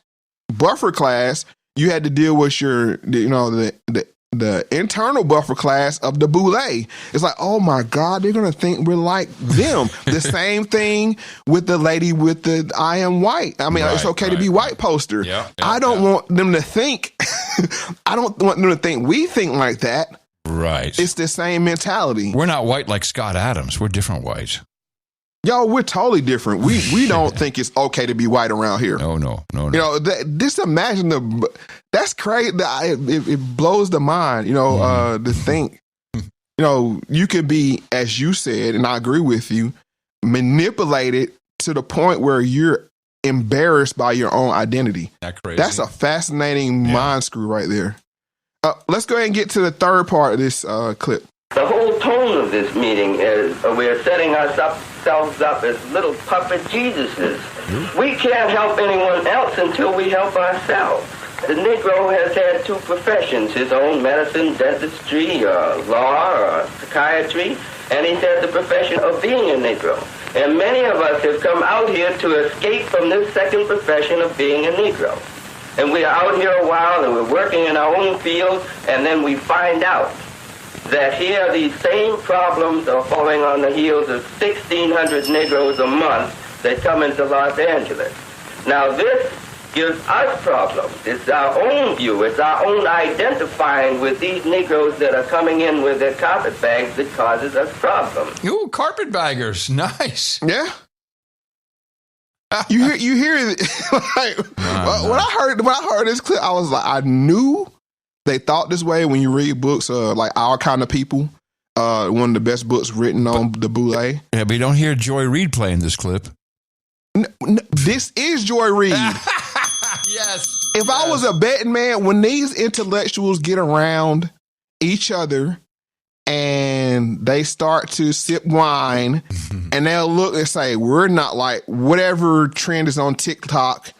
buffer class, you had to deal with the the internal buffer class of the boule. It's like, oh my God, they're going to think we're like them. The same thing with the lady with the I am white. I mean, it's okay to be white poster. I don't want them to think, I don't want them to think we think like that. Right. It's the same mentality. We're not white like Scott Adams. We're different white. Yo, we're totally different. We don't think it's okay to be white around here. No. You know, just imagine that's crazy. It blows the mind, you know, to think, you know, you could be, as you said, and I agree with you, manipulated to the point where you're embarrassed by your own identity. That's a fascinating mind screw right there. Let's go ahead and get to the third part of this clip. The whole tone of this meeting is we're setting ourselves up as little puppet Jesuses. We can't help anyone else until we help ourselves. The Negro has had two professions, his own medicine, dentistry, law, or psychiatry, and he's had the profession of being a Negro. And many of us have come out here to escape from this second profession of being a Negro. And we are out here a while and we're working in our own field, and then we find out that here these same problems are falling on the heels of 1,600 Negroes a month that come into Los Angeles. Now this gives us problems. It's our own view. It's our own identifying with these Negroes that are coming in with their carpetbags that causes us problems. Ooh, carpetbaggers. Nice. Yeah. You hear like, when I heard this clip, I was like, I knew they thought this way. When you read books like Our Kind of People, one of the best books written on the boule. Yeah, but you don't hear Joy Reid playing this clip. This is Joy Reid. Yes. If I was a betting man, when these intellectuals get around each other and they start to sip wine and they'll look and say, we're not like whatever trend is on TikTok,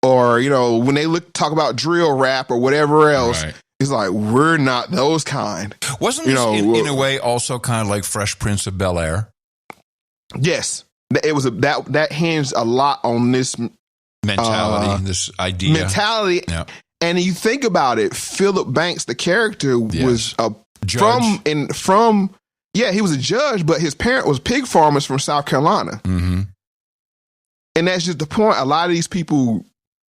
or, you know, when they talk about drill rap or whatever else, it's like, we're not those kind. Wasn't this in a way also kind of like Fresh Prince of Bel-Air? Yes. It was that hinged a lot on this mentality, this idea. Mentality. Yeah. And you think about it, Philip Banks, the character, was a judge. He was a judge, but his parent was pig farmers from South Carolina. Mm-hmm. And that's just the point. A lot of these people,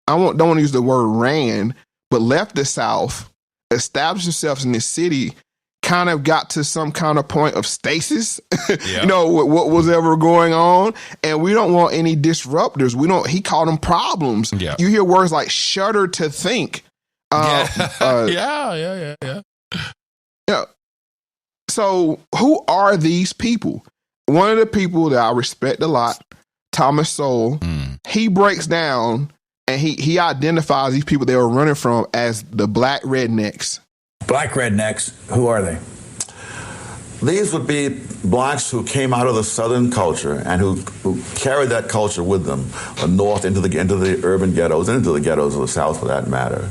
don't want to use the word ran, but left the South, established themselves in this city, kind of got to some kind of point of stasis, you know, what was ever going on. And we don't want any disruptors. He called them problems. Yeah. You hear words like shudder to think. Yeah. So who are these people? One of the people that I respect a lot, Thomas Sowell, he breaks down and he identifies these people they were running from as the black rednecks. Black rednecks, who are they? These would be blacks who came out of the Southern culture and who carried that culture with them north into the urban ghettos and into the ghettos of the South, for that matter,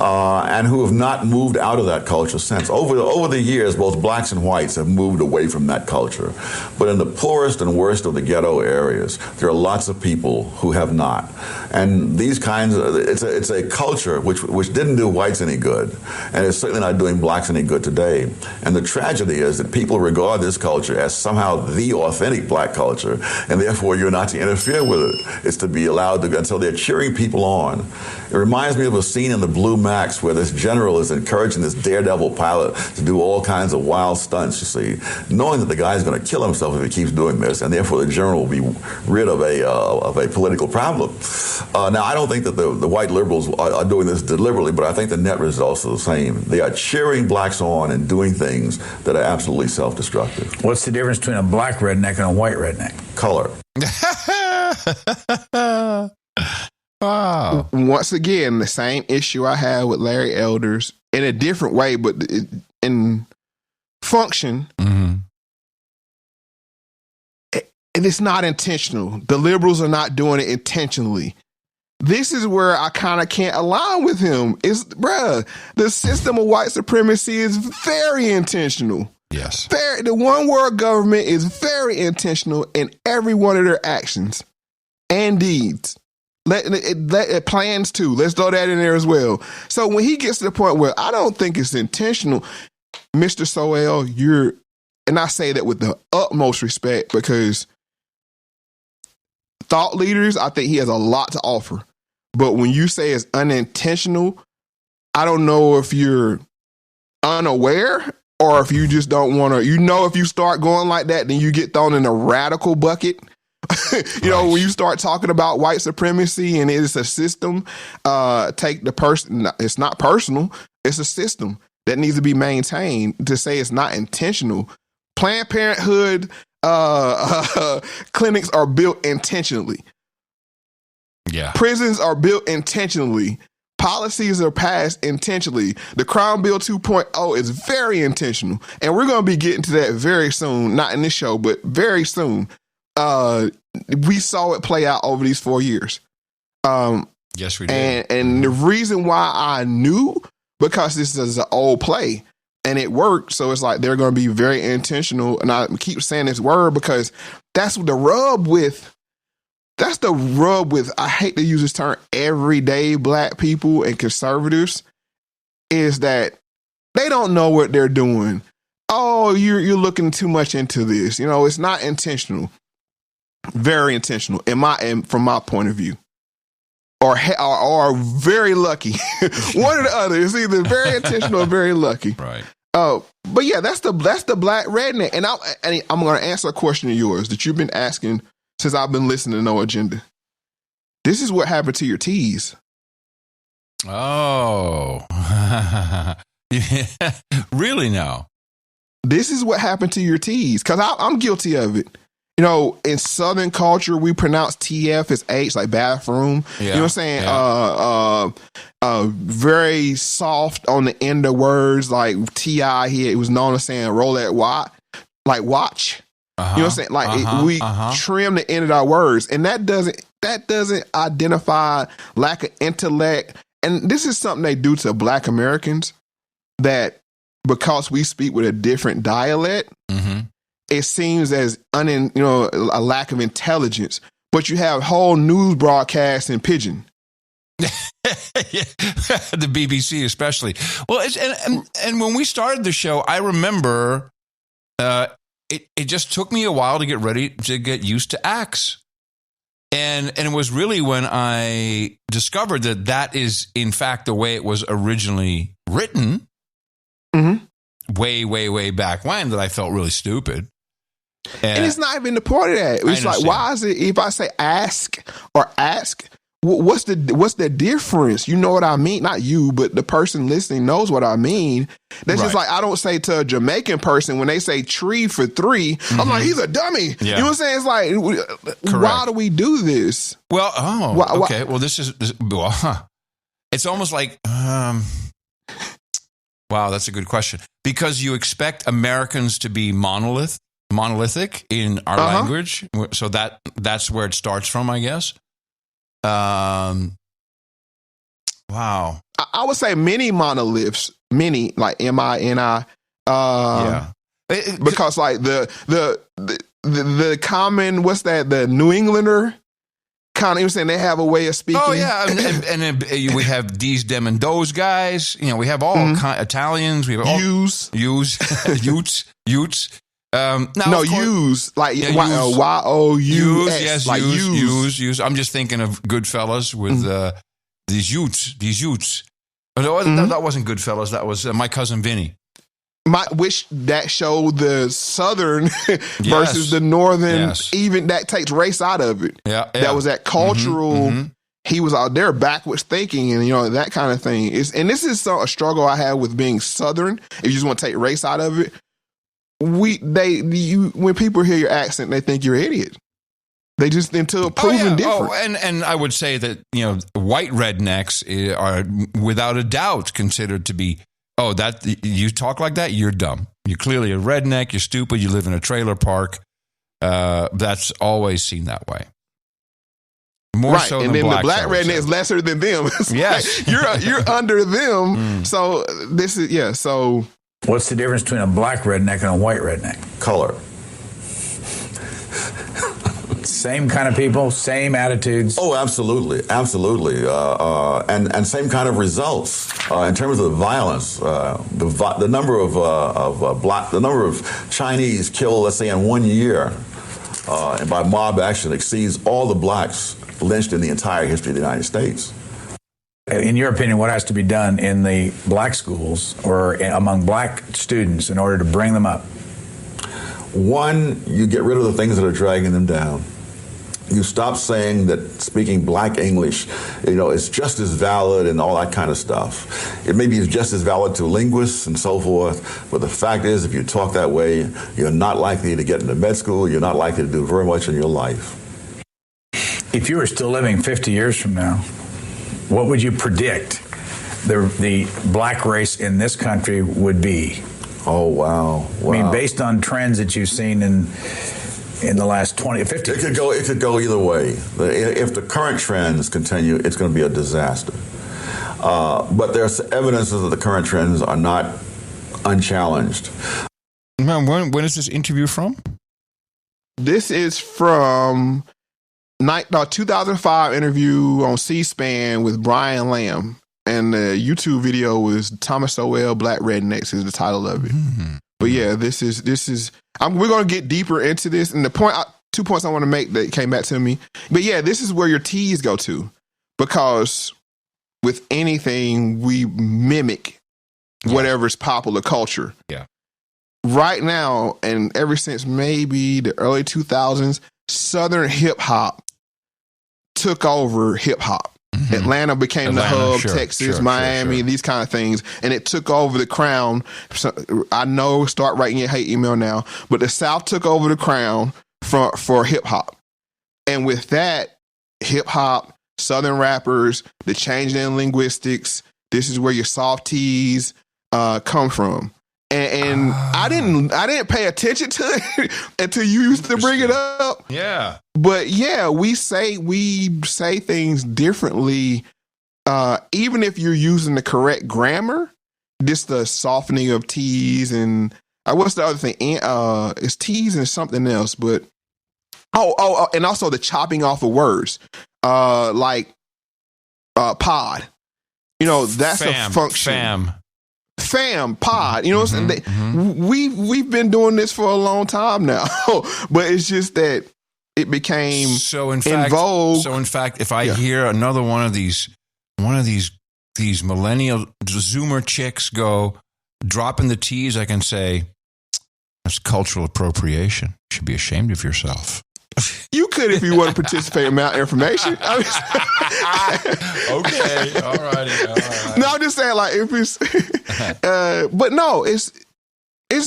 and who have not moved out of that culture since. Over the years, both blacks and whites have moved away from that culture. But in the poorest and worst of the ghetto areas, there are lots of people who have not. And these kinds of, it's a culture which didn't do whites any good, and it's certainly not doing blacks any good today. And the tragedy is that people regard this culture as somehow the authentic black culture, and therefore you're not to interfere with it. It's to be allowed to, until they're cheering people on. It reminds me of a scene in the Blue Max where this general is encouraging this daredevil pilot to do all kinds of wild stunts, you see, knowing that the guy's going to kill himself if he keeps doing this, and therefore the general will be rid of a political problem. Now, I don't think that the white liberals are doing this deliberately, but I think the net results are the same. They are cheering blacks on and doing things that are absolutely self-destructive. What's the difference between a black redneck and a white redneck? Color. Wow. Once again, the same issue I had with Larry Elders in a different way, but in function. Mm-hmm. And it's not intentional. The liberals are not doing it intentionally. This is where I kind of can't align with him. The system of white supremacy is very intentional. Yes. The one world government is very intentional in every one of their actions and deeds. It plans to. Let's throw that in there as well. So when he gets to the point where I don't think it's intentional, Mr. Soel, and I say that with the utmost respect because thought leaders, I think he has a lot to offer. But when you say it's unintentional, I don't know if you're unaware or if you just don't want to, if you start going like that, then you get thrown in a radical bucket. When you start talking about white supremacy and it's a system, take the person, it's not personal, it's a system that needs to be maintained. To say it's not intentional. Planned Parenthood clinics are built intentionally. Yeah. Prisons are built intentionally. Policies are passed intentionally. The Crime Bill 2.0 is very intentional. And we're going to be getting to that very soon. Not in this show, but very soon. We saw it play out over these 4 years. Yes, we did. And the reason why I knew, because this is an old play and it worked. So it's like they're going to be very intentional. And I keep saying this word because that's the rub with, I hate to use this term, everyday black people and conservatives, is that they don't know what they're doing. Oh, you're looking too much into this. It's not intentional. Very intentional from my point of view. Or very lucky. One or the other. It's either very intentional or very lucky. Right. But yeah, that's the black redneck. And I'm going to answer a question of yours that you've been asking since I've been listening to No Agenda. This is what happened to your teas. Oh. Really now? This is what happened to your teas. Because I'm guilty of it. In Southern culture, we pronounce TF as H, like bathroom. Yeah. You know what I'm saying? Very soft on the end of words, like TI here. It was known as saying Rolex watch, like watch. You know what I'm saying? Like we trim the end of our words, and that doesn't identify lack of intellect. And this is something they do to Black Americans, that because we speak with a different dialect, it seems as a lack of intelligence. But you have whole news broadcasts in pidgin. The BBC especially. Well, and when we started the show, I remember it just took me a while to get used to Axe. And it was really when I discovered that is, in fact, the way it was originally written, way, way, way back when, that I felt really stupid. And it's not even the point of that. It's like, why is it, if I say ask or ask, what's the difference? You know what I mean? Not you, but the person listening knows what I mean. That's just like, I don't say to a Jamaican person when they say tree for three, I'm like, he's a dummy. Yeah. You know what I'm saying? It's like, why do we do this? Well, okay. Well, it's almost like, wow, that's a good question. Because you expect Americans to be monolithic in our language. So that's where it starts from, I guess. Wow. I would say many monoliths, like MINI. Because like the common, what's that? The New Englander kind of, you know, saying they have a way of speaking. Oh yeah, and we have these, them, and those guys. You know, we have all Italians. We have all Utes. Use like Y-O-U-S. Yes, like use. I'm just thinking of Goodfellas with these Utes. No, that wasn't Goodfellas. That was My Cousin Vinny. Which that showed the Southern versus the Northern. Yes. Even that takes race out of it. Yeah. That was that cultural. He was out there backwards thinking, and that kind of thing. And this is a struggle I have with being Southern. If you just want to take race out of it. When people hear your accent, they think you're an idiot. They just until proven different. And I would say that white rednecks are without a doubt considered to be. Oh, that you talk like that, you're dumb. You're clearly a redneck. You're stupid. You live in a trailer park. That's always seen that way. More so than and then blacks, the black redneck is lesser than them. Yes, like you're under them. So this is So. What's the difference between a black redneck and a white redneck? Color. Same kind of people, same attitudes. Oh, absolutely, and same kind of results in terms of the violence. The number of Chinese killed, let's say, in 1 year by mob action exceeds all the blacks lynched in the entire history of the United States. In your opinion, what has to be done in the black schools or among black students in order to bring them up? One, you get rid of the things that are dragging them down. You stop saying that speaking black English, is just as valid and all that kind of stuff. It may be just as valid to linguists and so forth, but the fact is, if you talk that way, you're not likely to get into med school. You're not likely to do very much in your life. If you were still living 50 years from now, what would you predict the black race in this country would be? Oh, wow. I mean, based on trends that you've seen in the last 20, 50 years. It could go either way. If the current trends continue, it's going to be a disaster. But there's evidence that the current trends are not unchallenged. When is this interview from? This is from 2005 interview on C-SPAN with Brian Lamb. And the YouTube video was Thomas Sowell, Black Rednecks is the title of it. Mm-hmm. But yeah, this is we're going to get deeper into this. And 2 points I want to make that came back to me. But yeah, this is where your T's go to. Because with anything, we mimic whatever's popular culture. Yeah. Right now, and ever since maybe the early 2000s, Southern hip hop took over hip hop. Mm-hmm. Atlanta became the hub, Texas, Miami, these kind of things. And it took over the crown. So, I know, start writing your hate email now, but the South took over the crown for hip hop. And with that, hip hop, Southern rappers, the change in linguistics, this is where your soft T's come from. And I didn't pay attention to it until you used to bring it up. Yeah. But yeah, we say things differently, even if you're using the correct grammar. Just the softening of T's and what's the other thing? It's T's and something else. But and also the chopping off of words, like pod. That's a function. Fam, pod, we've been doing this for a long time now, but it's just that it became in vogue. So in fact, if I hear another one of these millennial Zoomer chicks go dropping the T's, I can say that's cultural appropriation. You should be ashamed of yourself. You could if you want to participate in Misinformation. Okay, all right. No, I'm just saying, like, if it's, but no, it's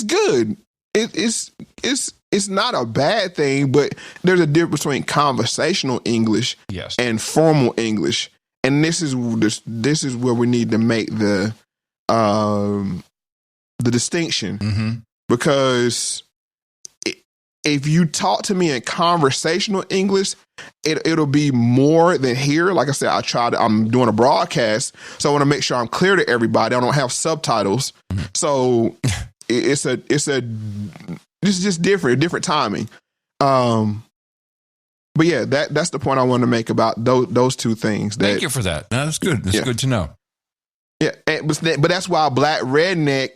good. It's not a bad thing, but there's a difference between conversational English and formal English, and this is where we need to make the distinction, because if you talk to me in conversational English, it'll be more than here. Like I said, I'm doing a broadcast, so I want to make sure I'm clear to everybody. I don't have subtitles. So it's just different timing. But yeah, that's the point I want to make about those two things. Thank you for that. No, that's good. That's good to know. Yeah. But that's why Black redneck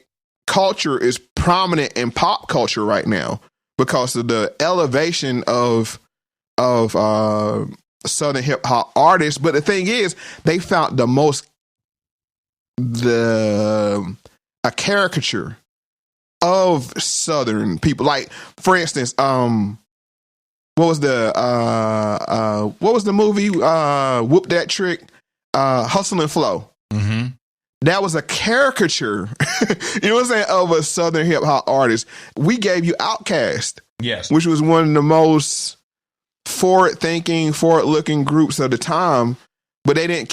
culture is prominent in pop culture right now, because of the elevation of Southern hip hop artists. But the thing is, they found a caricature of Southern people. Like, for instance, what was the movie? Whoop That Trick, Hustle and Flow. Mm-hmm. That was a caricature, you know what I'm saying, of a Southern hip hop artist. We gave you Outkast, which was one of the most forward-looking groups of the time, but they didn't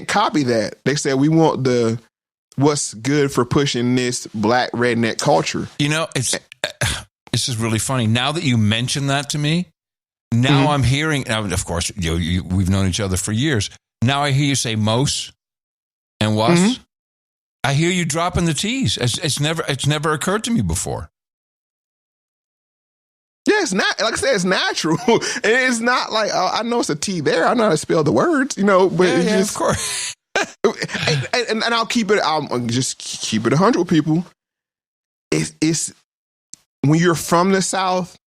copy that. They said, we want what's good for pushing this Black redneck culture. It's just really funny. Now that you mention that to me, now I'm hearing, of course, we've known each other for years. Now I hear you say Mose and was. Mm-hmm. I hear you dropping the T's. It's never occurred to me before. Yeah, it's not, like I said, it's natural. And it's not like, I know it's a T there. I know how to spell the words, but it's just, of course. and I'll just keep it 100 with people. It's when you're from the South,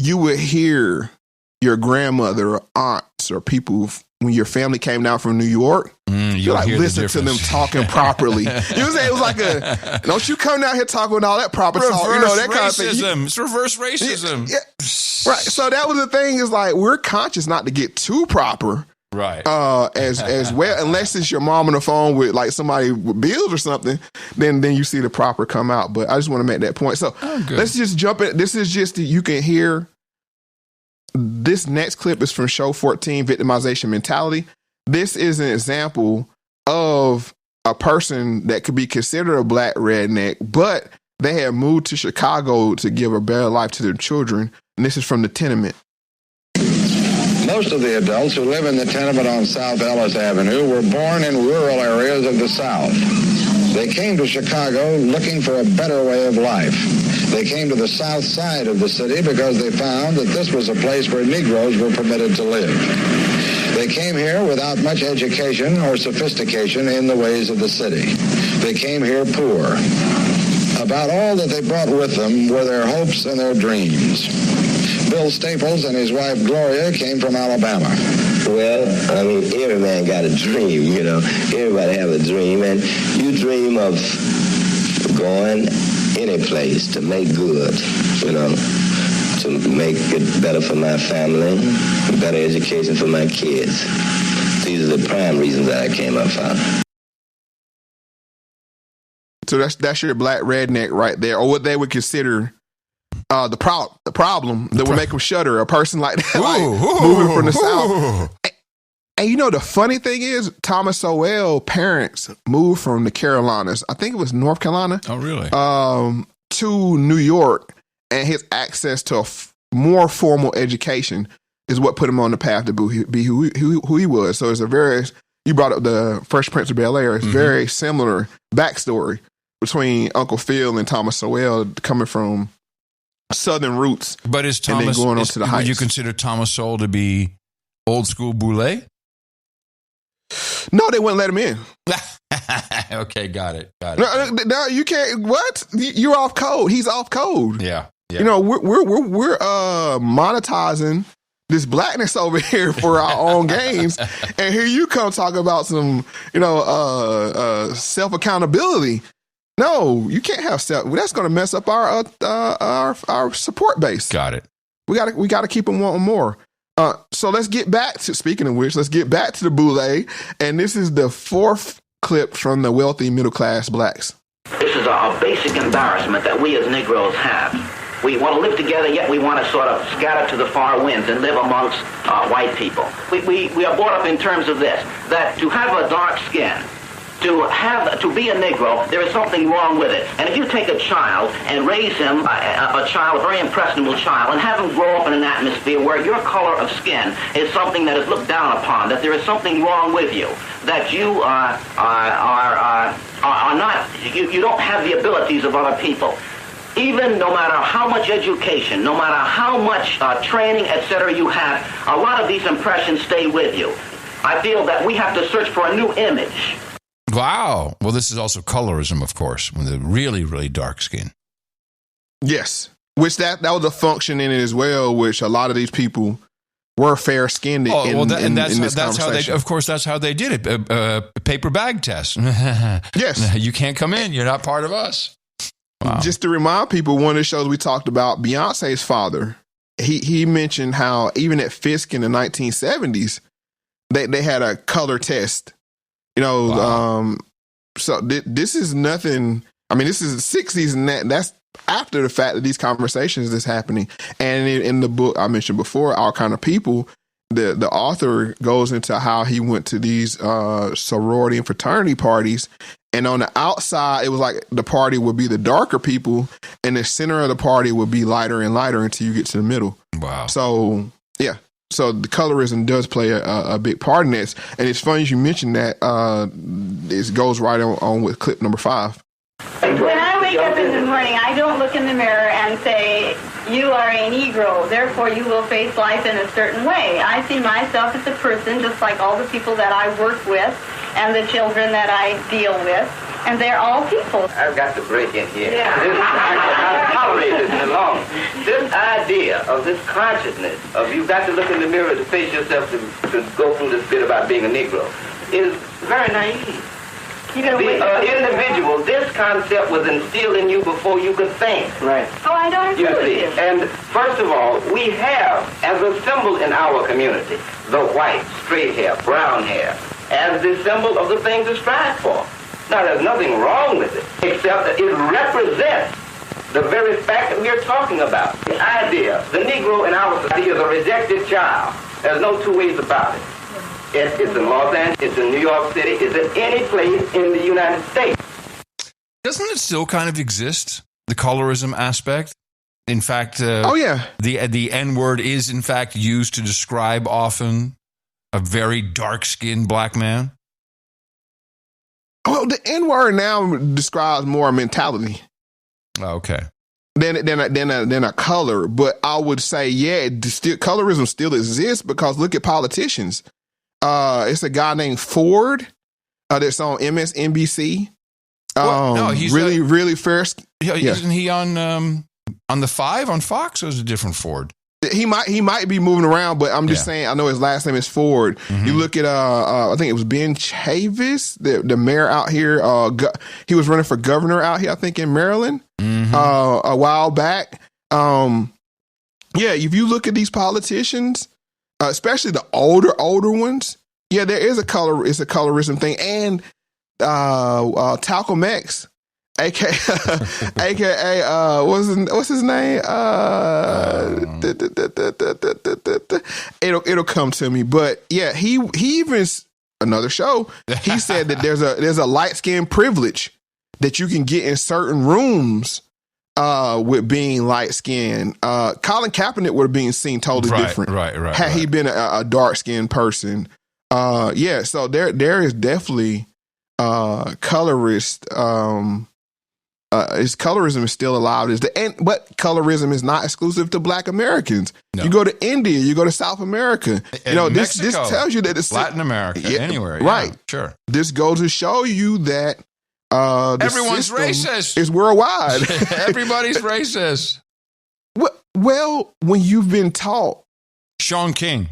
you would hear your grandmother or aunts or people when your family came down from New York. You like listen to them talking properly. You know what I'm saying? It was like don't you come down here talking with all that proper talk, that kind of thing. It's reverse racism. Yeah. Right. So that was the thing, is like, we're conscious not to get too proper. Right. As well, unless it's your mom on the phone with like somebody with bills or something, then you see the proper come out. But I just want to make that point. So let's just jump in. This is just you can hear. This next clip is from show 14, Victimization Mentality. This is an example of a person that could be considered a black redneck, but they had moved to Chicago to give a better life to their children. And this is from The Tenement. Most of the adults who live in the tenement on South Ellis Avenue were born in rural areas of the South. They came to Chicago looking for a better way of life. They came to the south side of the city because they found that this was a place where Negroes were permitted to live. They came here without much education or sophistication in the ways of the city. They came here poor. About all that they brought with them were their hopes and their dreams. Bill Staples and his wife Gloria came from Alabama. Well, I mean, every man got a dream, Everybody have a dream, and you dream of going any place to make good, to make it better for my family, better education for my kids. These are the prime reasons that I came up for. So that's your black redneck right there, or what they would consider the problem that would make them shudder. A person like that, moving from the South. And the funny thing is, Thomas Sowell's parents moved from the Carolinas. I think it was North Carolina. Oh, really? To New York, and his access to a more formal education is what put him on the path to be who he was. So it's you brought up the Fresh Prince of Bel-Air. It's very similar backstory between Uncle Phil and Thomas Sowell, coming from Southern roots. But is Thomas, and then going on to the heights. Would you consider Thomas Sowell to be old school boule? No, they wouldn't let him in. Okay, got it. No, you can't. What? You're off code. He's off code. Yeah. We're monetizing this blackness over here for our own gains, and here you come talking about some, self accountability. No, you can't have self. That's going to mess up our support base. Got it. We got to keep them wanting more. So let's get back to, speaking of which, let's get back to the boule. And this is the fourth clip from the wealthy middle class blacks. This is a basic embarrassment that we as Negroes have. We want to live together, yet we want to sort of scatter to the far winds and live amongst white people. We are brought up in terms of this, that to have a dark skin, to be a Negro, there is something wrong with it. And if you take a child and raise him, a very impressionable child, and have him grow up in an atmosphere where your color of skin is something that is looked down upon, that there is something wrong with you, that you are not, you don't have the abilities of other people. Even no matter how much education, no matter how much training, etc. you have, a lot of these impressions stay with you. I feel that we have to search for a new image. Wow. Well, this is also colorism, of course, with the really, really dark skin. Yes. Which that was a function in it as well, which a lot of these people were fair-skinned in this conversation. That's how they did it. A paper bag test. Yes. You can't come in. You're not part of us. Wow. Just to remind people, one of the shows we talked about, Beyonce's father, he mentioned how even at Fisk in the 1970s, they had a color test. Wow. So this is nothing. I mean, this is the 60s, and that's after the fact that these conversations is happening. And in the book I mentioned before, Our Kind of People, the author goes into how he went to these sorority and fraternity parties. And on the outside, it was like the party would be the darker people, and the center of the party would be lighter and lighter until you get to the middle. Wow. So, yeah. So the colorism does play a big part in this. And it's funny you mentioned that. It goes right on with clip number 5. When I wake up in the morning, I don't look in the mirror and say, you are a Negro, therefore you will face life in a certain way. I see myself as a person just like all the people that I work with and the children that I deal with, and they're all people. I've got to break in here. Yeah. I tolerate this any longer. This idea of this consciousness of you've got to look in the mirror to face yourself to go through this bit about being a Negro is very naive. The individual, this concept was instilled in you before you could think. Right. Oh, I don't agree with you. And first of all, we have, as a symbol in our community, the white, straight hair, brown hair, as the symbol of the thing to strive for. Now, there's nothing wrong with it, except that it represents the very fact that we are talking about. The idea, the Negro in our society is a rejected child. There's no two ways about it. It's in Los Angeles, it's in New York City, it's in any place in the United States. Doesn't it still kind of exist, the colorism aspect? In fact, the N-word is in fact used to describe often a very dark-skinned black man. Well, the N-word now describes more mentality. Okay. Than a color, but I would say, colorism still exists because look at politicians. It's a guy named Ford that's on MSNBC. He's really fair. Isn't he on the 5 on Fox, or is it a different Ford? He might be moving around, but I'm just saying. I know his last name is Ford. Mm-hmm. You look at I think it was Ben Chavis, the mayor out here. He was running for governor out here, I think, in Maryland a while back. If you look at these politicians, especially the older ones, there is it's a colorism thing. And Talcum X, aka what's his name? It'll come to me. But yeah, he even another show. He said that there's a light skin privilege that you can get in certain rooms with being light skinned. Colin Kaepernick would have been seen totally different. Right. Had he been a dark skinned person. So there is definitely colorist. Colorism is still allowed. But colorism is not exclusive to Black Americans. No. You go to India, you go to South America. This tells you that it's Latin America, anywhere, right? Sure. This goes to show you that everyone's racist. It's worldwide. Everybody's racist. Well, when you've been taught, Sean King,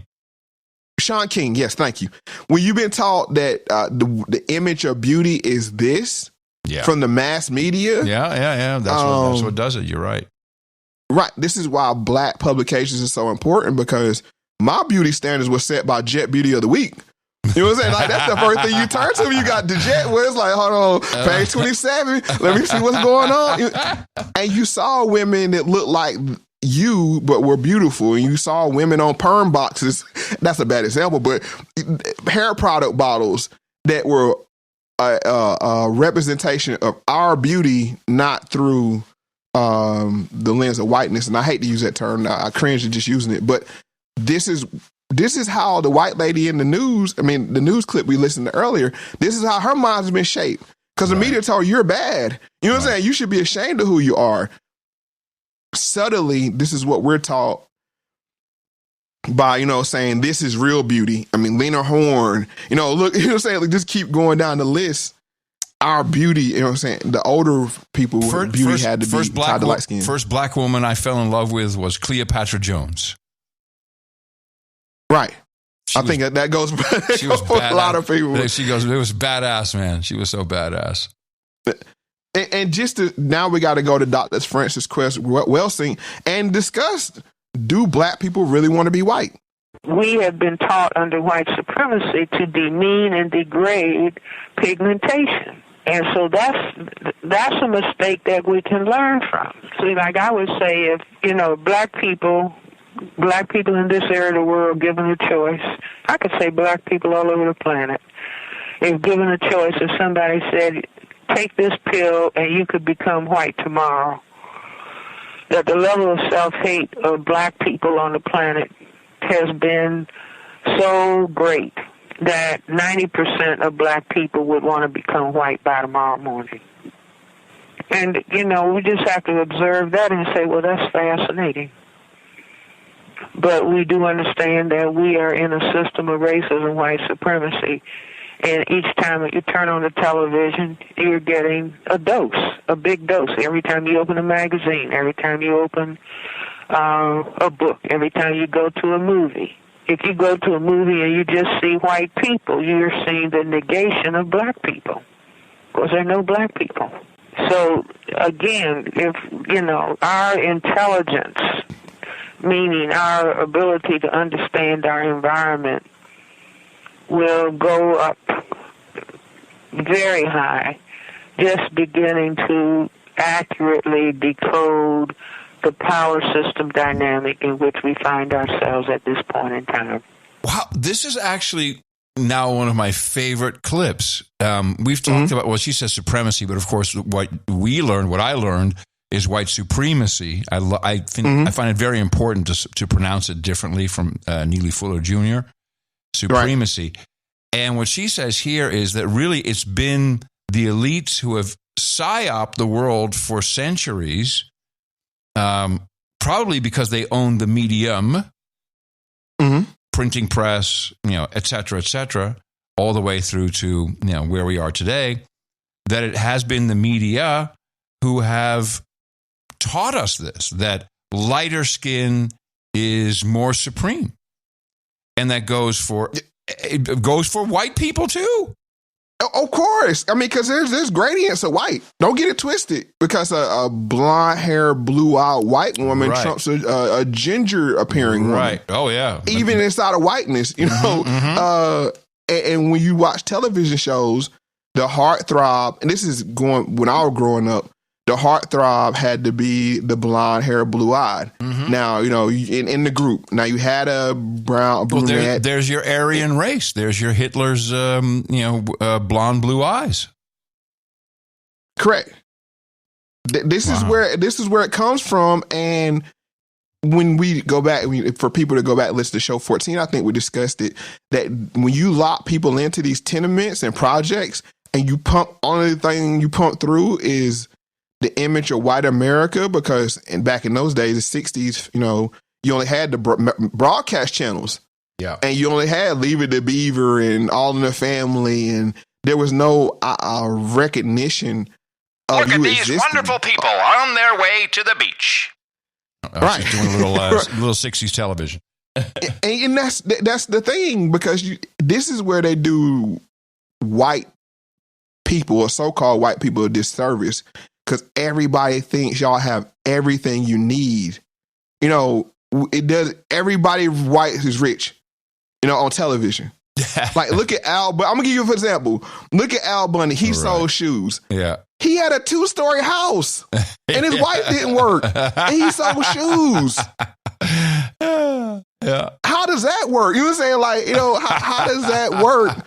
yes, thank you. When you've been taught that the image of beauty is this. Yeah. From the mass media. Yeah. That's what does it. You're right. Right. This is why Black publications are so important, because my beauty standards were set by Jet Beauty of the Week. You know what I'm saying? Like, that's the first thing you turn to. You got the Jet, where it's like, hold on, page 27. Let me see what's going on. And you saw women that looked like you, but were beautiful. And you saw women on perm boxes. That's a bad example, but hair product bottles that were a representation of our beauty, not through the lens of whiteness. And I hate to use that term. I cringe at just using it. But this is how the white lady in the news, the news clip we listened to earlier, this is how her mind has been shaped. Because the media told her you're bad. You know what I'm saying? You should be ashamed of who you are. Subtly, this is what we're taught by, saying this is real beauty. Lena Horne, look, like, just keep going down the list. Our beauty, the older people, beauty had to be tied to light skin. First Black woman I fell in love with was Cleopatra Jones. Right. I think that goes for a lot of people. It was badass, man. She was so badass. And now we got to go to Dr. Francis Quest Welsing and discuss, do Black people really want to be white? We have been taught under white supremacy to demean and degrade pigmentation. And so that's a mistake that we can learn from. See, like I would say, if, Black people in this area of the world given a choice, I could say Black people all over the planet, if given a choice, if somebody said, take this pill and you could become white tomorrow, that the level of self-hate of Black people on the planet has been so great that 90% of Black people would want to become white by tomorrow morning. And, you know, we just have to observe that and say, well, that's fascinating. But we do understand that we are in a system of racism, white supremacy. And each time that you turn on the television, you're getting a dose, a big dose. Every time you open a magazine, every time you open a book, every time you go to a movie. If you go to a movie and you just see white people, you're seeing the negation of black people, because there are no black people. So, again, if, you know, our intelligence, meaning our ability to understand our environment, will go up very high, just beginning to accurately decode the power system dynamic in which we find ourselves at this point in time. Wow, this is actually now one of my favorite clips. We've talked about, well, she says supremacy, but of course what I learned is white supremacy. I find it very important to pronounce it differently from Neely Fuller Jr., supremacy. Right. And what she says here is that really it's been the elites who have psyoped the world for centuries, probably because they own the medium, printing press, et cetera, all the way through to, where we are today, that it has been the media who have taught us this, that lighter skin is more supreme. And that goes for white people too. Of course. I mean, because there's gradients of white. Don't get it twisted. Because a blonde hair, blue-eyed white woman trumps a ginger appearing woman. Right. Oh, yeah. Even inside of whiteness, and when you watch television shows, the heartthrob, and this is going when I was growing up, the heartthrob had to be the blonde hair, blue-eyed. Now, in the group. Now, you had a brown, brunette. Well, there's your Aryan race. There's your Hitler's, blonde, blue eyes. Correct. This is where it comes from. And when we go back, for people to go back and listen to show 14, I think we discussed it, that when you lock people into these tenements and projects and you only thing you pump through is the image of white America, because back in those days, the 60s, you only had the broadcast channels. Yeah. And you only had Leave It to Beaver and All in the Family, and there was no recognition of Look at these wonderful people on their way to the beach. Right. Doing a little 60s television. and that's the thing, because this is where they do white people, or so-called white people, a disservice. Because everybody thinks y'all have everything you need. It does. Everybody white is rich, on television. Like, look at Al. But I'm going to give you an example. Look at Al Bundy. He sold shoes. Yeah. He had a 2-story house, and his wife didn't work. And he sold shoes. Yeah. How does that work? You know what I'm saying? Like, how does that work?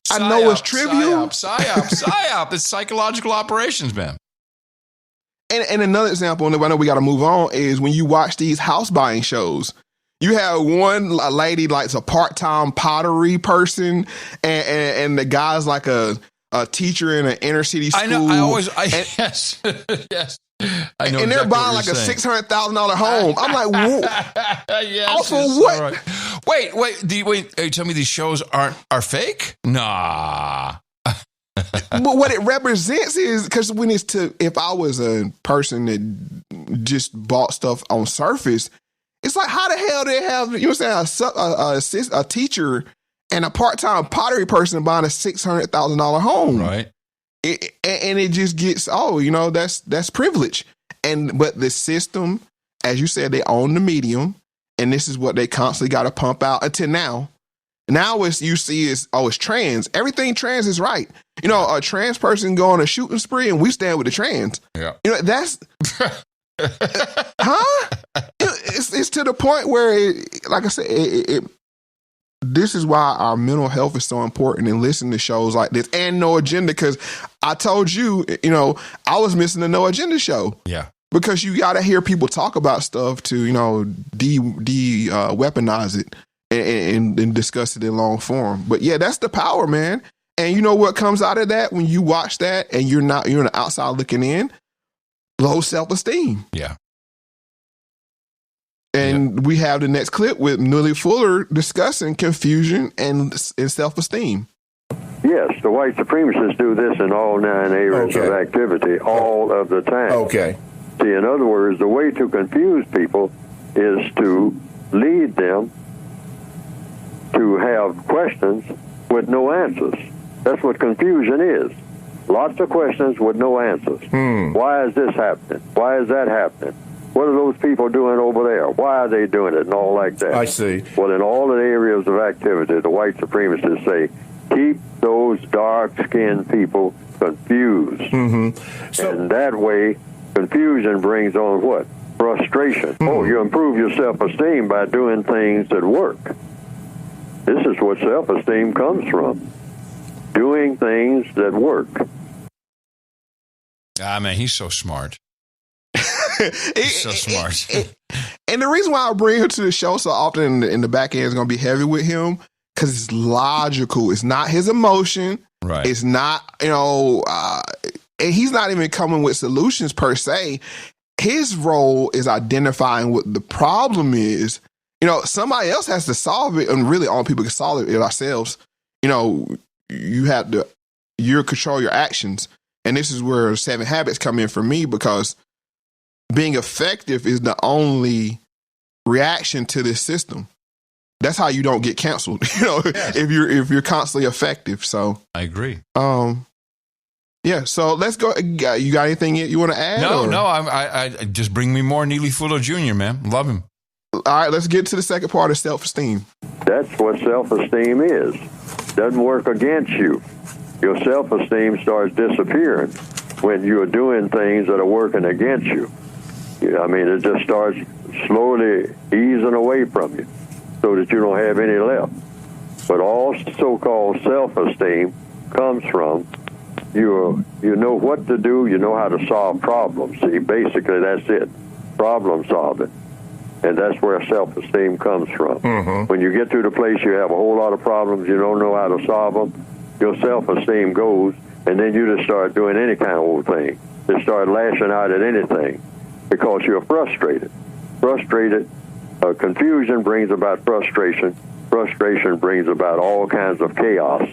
I know it's trivial. Psyop. It's psychological operations, man. And another example, and I know we got to move on, is when you watch these house buying shows. You have a lady like a part-time pottery person, and the guy's like a teacher in an inner city school. I know. Yes. Yes. I know. And they're buying like a $600,000 home. I'm like, whoa. Yes. Also, what? Right. Wait. Tell me these shows are fake? Nah. But what it represents is, because if I was a person that just bought stuff on Surface, it's like, how the hell they have, a teacher and a part-time pottery person buying a $600,000 home? Right. And it just gets, that's privilege. But the system, as you said, they own the medium, and this is what they constantly got to pump out until now. Now it's trans. Everything trans is right. A trans person go on a shooting spree, and we stand with the trans. Yeah. That's It's to the point where, like I said, this is why our mental health is so important, and listening to shows like this and No Agenda. Because I told you, I was missing the No Agenda show. Yeah. Because you got to hear people talk about stuff to, weaponize it and discuss it in long form. But yeah, that's the power, man. And you know what comes out of that when you watch that and you're on the outside looking in? Low self-esteem. Yeah. And we have the next clip with Neely Fuller discussing confusion and self-esteem. Yes, the white supremacists do this in all 9 areas of activity all of the time. Okay. See, in other words, the way to confuse people is to lead them to have questions with no answers. That's what confusion is. Lots of questions with no answers. Why is this happening? Why is that happening? What are those people doing over there? Why are they doing it? And all like that. I see. Well, in all the areas of activity, the white supremacists say, keep those dark-skinned people confused. And that way, confusion brings on what? Frustration. Oh, you improve your self-esteem by doing things that work. This is what self-esteem comes from. Doing things that work. Ah, man, he's so smart. He's so smart. And the reason why I bring him to the show so often in the back end is going to be heavy with him because it's logical. It's not his emotion. Right. It's not, and he's not even coming with solutions per se. His role is identifying what the problem is. Somebody else has to solve it, and really all people can solve it ourselves. You have to, control your actions. And this is where 7 Habits come in for me, because being effective is the only reaction to this system. That's how you don't get canceled, if you're constantly effective. So I agree. Yeah. So let's go. You got anything you want to add? No. I just bring me more Neely Fuller Jr., man. Love him. All right. Let's get to the second part of self-esteem. That's what self-esteem is. Doesn't work against you. Your self-esteem starts disappearing when you're doing things that are working against you. It just starts slowly easing away from you so that you don't have any left. But all so-called self-esteem comes from you know what to do, you know how to solve problems. See, basically that's it, problem solving. And that's where self-esteem comes from. When you get to the place you have a whole lot of problems, you don't know how to solve them, your self-esteem goes, and then you just start doing any kind of old thing. Just start lashing out at anything because you're frustrated. Confusion brings about frustration. Frustration brings about all kinds of chaos.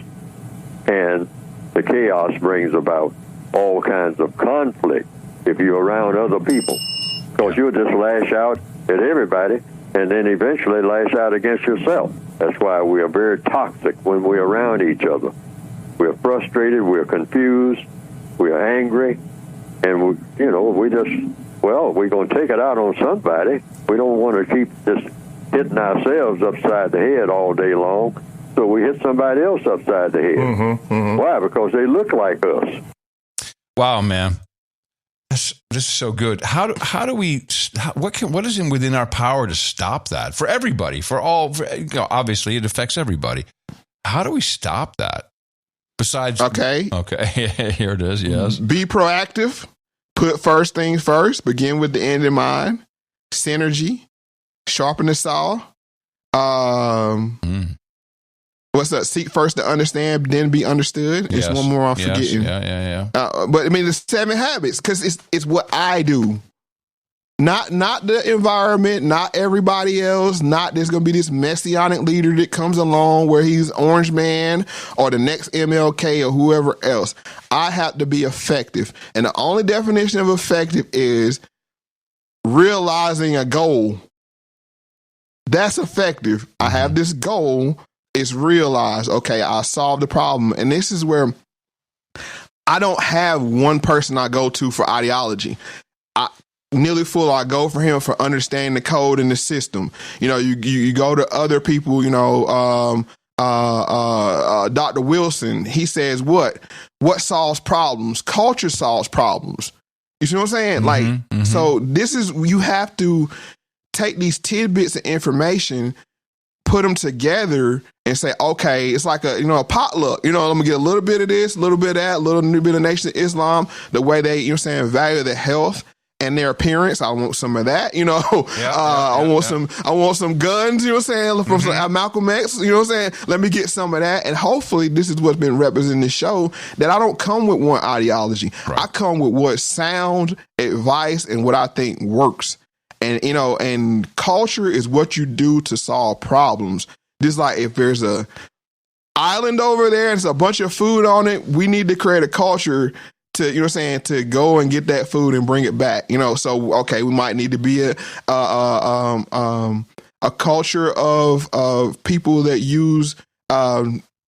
And the chaos brings about all kinds of conflict if you're around other people. Because you'll just lash out at everybody and then eventually lash out against yourself. That's why we are very toxic when we're around each other. We're frustrated, we're confused, we're angry, and we're going to take it out on somebody. We don't want to keep just hitting ourselves upside the head all day long, so we hit somebody else upside the head. Why? Because they look like us. Wow, man. This is so good. How do we? What is within our power to stop that for everybody? Obviously, it affects everybody. How do we stop that? Besides, okay, here it is. Yes, be proactive. Put first things first. Begin with the end in mind. Synergy. Sharpen the saw. What's that? Seek first to understand, then be understood. It's one more I'm forgetting. Yeah. But the 7 Habits, because it's what I do. Not the environment, not everybody else, not there's going to be this messianic leader that comes along where he's Orange Man or the next MLK or whoever else. I have to be effective. And the only definition of effective is realizing a goal. That's effective. I have this goal. It's realized, okay, I solved the problem. And this is where I don't have one person I go to for ideology. Neely Fuller, I go for him for understanding the code and the system. You go to other people, Dr. Wilson, he says what solves problems? Culture solves problems. You see what I'm saying? So this is, you have to take these tidbits of information, put them together and say, okay, it's like a potluck. I'm gonna get a little bit of this, a little bit of that, a little bit of Nation of Islam, the way they, value their health. and their appearance. I want some of that, I want some guns, from some Malcolm X, what I'm saying? Let me get some of that. And hopefully this is what's been represented in the show, that I don't come with one ideology. Right. I come with what's sound advice and what I think works. And, and culture is what you do to solve problems. Just like if there's a island over there and there's a bunch of food on it, we need to create a culture to, to go and get that food and bring it back. So, okay, we might need to be a culture of people that use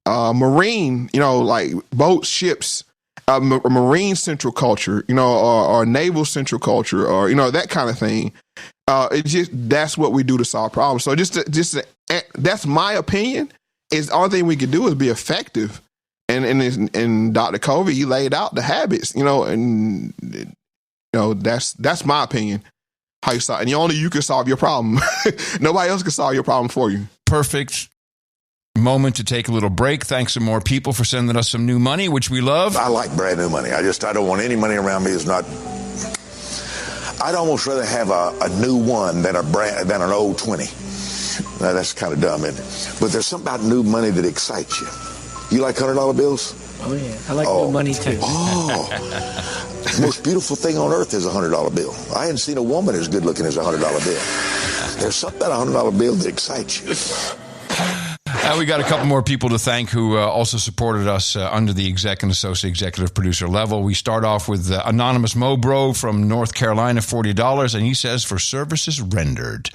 marine, like boats, ships, a marine central culture, or naval central culture, or, that kind of thing. That's what we do to solve problems. So that's my opinion. Is the only thing we could do is be effective. And Dr. Covey, he laid out the habits, and that's my opinion. How you solve, and only you can solve your problem. Nobody else can solve your problem for you. Perfect moment to take a little break. Thanks to more people for sending us some new money, which we love. I like brand new money. I don't want any money around me that's not. I'd almost rather have a new one than an old 20. Now, that's kind of dumb, isn't it? But there's something about new money that excites you. You like $100 bills? Oh, yeah. I like new money, too. Oh. The most beautiful thing on earth is a $100 bill. I hadn't seen a woman as good looking as a $100 bill. There's something about a $100 bill that excites you. We got a couple more people to thank who also supported us under the exec and associate executive producer level. We start off with Anonymous Mo Bro from North Carolina, $40, and he says, for services rendered.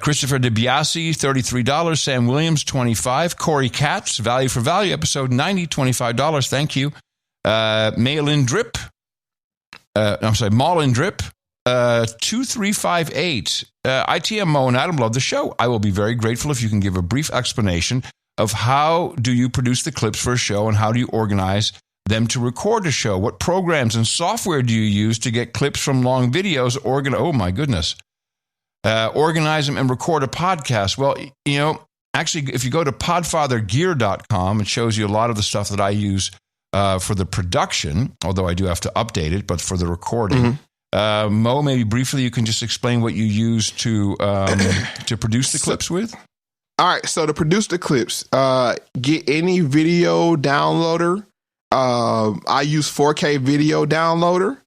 Christopher DiBiase, $33. Sam Williams, $25. Corey Katz, Value for Value, episode 90, $25. Thank you. Malin Drip, 2358. ITM Moe and Adam love the show. I will be very grateful if you can give a brief explanation of how do you produce the clips for a show and how do you organize them to record a show? What programs and software do you use to get clips from long videos? Oh my goodness. Organize them and record a podcast. Well, actually, if you go to podfathergear.com, it shows you a lot of the stuff that I use for the production, although I do have to update it, but for the recording. Mo, maybe briefly, you can just explain what you use to produce the clips with? All right, so to produce the clips, get any video downloader. I use 4K video downloader.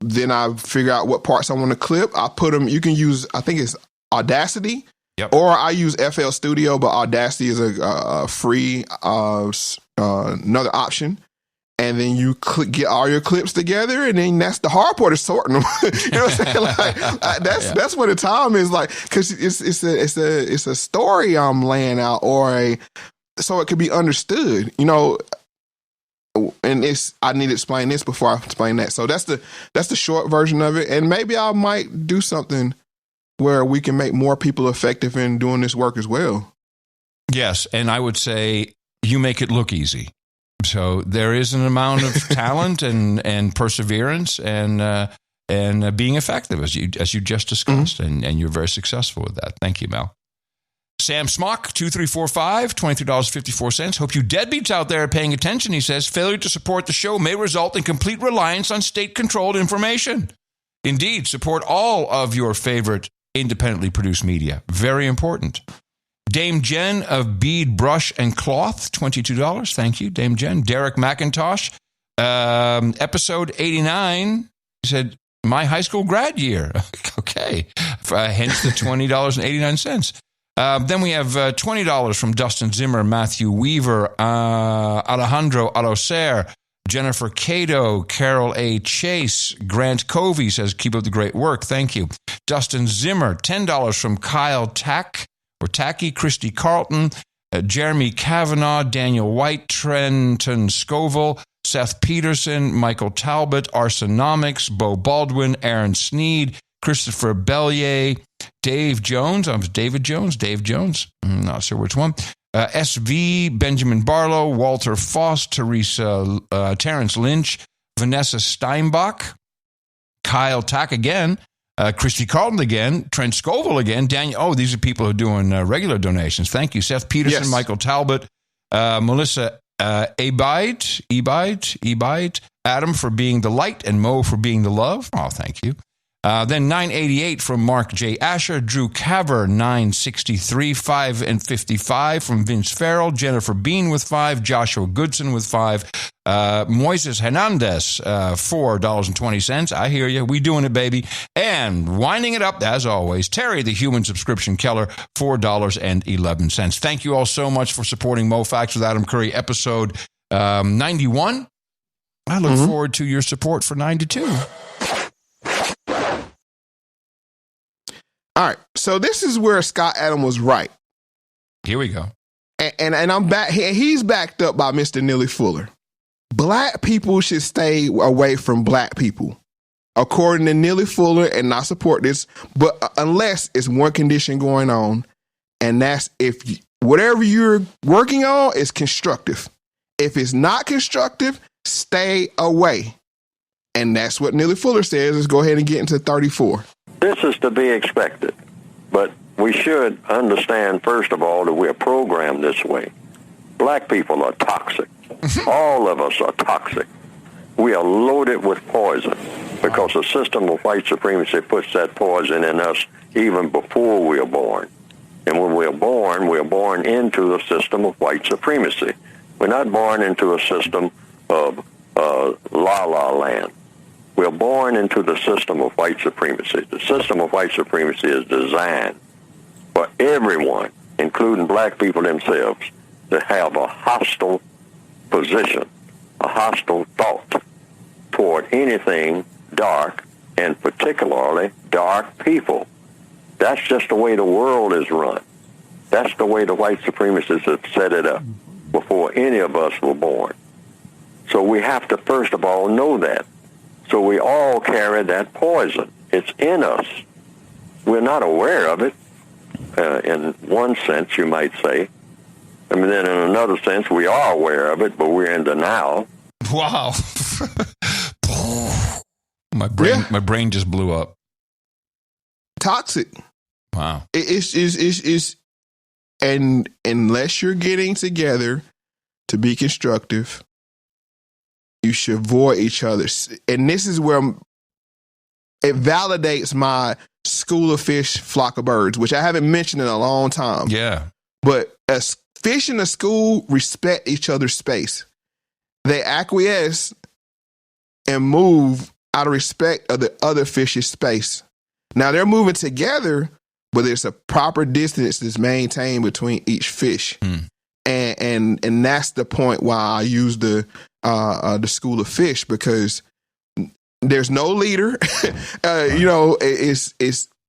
Then I figure out what parts I want to clip. I put them, you can use, I think it's Audacity, or I use FL Studio, but Audacity is a free another option. And then you get all your clips together, and then that's the hard part, is sorting them. You know what I'm saying? That's what the time is like, because it's a story I'm laying out, so it could be understood. And I need to explain this before I explain that. So that's the short version of it. And maybe I might do something where we can make more people effective in doing this work as well. Yes, and I would say you make it look easy. So there is an amount of talent and perseverance and being effective, as you just discussed, and you're very successful with that. Thank you, Mel. Sam Smock, 2345, $23.54. Hope you deadbeats out there are paying attention. He says, failure to support the show may result in complete reliance on state-controlled information. Indeed, support all of your favorite independently produced media. Very important. Dame Jen of Bead, Brush, and Cloth, $22. Thank you, Dame Jen. Derek McIntosh, episode 89. He said, my high school grad year. Okay. Hence the $20.89. Then we have $20 from Dustin Zimmer, Matthew Weaver, Alejandro Alocer, Jennifer Cato, Carol A. Chase, Grant Covey says, keep up the great work. Thank you. Dustin Zimmer, $10 from Kyle Tacky, Christy Carlton, Jeremy Kavanaugh, Daniel White, Trenton Scoville, Seth Peterson, Michael Talbot, Arsonomics, Bo Baldwin, Aaron Sneed, Christopher Bellier, Dave Jones. I'm not sure which one. SV, Benjamin Barlow, Walter Foss, Terrence Lynch, Vanessa Steinbach, Kyle Tack again, Christy Carlton again, Trent Scoville again, Daniel. These are people who are doing regular donations. Thank you. Seth Peterson, yes. Michael Talbot, Melissa Ebite, Adam for being the light, and Moe for being the love. Oh, thank you. Then 988 from Mark J. Asher, Drew Caver 963, 5 and 55 from Vince Farrell, Jennifer Bean with 5, Joshua Goodson with 5, Moises Hernandez $4.20. I hear you. We doing it, baby. And winding it up as always, Terry the Human Subscription Keller $4.11. Thank you all so much for supporting Moe Factz with Adam Curry episode 91. I look forward to your support for 92. All right, so this is where Scott Adam was right. Here we go. And I'm back. He's backed up by Mr. Neely Fuller. Black people should stay away from black people, according to Neely Fuller, and I support this, but unless it's one condition going on, and that's if whatever you're working on is constructive. If it's not constructive, stay away. And that's what Neely Fuller says. Let's go ahead and get into 34. This is to be expected, but we should understand, first of all, that we're programmed this way. Black people are toxic. All of us are toxic. We are loaded with poison because the system of white supremacy puts that poison in us even before we are born. And when we're born into the system of white supremacy. We're not born into a system of la-la land. We're born into the system of white supremacy. The system of white supremacy is designed for everyone, including black people themselves, to have a hostile position, a hostile thought toward anything dark, and particularly dark people. That's just the way the world is run. That's the way the white supremacists have set it up before any of us were born. So we have to, first of all, know that. So we all carry that poison. It's in us. We're not aware of it, in one sense, you might say. I mean, then in another sense, we are aware of it, but we're in denial. Wow. My brain just blew up. Toxic. Wow. It's and unless you're getting together to be constructive, you should avoid each other. And this is where it validates my school of fish, flock of birds, which I haven't mentioned in a long time. Yeah. But as fish in a school respect each other's space. They acquiesce and move out of respect of the other fish's space. Now they're moving together, but there's a proper distance that's maintained between each fish. And that's the point why I use the school of fish, because there's no leader.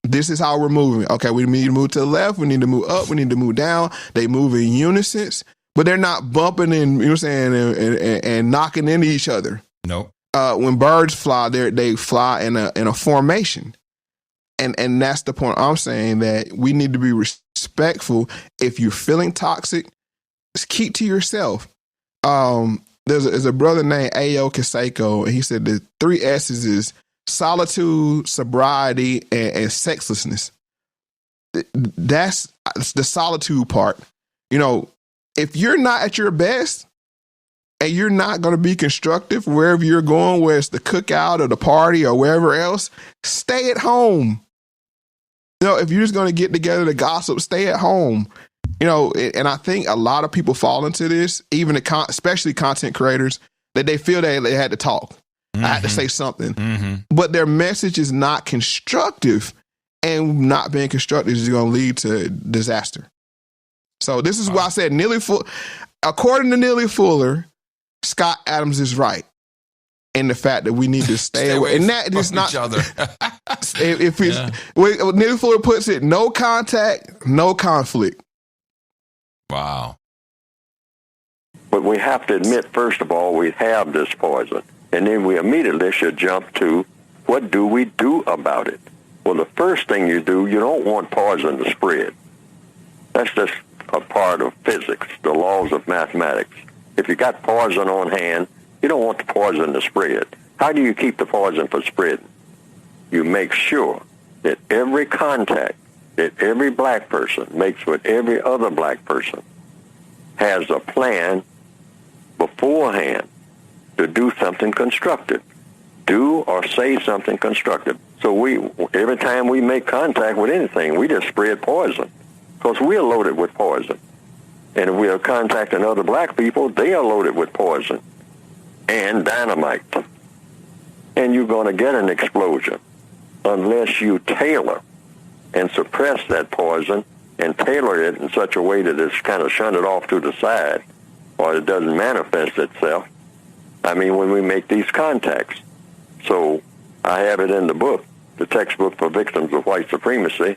This is how we're moving. Okay, we need to move to the left. We need to move up. We need to move down. They move in unison, but they're not bumping and, you know what I'm saying, and knocking into each other. Nope. When birds fly, they fly in a formation. And that's the point I'm saying, that we need to be respectful. If you're feeling toxic, just keep to yourself. There's a brother named Ayo Kaseko, and he said the 3 S's is solitude, sobriety, and sexlessness. That's the solitude part. You know, if you're not at your best and you're not going to be constructive wherever you're going, whether it's the cookout or the party or wherever else, stay at home. You know, if you're just going to get together to gossip, stay at home. You know, and I think a lot of people fall into this, even especially content creators, that they feel that they had to talk. I had to say something. But their message is not constructive, and not being constructive is going to lead to disaster. So this is why I said according to Neely Fuller, Scott Adams is right in the fact that we need to stay away. And that is not each other. If it's Neely Fuller puts it, no contact, no conflict. Wow. But we have to admit, first of all, we have this poison. And then we immediately should jump to, what do we do about it? Well, the first thing you do, you don't want poison to spread. That's just a part of physics, the laws of mathematics. If you got poison on hand, you don't want the poison to spread. How do you keep the poison from spreading? You make sure that every contact that every black person makes with every other black person has a plan beforehand to do something constructive. Do or say something constructive. So every time we make contact with anything, we just spread poison, because we're loaded with poison. And if we are contacting other black people, they are loaded with poison and dynamite. And you're going to get an explosion unless you tailor and suppress that poison and tailor it in such a way that it's kind of shunted off to the side, or it doesn't manifest itself. I mean, when we make these contacts. So I have it in the book, the textbook for victims of white supremacy.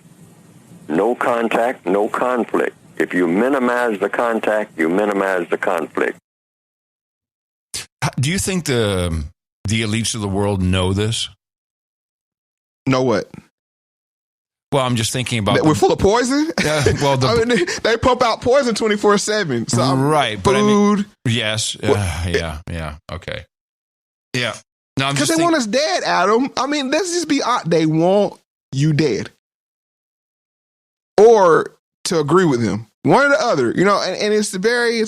No contact, no conflict. If you minimize the contact, you minimize the conflict. Do you think the elites of the world know this? Know what? Well, I'm just thinking about... We're full of poison? Well, I mean, they pump out poison 24/7. So right. Food. But I mean, yes. Yeah. Okay. Yeah. No, because they want us dead, Adam. I mean, let's just be honest. They want you dead. Or to agree with them. One or the other. You know, and it's very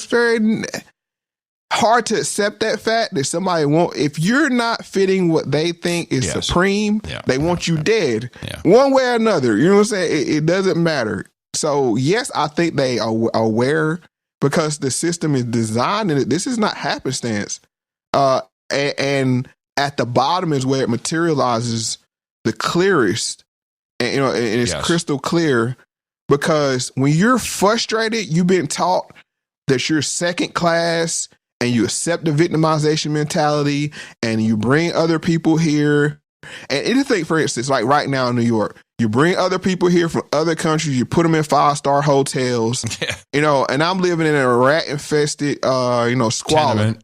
hard to accept that fact that somebody if you're not fitting what they think is supreme, they want you dead. Yeah. One way or another. You know what I'm saying? It doesn't matter. So, yes, I think they are aware, because the system is designed, and this is not happenstance. And at the bottom is where it materializes the clearest. And, you know, and it's crystal clear, because when you're frustrated, you've been taught that you're second class, and you accept the victimization mentality, and you bring other people here. And anything, for instance, like right now in New York, you bring other people here from other countries, you put them in 5-star hotels, you know, and I'm living in a rat-infested, squalor.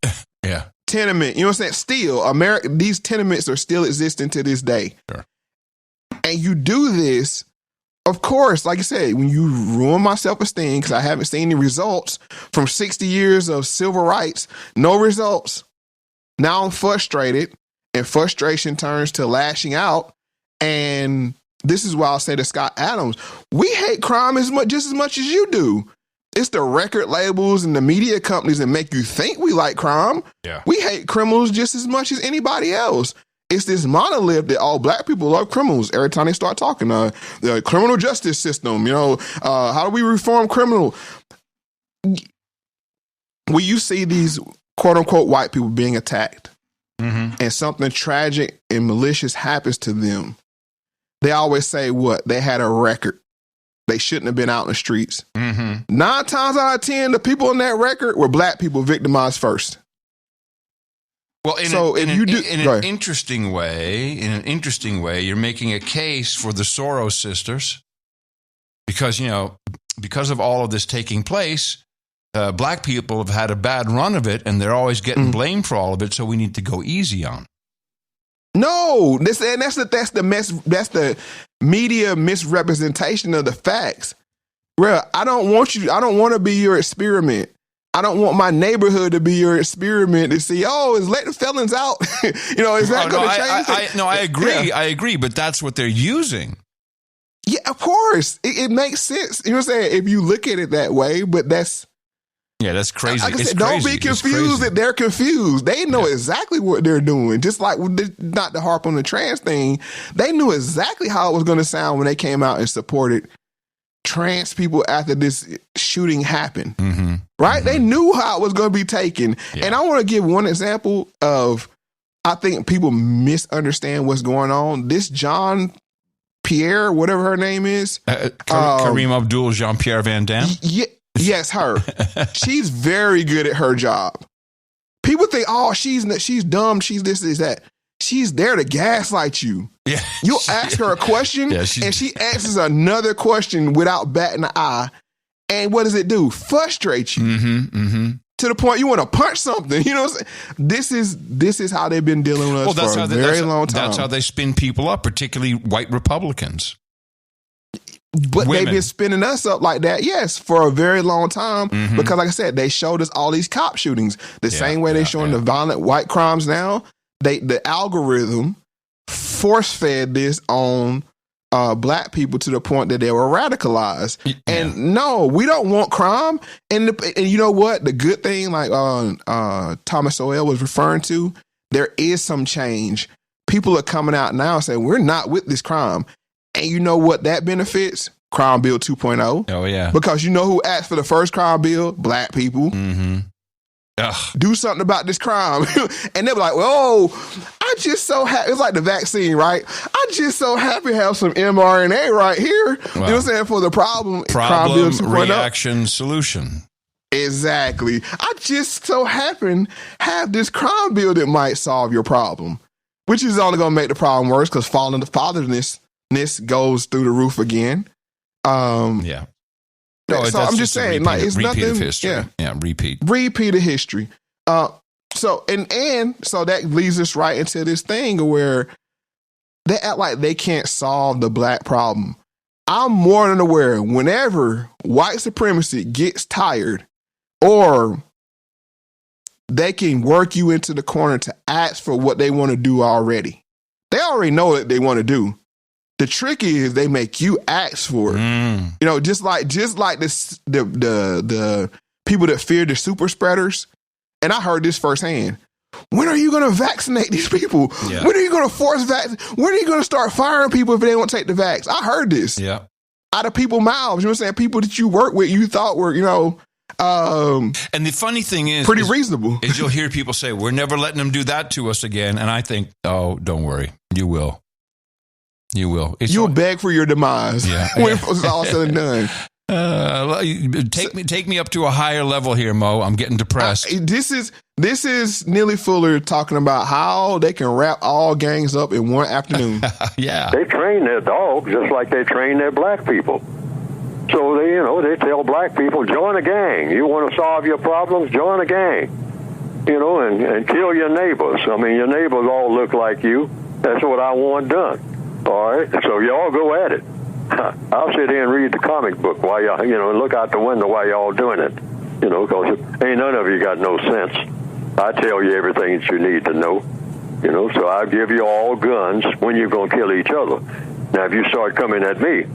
Tenement, you know what I'm saying? Still, these tenements are still existing to this day. Sure. And you do this, of course, like I said, when you ruin my self-esteem, because I haven't seen any results from 60 years of civil rights, no results. Now I'm frustrated, and frustration turns to lashing out. And this is why I'll say to Scott Adams, we hate crime just as much as you do. It's the record labels and the media companies that make you think we like crime. Yeah. We hate criminals just as much as anybody else. It's this monolith that all black people love criminals. Every time they start talking, the criminal justice system, how do we reform criminal? When you see these quote unquote white people being attacked, and something tragic and malicious happens to them, they always say what? They had a record. They shouldn't have been out in the streets. 9 times out of 10, the people in that record were black people victimized first. Well, in an interesting way, you're making a case for the Soros sisters, because because of all of this taking place, black people have had a bad run of it, and they're always getting blamed for all of it. So we need to go easy on. No, that's the media misrepresentation of the facts. Bro, I don't want to be your experiment. I don't want my neighborhood to be your experiment to see, is letting felons out. Is that going to change? I agree. Yeah. I agree. But that's what they're using. Yeah, of course. It makes sense. You know what I'm saying? If you look at it that way, but that's crazy. Like I said, don't be confused that they're confused. They know exactly what they're doing. Just like not to harp on the trans thing, they knew exactly how it was going to sound when they came out and supported trans people after this shooting happened. Right? They knew how it was going to be taken. Yeah. And I want to give one example of, I think people misunderstand what's going on. This John Pierre, whatever her name is. Kareem Abdul Jean-Pierre Van Damme? Yes, her. She's very good at her job. People think, she's dumb, she's this, that. She's there to gaslight you. Yeah. You'll ask her a question, and she answers another question without batting an eye. And what does it do? Frustrate you to the point you want to punch something. You know what I'm saying? This is how they've been dealing with us for a very long time. That's how they spin people up, particularly white Republicans. But they've been spinning us up like that, yes, for a very long time. Because, like I said, they showed us all these cop shootings. The same way they're showing the violent white crimes now. The algorithm force-fed this on black people to the point that they were radicalized. Yeah. And no, we don't want crime. And you know what? The good thing, like Thomas Sowell was referring to, there is some change. People are coming out now and saying, we're not with this crime. And you know what that benefits? Crime Bill 2.0. Oh, yeah. Because you know who asked for the first crime bill? Black people. Mm-hmm. Do something about this crime. And they were like, oh, I just so happy. It's like the vaccine, right? I just so happy to have some mRNA right here. Wow. You know what I'm saying? For the problem crime bill 2.0. Reaction, solution. Exactly. I just so happen have this crime bill that might solve your problem, which is only going to make the problem worse because fatherness goes through the roof again. Yeah. No, so I'm just saying, like, it's repeat nothing. Of history. Yeah, repeat of history. So that leads us right into this thing where they act like they can't solve the black problem. I'm more than aware whenever white supremacy gets tired, or they can work you into the corner to ask for what they want to do already. They already know what they want to do. The trick is they make you ask for it. You know, just like this, the people that fear the super spreaders. And I heard this firsthand. When are you going to vaccinate these people? Yeah. When are you going to force vaccine? When are you going to start firing people if they don't take the vax? I heard this out of people's mouths. You know what I'm saying? People that you work with, you thought were, and the funny thing is, pretty reasonable. Is you'll hear people say, we're never letting them do that to us again. And I think, oh, don't worry. You will. You will. You'll beg for your demise when it's all said and done. Take me up to a higher level here, Mo. I'm getting depressed. This is Neely Fuller talking about how they can wrap all gangs up in one afternoon. Yeah. They train their dogs just like they train their black people. So they tell black people, join a gang. You want to solve your problems, join a gang. And kill your neighbors. I mean, your neighbors all look like you. That's what I want done. All right, so y'all go at it. I'll sit here and read the comic book while y'all, and look out the window while y'all doing it. Because ain't none of you got no sense. I tell you everything that you need to know. So I give you all guns when you're going to kill each other. Now, if you start coming at me,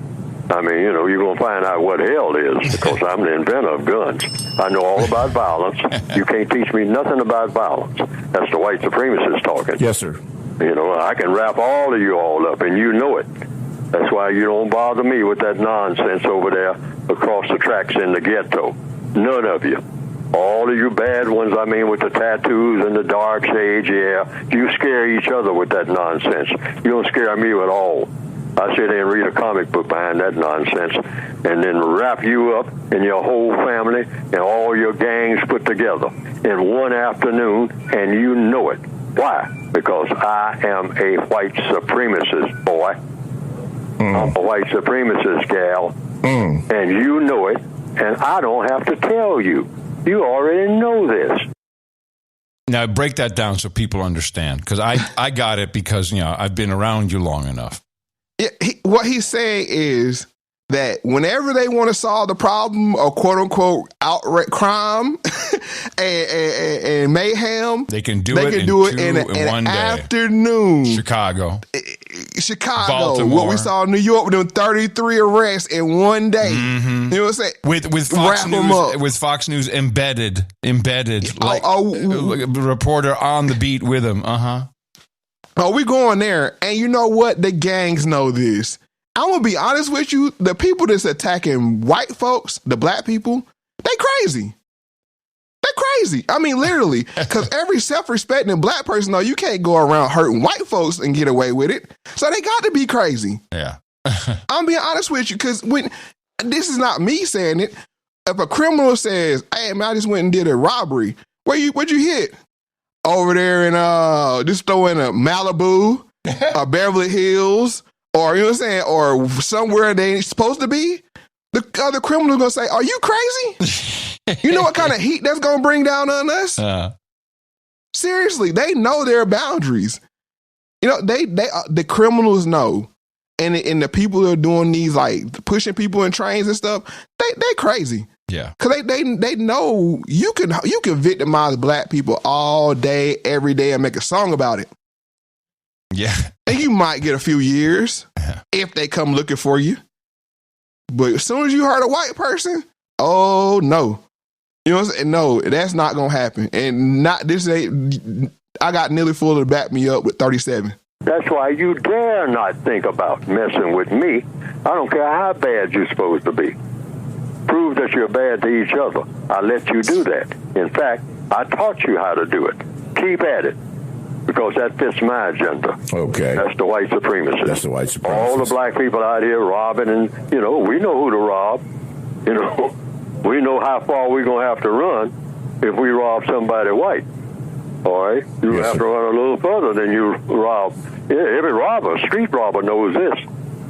I mean, you're going to find out what hell is, because I'm the inventor of guns. I know all about violence. You can't teach me nothing about violence. That's the white supremacists talking. Yes, sir. I can wrap all of you all up, and you know it. That's why you don't bother me with that nonsense over there across the tracks in the ghetto. None of you. All of you bad ones, I mean, with the tattoos and the dark shades, you scare each other with that nonsense. You don't scare me at all. I sit there and read a comic book behind that nonsense and then wrap you up and your whole family and all your gangs put together in one afternoon, and you know it. Why? Because I am a white supremacist, boy. I'm a white supremacist gal, and you know it, and I don't have to tell you. You already know this. Now, break that down so people understand, because I got it because, I've been around you long enough. Yeah, what he's saying is that whenever they want to solve the problem of quote unquote outright crime and mayhem, they can do it in one day. Afternoon. Chicago, Baltimore. What we saw in New York with them 33 arrests in one day. Mm-hmm. You know what I'm saying? With Fox News embedded, like a reporter on the beat with them. Oh, we going there, and you know what? The gangs know this. I'm gonna be honest with you. The people that's attacking white folks, the black people, they crazy. They're crazy. I mean, literally, because every self-respecting black person know you can't go around hurting white folks and get away with it. So they got to be crazy. Yeah. I'm being honest with you, because when this is not me saying it. If a criminal says, "Hey man, I just went and did a robbery," where'd you hit? Over there in just throw in a Malibu, Beverly Hills. Or, you know what I'm saying? Or somewhere they ain't supposed to be. The other criminal is going to say, are you crazy? You know what kind of heat that's going to bring down on us? Seriously, they know their boundaries. The criminals know. And the people that are doing these, like, pushing people in trains and stuff, they crazy. Yeah. Because they know you can victimize black people all day, every day, and make a song about it. Yeah. And you might get a few years if they come looking for you. But as soon as you hurt a white person, oh no. You know what I'm saying? No, that's not going to happen. And not this ain't, I got Neely Fuller to back me up with 37. That's why you dare not think about messing with me. I don't care how bad you're supposed to be. Prove that you're bad to each other. I let you do that. In fact, I taught you how to do it. Keep at it. Because that fits my agenda. Okay. That's the white supremacists. That's the white supremacists. All the black people out here robbing, and, we know who to rob. We know how far we're going to have to run if we rob somebody white. All right? You have to run a little further than you rob. Yeah, every robber, street robber knows this.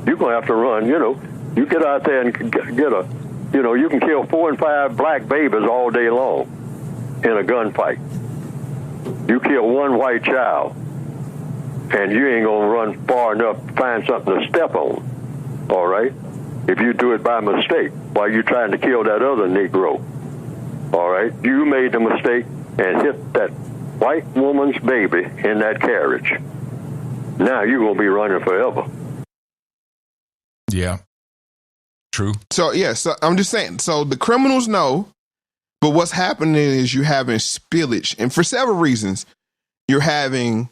You're going to have to run, You get out there and get a, you can kill 4 and 5 black babies all day long in a gunfight. You kill one white child, and you ain't going to run far enough to find something to step on, all right? If you do it by mistake while you're trying to kill that other Negro, all right? You made the mistake and hit that white woman's baby in that carriage. Now you're going to be running forever. Yeah. True. So, so I'm just saying, so the criminals know. But what's happening is you're having spillage. And for several reasons, you're having,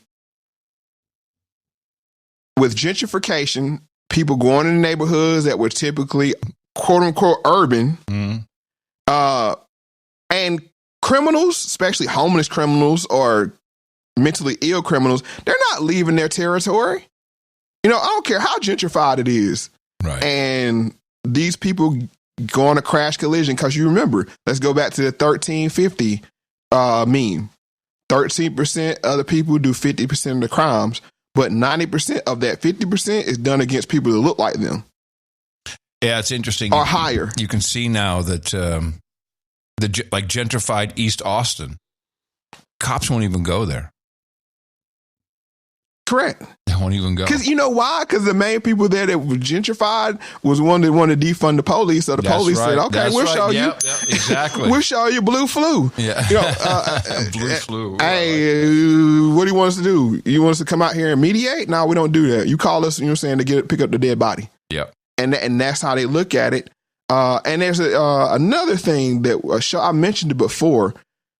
with gentrification, people going in neighborhoods that were typically, quote unquote, urban. And criminals, especially homeless criminals or mentally ill criminals, they're not leaving their territory. I don't care how gentrified it is. Right. And these people go on a crash collision, because you remember, let's go back to the 1350 meme. 13% of the people do 50% of the crimes, but 90% of that 50% is done against people that look like them. Yeah, it's interesting. Or higher. You can see now that like gentrified East Austin, cops won't even go there. Correct. They won't even go. Because you know why? Because the main people there that were gentrified was one that wanted to defund the police. So the police said, okay, we'll show you. Yep, exactly. We'll show you blue flu. Yeah. Blue flu. Hey, what do you want us to do? You want us to come out here and mediate? No, we don't do that. You call us, to pick up the dead body. Yep. And that's how they look at it. And there's another thing that I mentioned it before,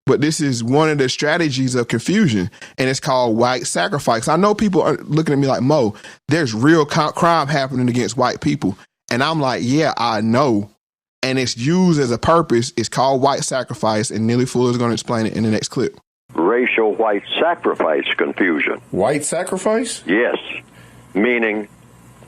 but this is one of the strategies of confusion, and it's called white sacrifice. I know people are looking at me like, Mo, there's real crime happening against white people. And I'm like, yeah, I know. And it's used as a purpose. It's called white sacrifice, and Neely Fuller is going to explain it in the next clip. Racial white sacrifice confusion. White sacrifice? Yes. Meaning,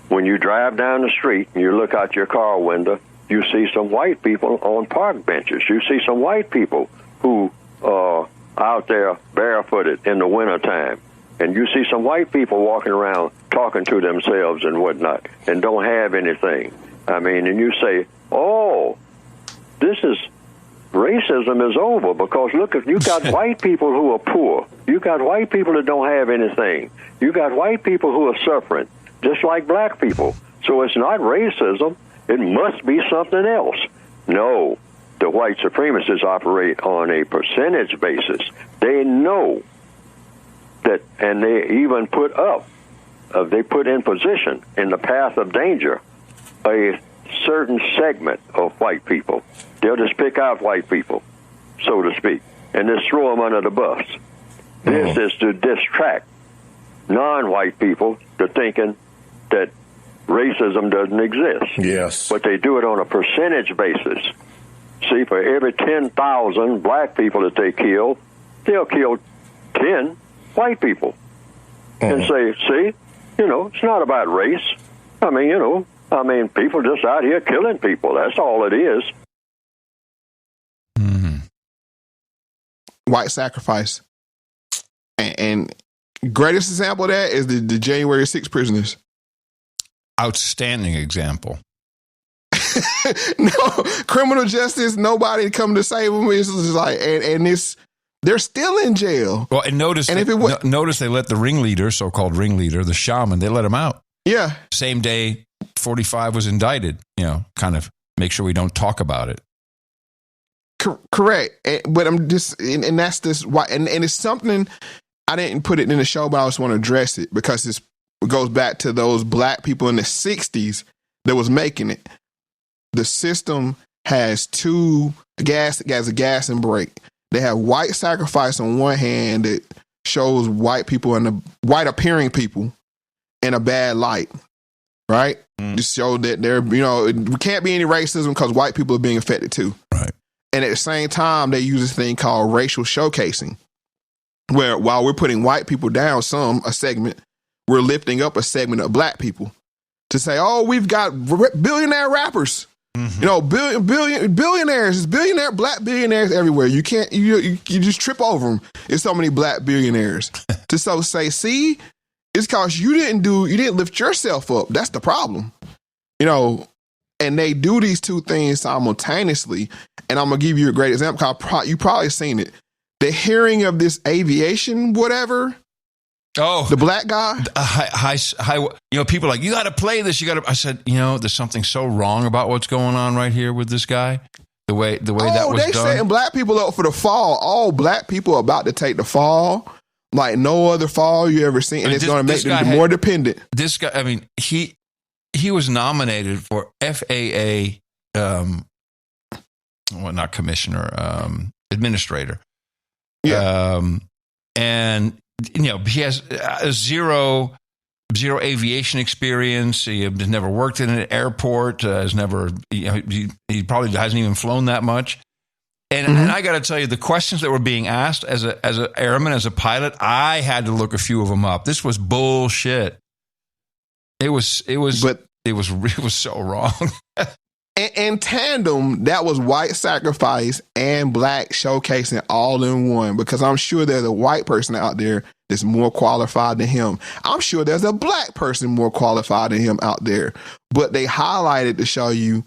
when you drive down the street and you look out your car window, you see some white people on park benches. You see some white people who out there barefooted in the wintertime. And you see some white people walking around talking to themselves and whatnot and don't have anything. And you say, oh, racism is over, because look, if you got white people who are poor, you got white people that don't have anything, you got white people who are suffering, just like black people. So it's not racism. It must be something else. No. The white supremacists operate on a percentage basis. They know that, and they even they put in position in the path of danger a certain segment of white people. They'll just pick out white people, so to speak, and just throw them under the bus. This is to distract non-white people to thinking that racism doesn't exist. Yes. But they do it on a percentage basis. See, for every 10,000 black people that they kill, they'll kill 10 white people. And say, see, it's not about race. People just out here killing people. That's all it is. White sacrifice. And greatest example of that is the January 6th prisoners. Outstanding example. No, criminal justice, nobody come to save them. It's just like, and they're still in jail. Well, and notice they let the ringleader, so-called ringleader, the shaman, they let him out. Yeah. Same day 45 was indicted, kind of make sure we don't talk about it. Correct. But I'm just, and that's this why, and it's something I didn't put it in the show, but I just want to address it because it goes back to those black people in the 60s that was making it. The system has a gas and brake. They have white sacrifice on one hand that shows white people and the white appearing people in a bad light, right? To show that we can't be any racism because white people are being affected too. Right. And at the same time, they use this thing called racial showcasing, where while we're putting white people down a segment, we're lifting up a segment of black people to say, oh, we've got billionaire rappers. Billionaires, black billionaires everywhere. You can't, you just trip over them. There's so many black billionaires. To say, see, it's because you didn't lift yourself up. That's the problem. And they do these two things simultaneously. And I'm going to give you a great example. You probably seen it. The hearing of this aviation, whatever. Oh, the black guy. High. People are like, you got to play this. I said, there's something so wrong about what's going on right here with this guy. The way that was done. They setting black people up for the fall. All black people are about to take the fall like no other fall you ever seen, and it's going to make them more dependent. This guy, I mean, he was nominated for FAA, not commissioner, administrator. Yeah. And he has zero aviation experience. He has never worked in an airport. Has never. He probably hasn't even flown that much. And I got to tell you, the questions that were being asked as an airman, as a pilot, I had to look a few of them up. This was bullshit. It was so wrong. In tandem, that was white sacrifice and black showcasing all in one, because I'm sure there's a white person out there that's more qualified than him. I'm sure there's a black person more qualified than him out there. But they highlighted to show you,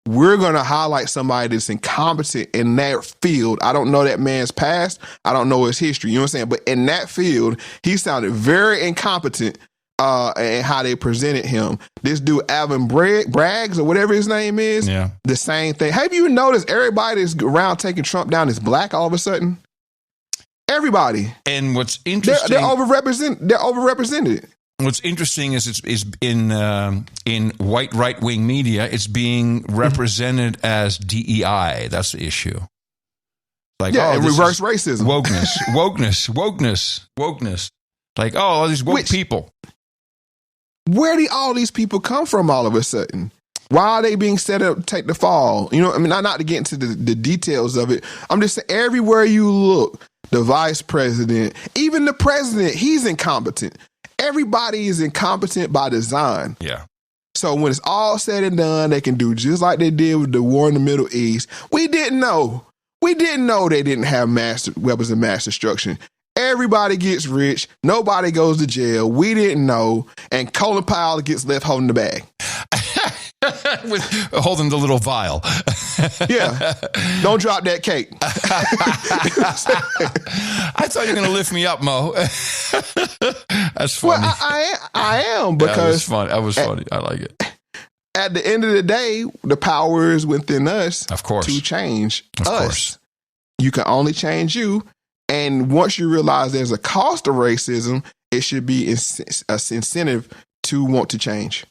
we're going to highlight somebody that's incompetent in that field. I don't know that man's past. I don't know his history. You know what I'm saying? But in that field, he sounded very incompetent and how they presented him. This dude, Adam Braggs, or whatever his name is, the same thing. Have you noticed everybody that's around taking Trump down is black all of a sudden? Everybody. And what's interesting... They're overrepresented. What's interesting is it's in white right-wing media, it's being represented as DEI. That's the issue. Like, and reverse racism. Wokeness. Like, all these woke people. Where do all these people come from all of a sudden? Why are they being set up to take the fall? Not to get into the details of it. I'm just saying, everywhere you look, the vice president, even the president, he's incompetent. Everybody is incompetent by design. Yeah. So when it's all said and done, they can do just like they did with the war in the Middle East. We didn't know they didn't have weapons of mass destruction. Everybody gets rich. Nobody goes to jail. We didn't know. And Colin Powell gets left holding the bag. Holding the little vial. Yeah. Don't drop that cake. I thought you were going to lift me up, Mo. That's funny. Well, I am, because that was funny. I like it. At the end of the day, the power is within us, of course, to change us. You can only change you. And once you realize there's a cost of racism, it should be an incentive to want to change.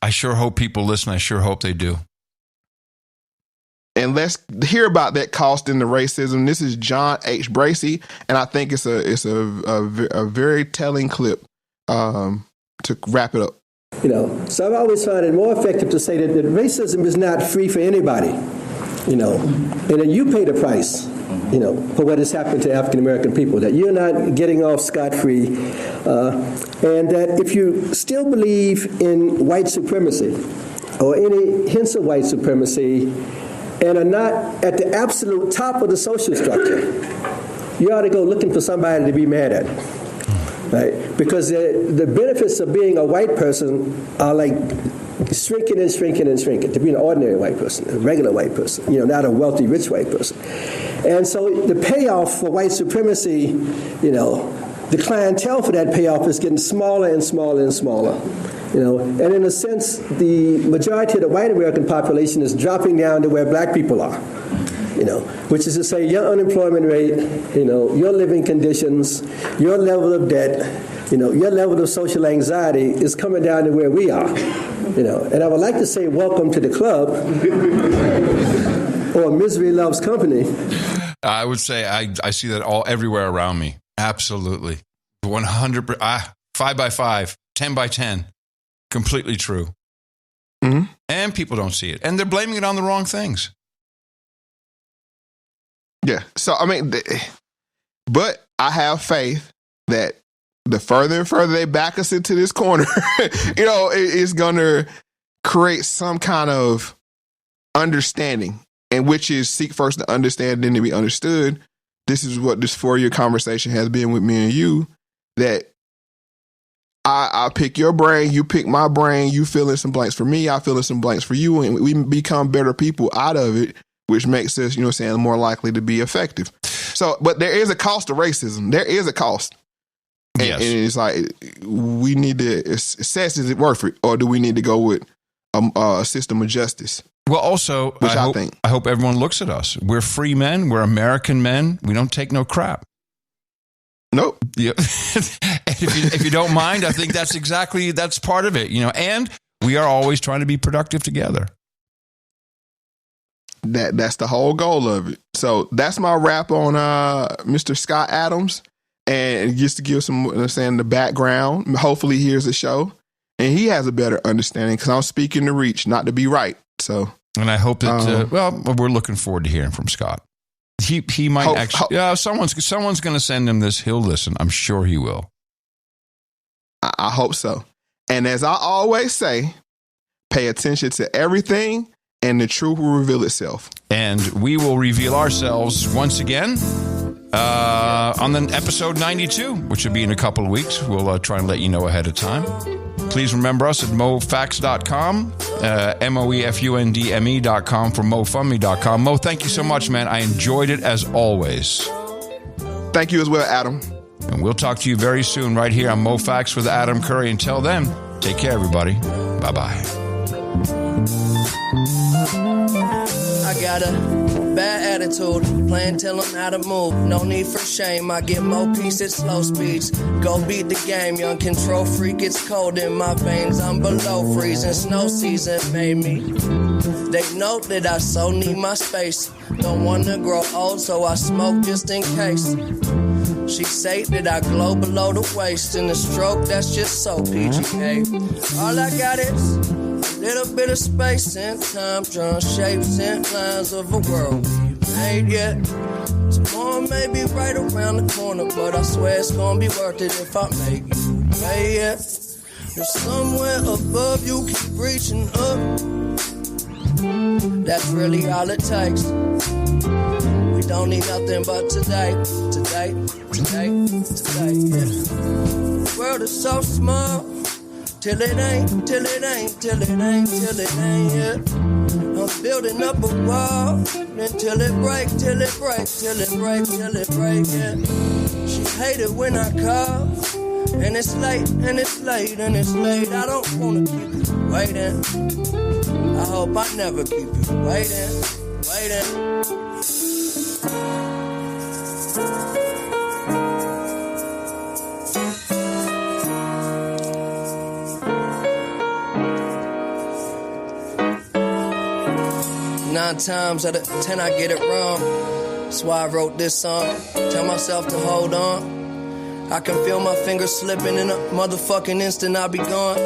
I sure hope people listen. I sure hope they do. And let's hear about that cost in the racism. This is John H. Bracey, and I think it's a very telling clip to wrap it up. So I've always found it more effective to say that racism is not free for anybody, and then you pay the price, for what has happened to African American people, that you're not getting off scot-free, and that if you still believe in white supremacy or any hints of white supremacy and are not at the absolute top of the social structure, you ought to go looking for somebody to be mad at. Right? Because the benefits of being a white person are like shrinking and shrinking and shrinking to be an ordinary white person, a regular white person, not a wealthy, rich white person. And so the payoff for white supremacy, the clientele for that payoff is getting smaller and smaller and smaller. And in a sense, the majority of the white American population is dropping down to where black people are. which is to say your unemployment rate, your living conditions, your level of debt, your level of social anxiety is coming down to where we are. And I would like to say welcome to the club, or misery loves company. I would say I see that everywhere around me. Absolutely. 100%. 5 by 5, 10 by 10. Completely true. Mm-hmm. And people don't see it. And they're blaming it on the wrong things. Yeah. So, but I have faith that the further and further they back us into this corner, it's going to create some kind of understanding, and which is seek first to understand, then to be understood. This is what this 4-year conversation has been with me and you, that I pick your brain, you pick my brain, you fill in some blanks for me, I fill in some blanks for you, and we become better people out of it, which makes us, more likely to be effective. So, but there is a cost to racism. There is a cost. And it's like, we need to assess, is it worth it? Or do we need to go with a system of justice? Well, also, I hope everyone looks at us. We're free men. We're American men. We don't take no crap. Nope. Yeah. if you don't mind, I think that's part of it, and we are always trying to be productive together. That's the whole goal of it. So that's my wrap on Mr. Scott Adams. And just to give some, the background, hopefully he hears the show and he has a better understanding, because I'm speaking to reach, not to be right. So, and I hope that, we're looking forward to hearing from Scott. He might someone's going to send him this. He'll listen. I'm sure he will. I hope so. And as I always say, pay attention to everything, and the truth will reveal itself. And we will reveal ourselves once again on the episode 92, which will be in a couple of weeks. We'll try and let you know ahead of time. Please remember us at MoeFactz.com, MoeFundme.com, for MoeFundme.com. Mo, thank you so much, man. I enjoyed it as always. Thank you as well, Adam. And we'll talk to you very soon right here on Moe Factz with Adam Curry. Until then, take care, everybody. Bye-bye. I got a bad attitude, playing till I'm out of move. No need for shame, I get more peace at slow speeds. Go beat the game, young control freak. It's cold in my veins, I'm below freezing. Snow season made me. They know that I so need my space. Don't wanna grow old, so I smoke just in case. She say that I glow below the waist. In the stroke, that's just so PGA. All I got is a little bit of space and time, drawing shapes and lines of a world we made yet. Tomorrow may be right around the corner, but I swear it's gonna be worth it if I make you pay it. There's somewhere above you, keep reaching up. That's really all it takes. We don't need nothing but today, yeah. The world is so small, till it ain't, yeah. I'm building up a wall, until it break, yeah. She hate it when I call, and it's late. I don't wanna keep you waiting. I hope I never keep you waiting. 9 times out of 10 I get it wrong. That's why I wrote this song. Tell myself to hold on. I can feel my fingers slipping in a motherfucking instant, I'll be gone.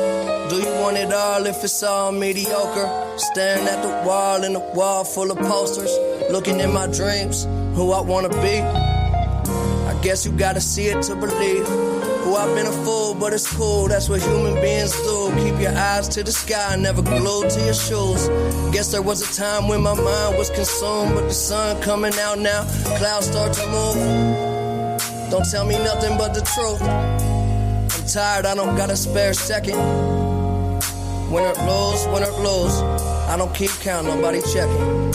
Do you want it all if it's all mediocre? Staring at the wall and the wall full of posters. Looking in my dreams, who I wanna be. I guess you gotta see it to believe. Who I've been a fool, but it's cool, that's what human beings do. Keep your eyes to the sky, never glued to your shoes. Guess there was a time when my mind was consumed, but the sun coming out now, clouds start to move. Don't tell me nothing but the truth. I'm tired, I don't got a spare second. Win or lose, I don't keep count, nobody checking.